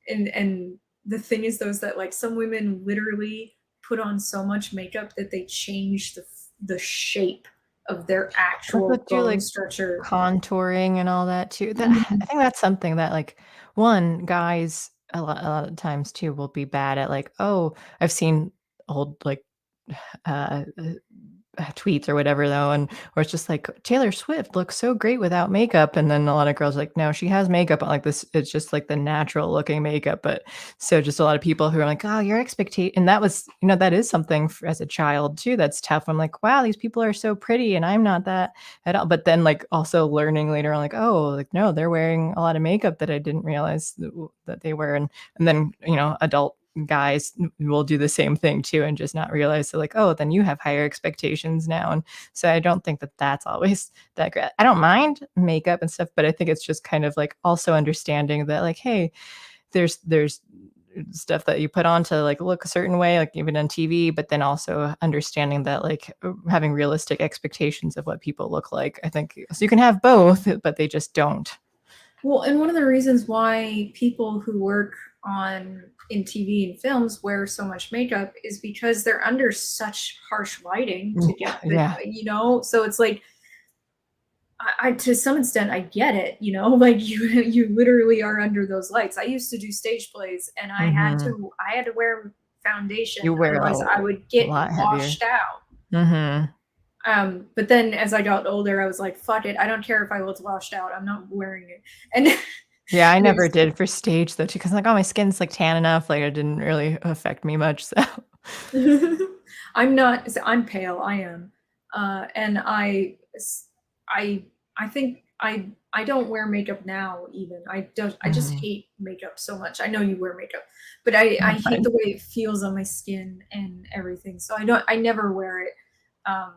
and the thing is those that, like, some women literally put on so much makeup that they change the shape of their Also actual do bone like structure. contouring and all that too. I Mhm. think that's something that like one guys a lot of times too will be bad at like, oh, I've seen old like uh tweets or whatever though, and or it's just like Taylor Swift looks so great without makeup, and then a lot of girls are like, no, she has makeup on, like this, it's just like the natural looking makeup. But so just a lot of people who are like, oh, your expectation, and that was, that is something as a child too that's tough. I'm like, wow, these people are so pretty and I'm not that at all. But then like also learning later on, like, oh, like no, they're wearing a lot of makeup that I didn't realize that they were. And then adult guys will do the same thing too and just not realize. So like, oh, then you have higher expectations now. And so I don't think that that's always that great. I don't mind makeup and stuff, but I think it's just kind of like also understanding that like, hey, there's stuff that you put on to like look a certain way, like even on TV, but then also understanding that like having realistic expectations of what people look like. I think so you can have both, but they just don't. Well, and one of the reasons why people who work in TV and films wear so much makeup is because they're under such harsh lighting to get so it's like I to some extent I get it, like you literally are under those lights. I used to do stage plays and I had to wear foundation, otherwise I would get washed out. But then as I got older, I was like, fuck it, I don't care if I look washed out, I'm not wearing it. And yeah, I never did for stage though too, because like, oh, my skin's like tan enough, like it didn't really affect me much. So I'm pale, I am, and I think I don't wear makeup now even. I just hate makeup so much. I know you wear makeup, but I hate the way it feels on my skin and everything. So I never wear it. I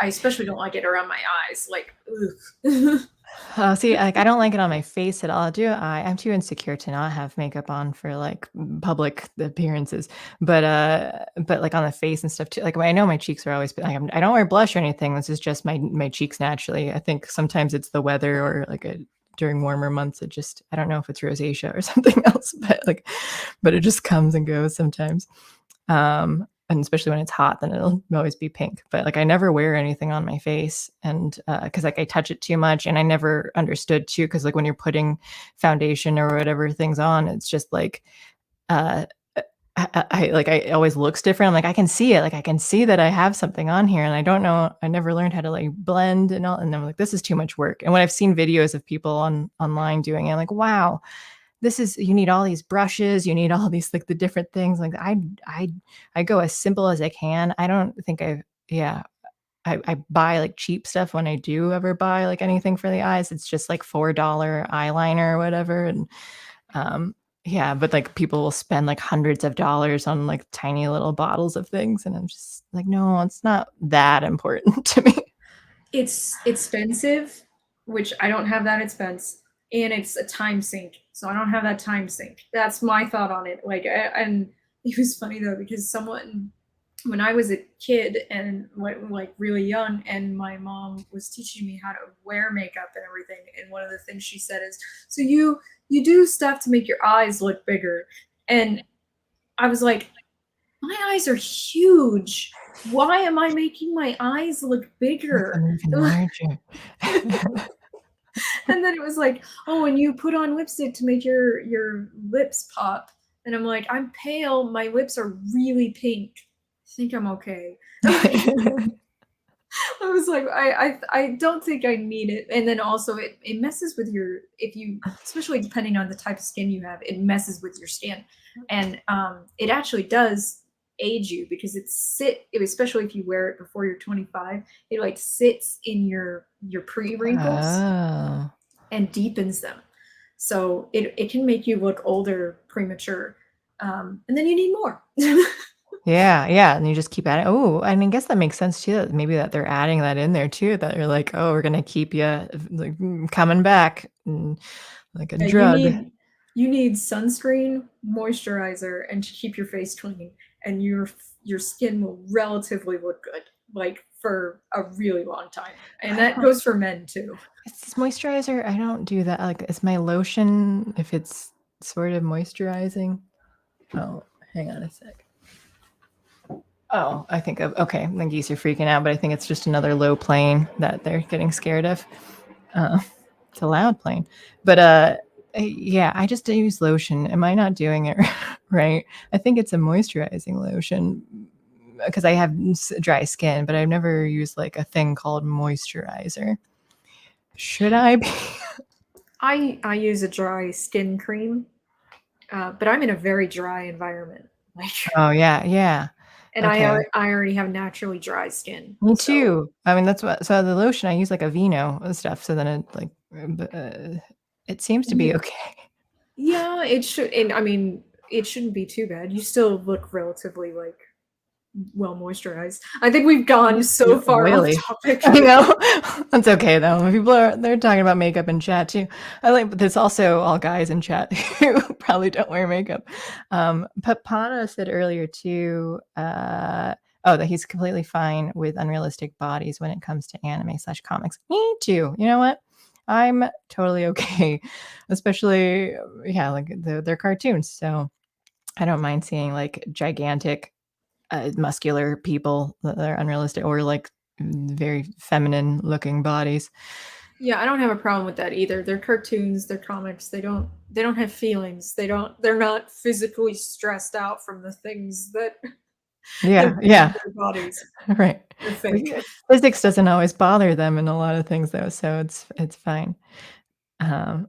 especially don't like it around my eyes. Like, ugh. Oh, see, like I don't like it on my face at all. I'm too insecure to not have makeup on for like public appearances. But like on the face and stuff too. Like I know my cheeks are always like I don't wear blush or anything. This is just my cheeks naturally. I think sometimes it's the weather or like during warmer months. I don't know if it's rosacea or something else, but it just comes and goes sometimes. And especially when it's hot, then it'll always be pink. But like I never wear anything on my face, and because like I touch it too much, and I never understood too, because like when you're putting foundation or whatever things on, it's just like I it always looks different. I'm like, I can see it, like I can see that I have something on here, and I don't know, I never learned how to like blend and all, and I'm like, this is too much work. And when I've seen videos of people online doing it, I'm like, wow, you need all these brushes, you need all these like the different things. Like I go as simple as I can. I don't think I buy like cheap stuff when I do ever buy like anything for the eyes. It's just like $4 eyeliner or whatever. And but like people will spend like hundreds of dollars on like tiny little bottles of things. And I'm just like, no, it's not that important to me. It's expensive, which I don't have that expense. And it's a time sink, so I don't have that time sink. That's my thought on it. Like, and it was funny though, because when I was a kid and like really young, and my mom was teaching me how to wear makeup and everything, and one of the things she said is, so you do stuff to make your eyes look bigger. And I was like, my eyes are huge. Why am I making my eyes look bigger? And then it was like, oh, and you put on lipstick to make your lips pop. And I'm like, I'm pale. My lips are really pink. I think I'm okay. I was like, I don't think I need it. And then also it messes with especially depending on the type of skin you have, it messes with your skin. And it actually does age you, because especially if you wear it before you're 25, it like sits in your pre-wrinkles and deepens them, so it can make you look older premature, and then you need more. Yeah, and you just keep adding. Oh, I mean, I guess that makes sense too. That maybe that they're adding that in there too. That you're like, oh, we're gonna keep you like coming back, like a drug. You need sunscreen, moisturizer, and to keep your face clean, and your skin will relatively look good, like for a really long time. And that goes for men too. It's moisturizer. I don't do that. Like, it's my lotion if it's sort of moisturizing. Oh, hang on a sec. Oh, I think okay. The geese are freaking out, but I think it's just another low plane that they're getting scared of. It's a loud plane, but yeah, I just use lotion. Am I not doing it right? I think it's a moisturizing lotion, because I have dry skin, but I've never used like a thing called moisturizer. Should I be? I use a dry skin cream, but I'm in a very dry environment. Like, Oh yeah. and Okay. I already have naturally dry skin. Me So too. I mean, that's what. So the lotion I use like a Vino and stuff. So then it like, it seems to be okay. yeah, it should. And I mean, it shouldn't be too bad. You still look relatively like well moisturized. I think we've gone so far off Oily. topic. I know. That's okay though. They're talking about makeup in chat too. I like, but there's also all guys in chat who probably don't wear makeup. Papana said earlier too, that he's completely fine with unrealistic bodies when it comes to anime/comics. Me too. You know what? I'm totally okay, especially like they're cartoons, so I don't mind seeing like gigantic muscular people that are unrealistic or like very feminine looking bodies. Yeah, I don't have a problem with that either. They're cartoons, they're comics. They don't have feelings. They're not physically stressed out from the things that Yeah, their yeah, bodies. right. They're fake. Physics doesn't always bother them in a lot of things though, so it's fine. Um,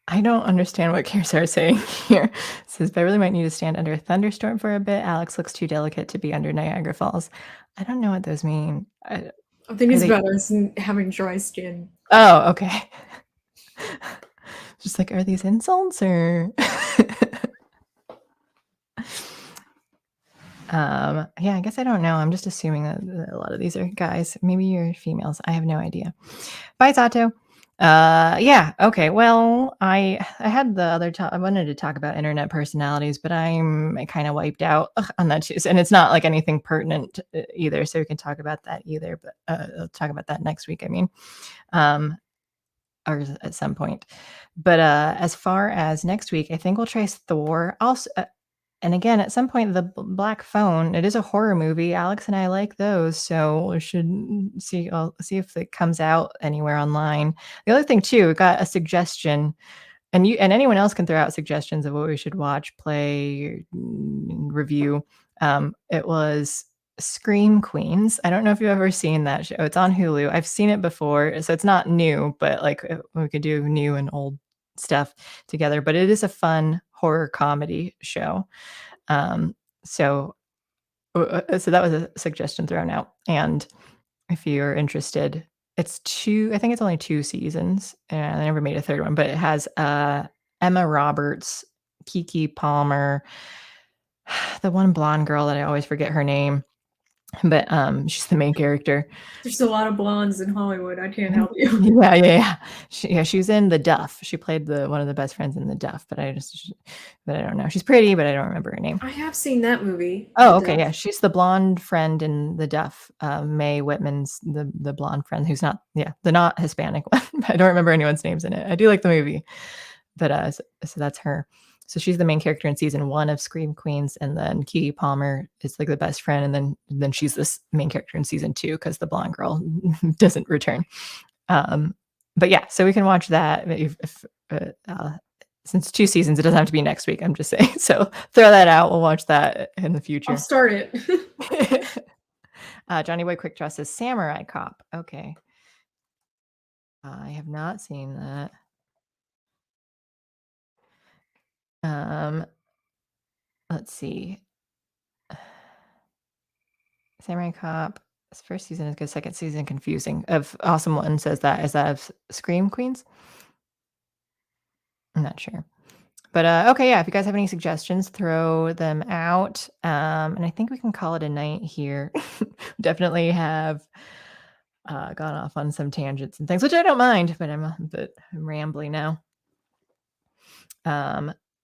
I don't understand what Kears are saying here. It says Beverly might need to stand under a thunderstorm for a bit. Alex looks too delicate to be under Niagara Falls. I don't know what those mean. I think it's about us having dry skin. Oh, okay. Just like, are these insults or? Yeah, I guess I don't know. I'm just assuming that a lot of these are guys. Maybe you're females. I have no idea. Bye, Sato. Yeah, okay. Well, I had the other I wanted to talk about internet personalities, but I'm kind of wiped out on that too. And it's not like anything pertinent either, so we can talk about that either. But I'll talk about that next week. I mean, or at some point. But as far as next week, I think we'll trace Thor. Also, and again, at some point, the Black Phone. It is a horror movie. Alex and I like those, so we should see. I'll see if it comes out anywhere online. The other thing too, we got a suggestion, and anyone else can throw out suggestions of what we should watch, play, review. It was Scream Queens. I don't know if you've ever seen that show. It's on Hulu. I've seen it before, so it's not new, but like we could do new and old stuff together. But it is a fun horror comedy show. So that was a suggestion thrown out. And if you're interested, it's I think it's only 2 seasons, and I never made a third one, but it has Emma Roberts, Kiki Palmer, the one blonde girl that I always forget her name, but she's the main character. There's a lot of blondes in Hollywood. I can't help you. Yeah. She was in The Duff. She played one of the best friends in The Duff, but I don't know. She's pretty, but I don't remember her name. I have seen that movie. Oh, okay, yeah. She's the blonde friend in The Duff. Mae Whitman's the blonde friend who's not the not Hispanic one. I don't remember anyone's names in it. I do like the movie, but so that's her. So she's the main character in season 1 of Scream Queens, and then Keke Palmer is like the best friend, and then she's this main character in season 2 because the blonde girl doesn't return. But yeah, so we can watch that since 2 seasons, it doesn't have to be next week. I'm just saying. So throw that out. We'll watch that in the future. I'll start it. Johnny Boy Quick Draw says Samurai Cop. Okay. I have not seen that. Let's see. Samurai Cop. His first season is good. Second season confusing. Of Awesome One says that. Is that of Scream Queens? I'm not sure. But okay, yeah. If you guys have any suggestions, throw them out. And I think we can call it a night here. Definitely have gone off on some tangents and things, which I don't mind, but I'm rambling now.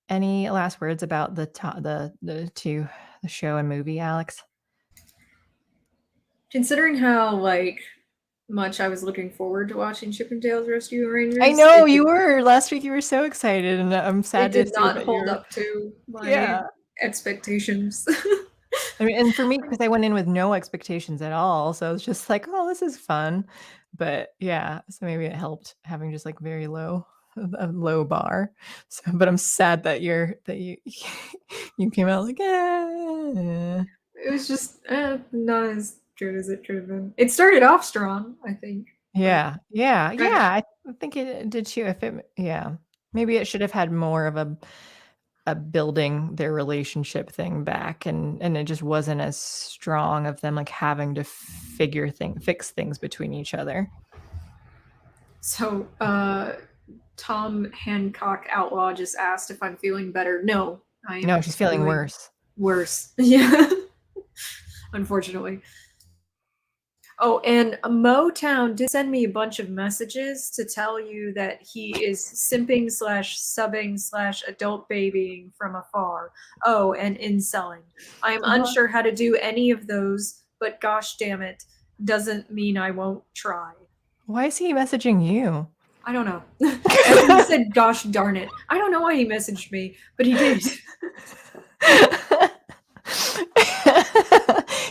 Any last words about the show and movie, Alex? Considering how much I was looking forward to watching Chip and Dale's Rescue Rangers, I know you were last week. You were so excited, and I'm sad it to did see not that hold up to my expectations. I mean, and for me, because I went in with no expectations at all, so I was just like, "Oh, this is fun," but yeah, so maybe it helped having just like very low a low bar. So, but I'm sad that you you came out like, It was just not as good as it could have been. It started off strong, I think. yeah, yeah, Kind of. yeah. I think it did too. Yeah, maybe it should have had more of a building their relationship thing back, and it just wasn't as strong of them like having to fix things between each other. So, Tom Hancock Outlaw just asked if I'm feeling better. No, I No, am she's feeling feeling worse. worse. Yeah. Unfortunately. Oh, and Motown did send me a bunch of messages to tell you that he is simping slash subbing slash adult babying from afar. Oh, and inselling. I am unsure how to do any of those, but gosh damn it, doesn't mean I won't try. Why is he messaging you? I don't know. He said, gosh darn it. I don't know why he messaged me, but he did.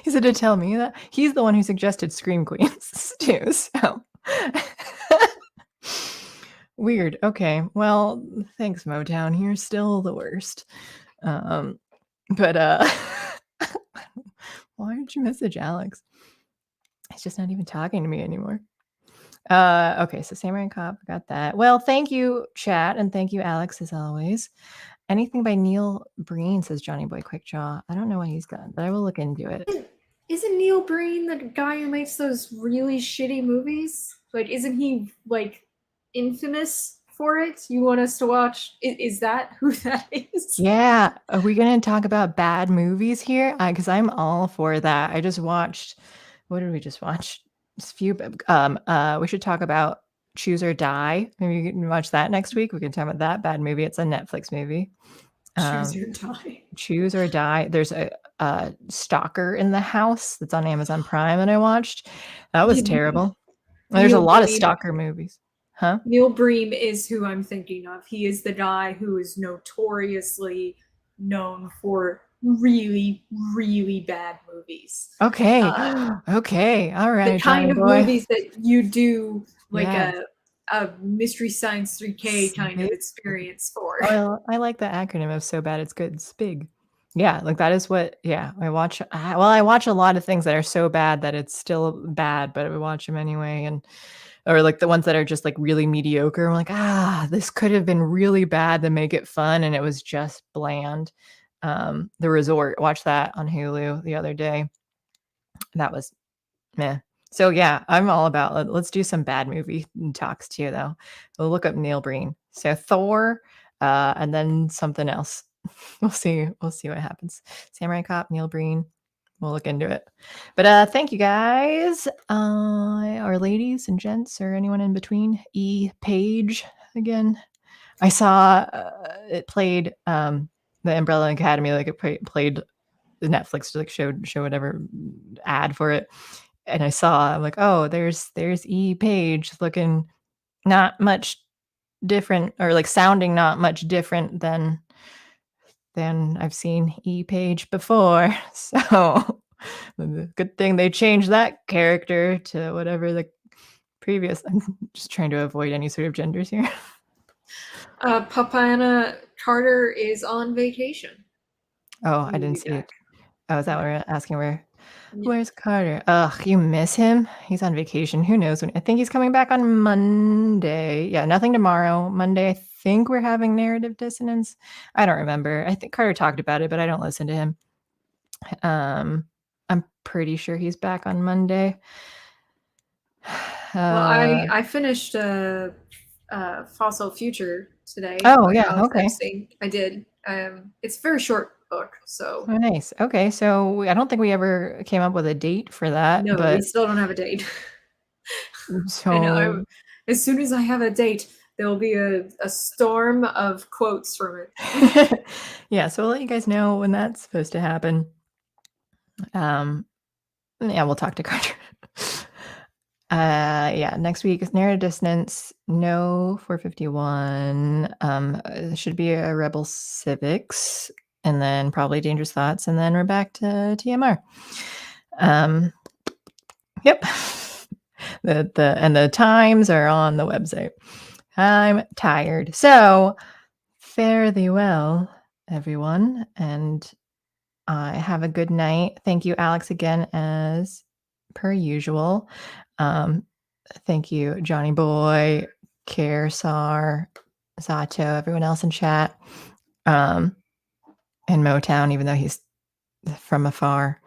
He said to tell me that he's the one who suggested Scream Queens too. So weird. Okay. Well, thanks, Motown. You're still the worst. But why did you message Alex? He's just not even talking to me anymore. Okay, so Samurai Cop, got that. Well, thank you, chat, and thank you, Alex, as always. Anything by Neil Breen, says Johnny Boy Quickjaw. I don't know what he's got, but I will look into it. Isn't Neil Breen the guy who makes those really shitty movies? Like, isn't he like infamous for it? You want us to watch? Is that who that is? Yeah, are we gonna talk about bad movies here? Because I'm all for that. I just watched. What did we just watch? Just a few. We should talk about Choose or Die. Maybe you can watch that next week. We can talk about that bad movie. It's a Netflix movie. Choose or Die. Choose or Die. There's a Stalker in the House that's on Amazon Prime, and I watched. That was terrible. There's a lot of Stalker movies. Huh? Neil Breen is who I'm thinking of. He is the guy who is notoriously known for really, really bad movies. Okay. Okay. All right. The kind of boy. movies that you do like a Mystery Science 3K kind of experience for. Well, I like the acronym of so bad it's good. It's big. Yeah, like that is what. Yeah, I watch. I watch a lot of things that are so bad that it's still bad, but I watch them anyway, or like the ones that are just like really mediocre. I'm like, this could have been really bad to make it fun, and it was just bland. The Resort. Watched that on Hulu the other day. That was meh. So yeah, I'm all about let's do some bad movie talks too, though. We'll look up Neil Breen. So Thor, and then something else. We'll see. We'll see what happens. Samurai Cop, Neil Breen. We'll look into it. But thank you guys, or ladies and gents, or anyone in between. Page again. I saw it played the Umbrella Academy, like it played the Netflix like show whatever ad for it. And I'm like, oh, there's Page looking not much different, or like sounding not much different than I've seen Page before. So good thing they changed that character to whatever the previous. I'm just trying to avoid any sort of genders here. Papana Carter is on vacation. Oh, I didn't see it. Oh, is that what we're asking? Where's Carter? Ugh, you miss him? He's on vacation. Who knows when? I think he's coming back on Monday. Yeah, nothing tomorrow. Monday, I think we're having narrative dissonance. I don't remember. I think Carter talked about it, but I don't listen to him. I'm pretty sure he's back on Monday. Well, I finished Fossil Future today. Oh yeah, okay. I did. It's a very short book, so. Oh, nice. Okay, so I don't think we ever came up with a date for that. No, but we still don't have a date. So and as soon as I have a date, there will be a storm of quotes from it. Yeah, so we'll let you guys know when that's supposed to happen. Yeah, we'll talk to Carter. Yeah, next week is Narrative Dissonance. No 451. Should be a Rebel Civics, and then probably Dangerous Thoughts, and then we're back to TMR. Yep. The times are on the website. I'm tired. So, fare thee well, everyone, and have a good night. Thank you, Alex, again, as per usual. Thank you, Johnny Boy, Kersar, Zato, everyone else in chat, and Motown, even though he's from afar.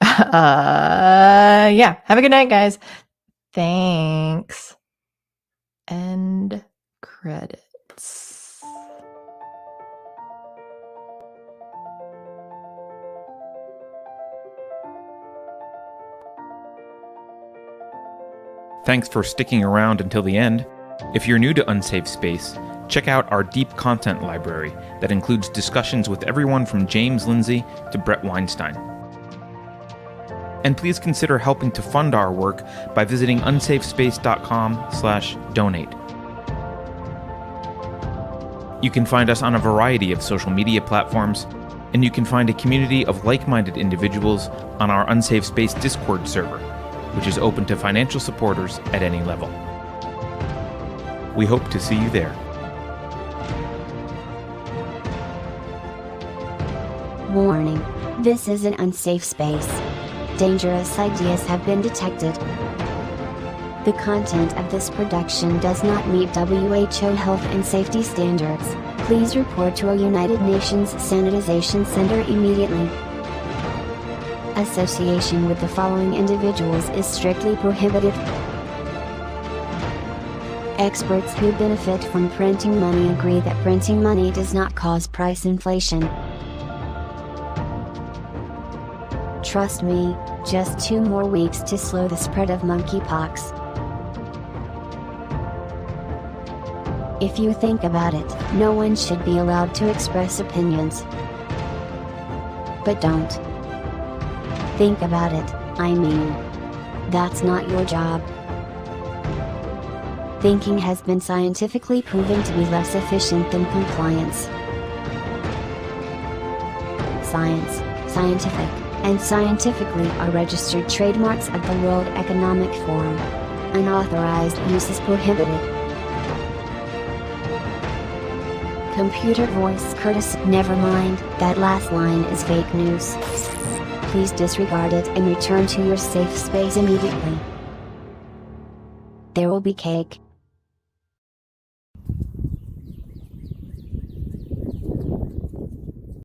Yeah, have a good night, guys. Thanks. End credits. Thanks for sticking around until the end. If you're new to Unsafe Space, check out our deep content library that includes discussions with everyone from James Lindsay to Brett Weinstein. And please consider helping to fund our work by visiting unsafespace.com/donate. You can find us on a variety of social media platforms, and you can find a community of like-minded individuals on our Unsafe Space Discord server, which is open to financial supporters at any level. We hope to see you there. Warning. This is an unsafe space. Dangerous ideas have been detected. The content of this production does not meet WHO health and safety standards. Please report to a United Nations Sanitization Center immediately. Association with the following individuals is strictly prohibited. Experts who benefit from printing money agree that printing money does not cause price inflation. Trust me, just 2 more weeks to slow the spread of monkeypox. If you think about it, no one should be allowed to express opinions. But don't. Think about it, I mean. That's not your job. Thinking has been scientifically proven to be less efficient than compliance. Science, scientific, and scientifically are registered trademarks of the World Economic Forum. Unauthorized use is prohibited. Computer voice courtesy. Never mind, that last line is fake news. Please disregard it and return to your safe space immediately. There will be cake.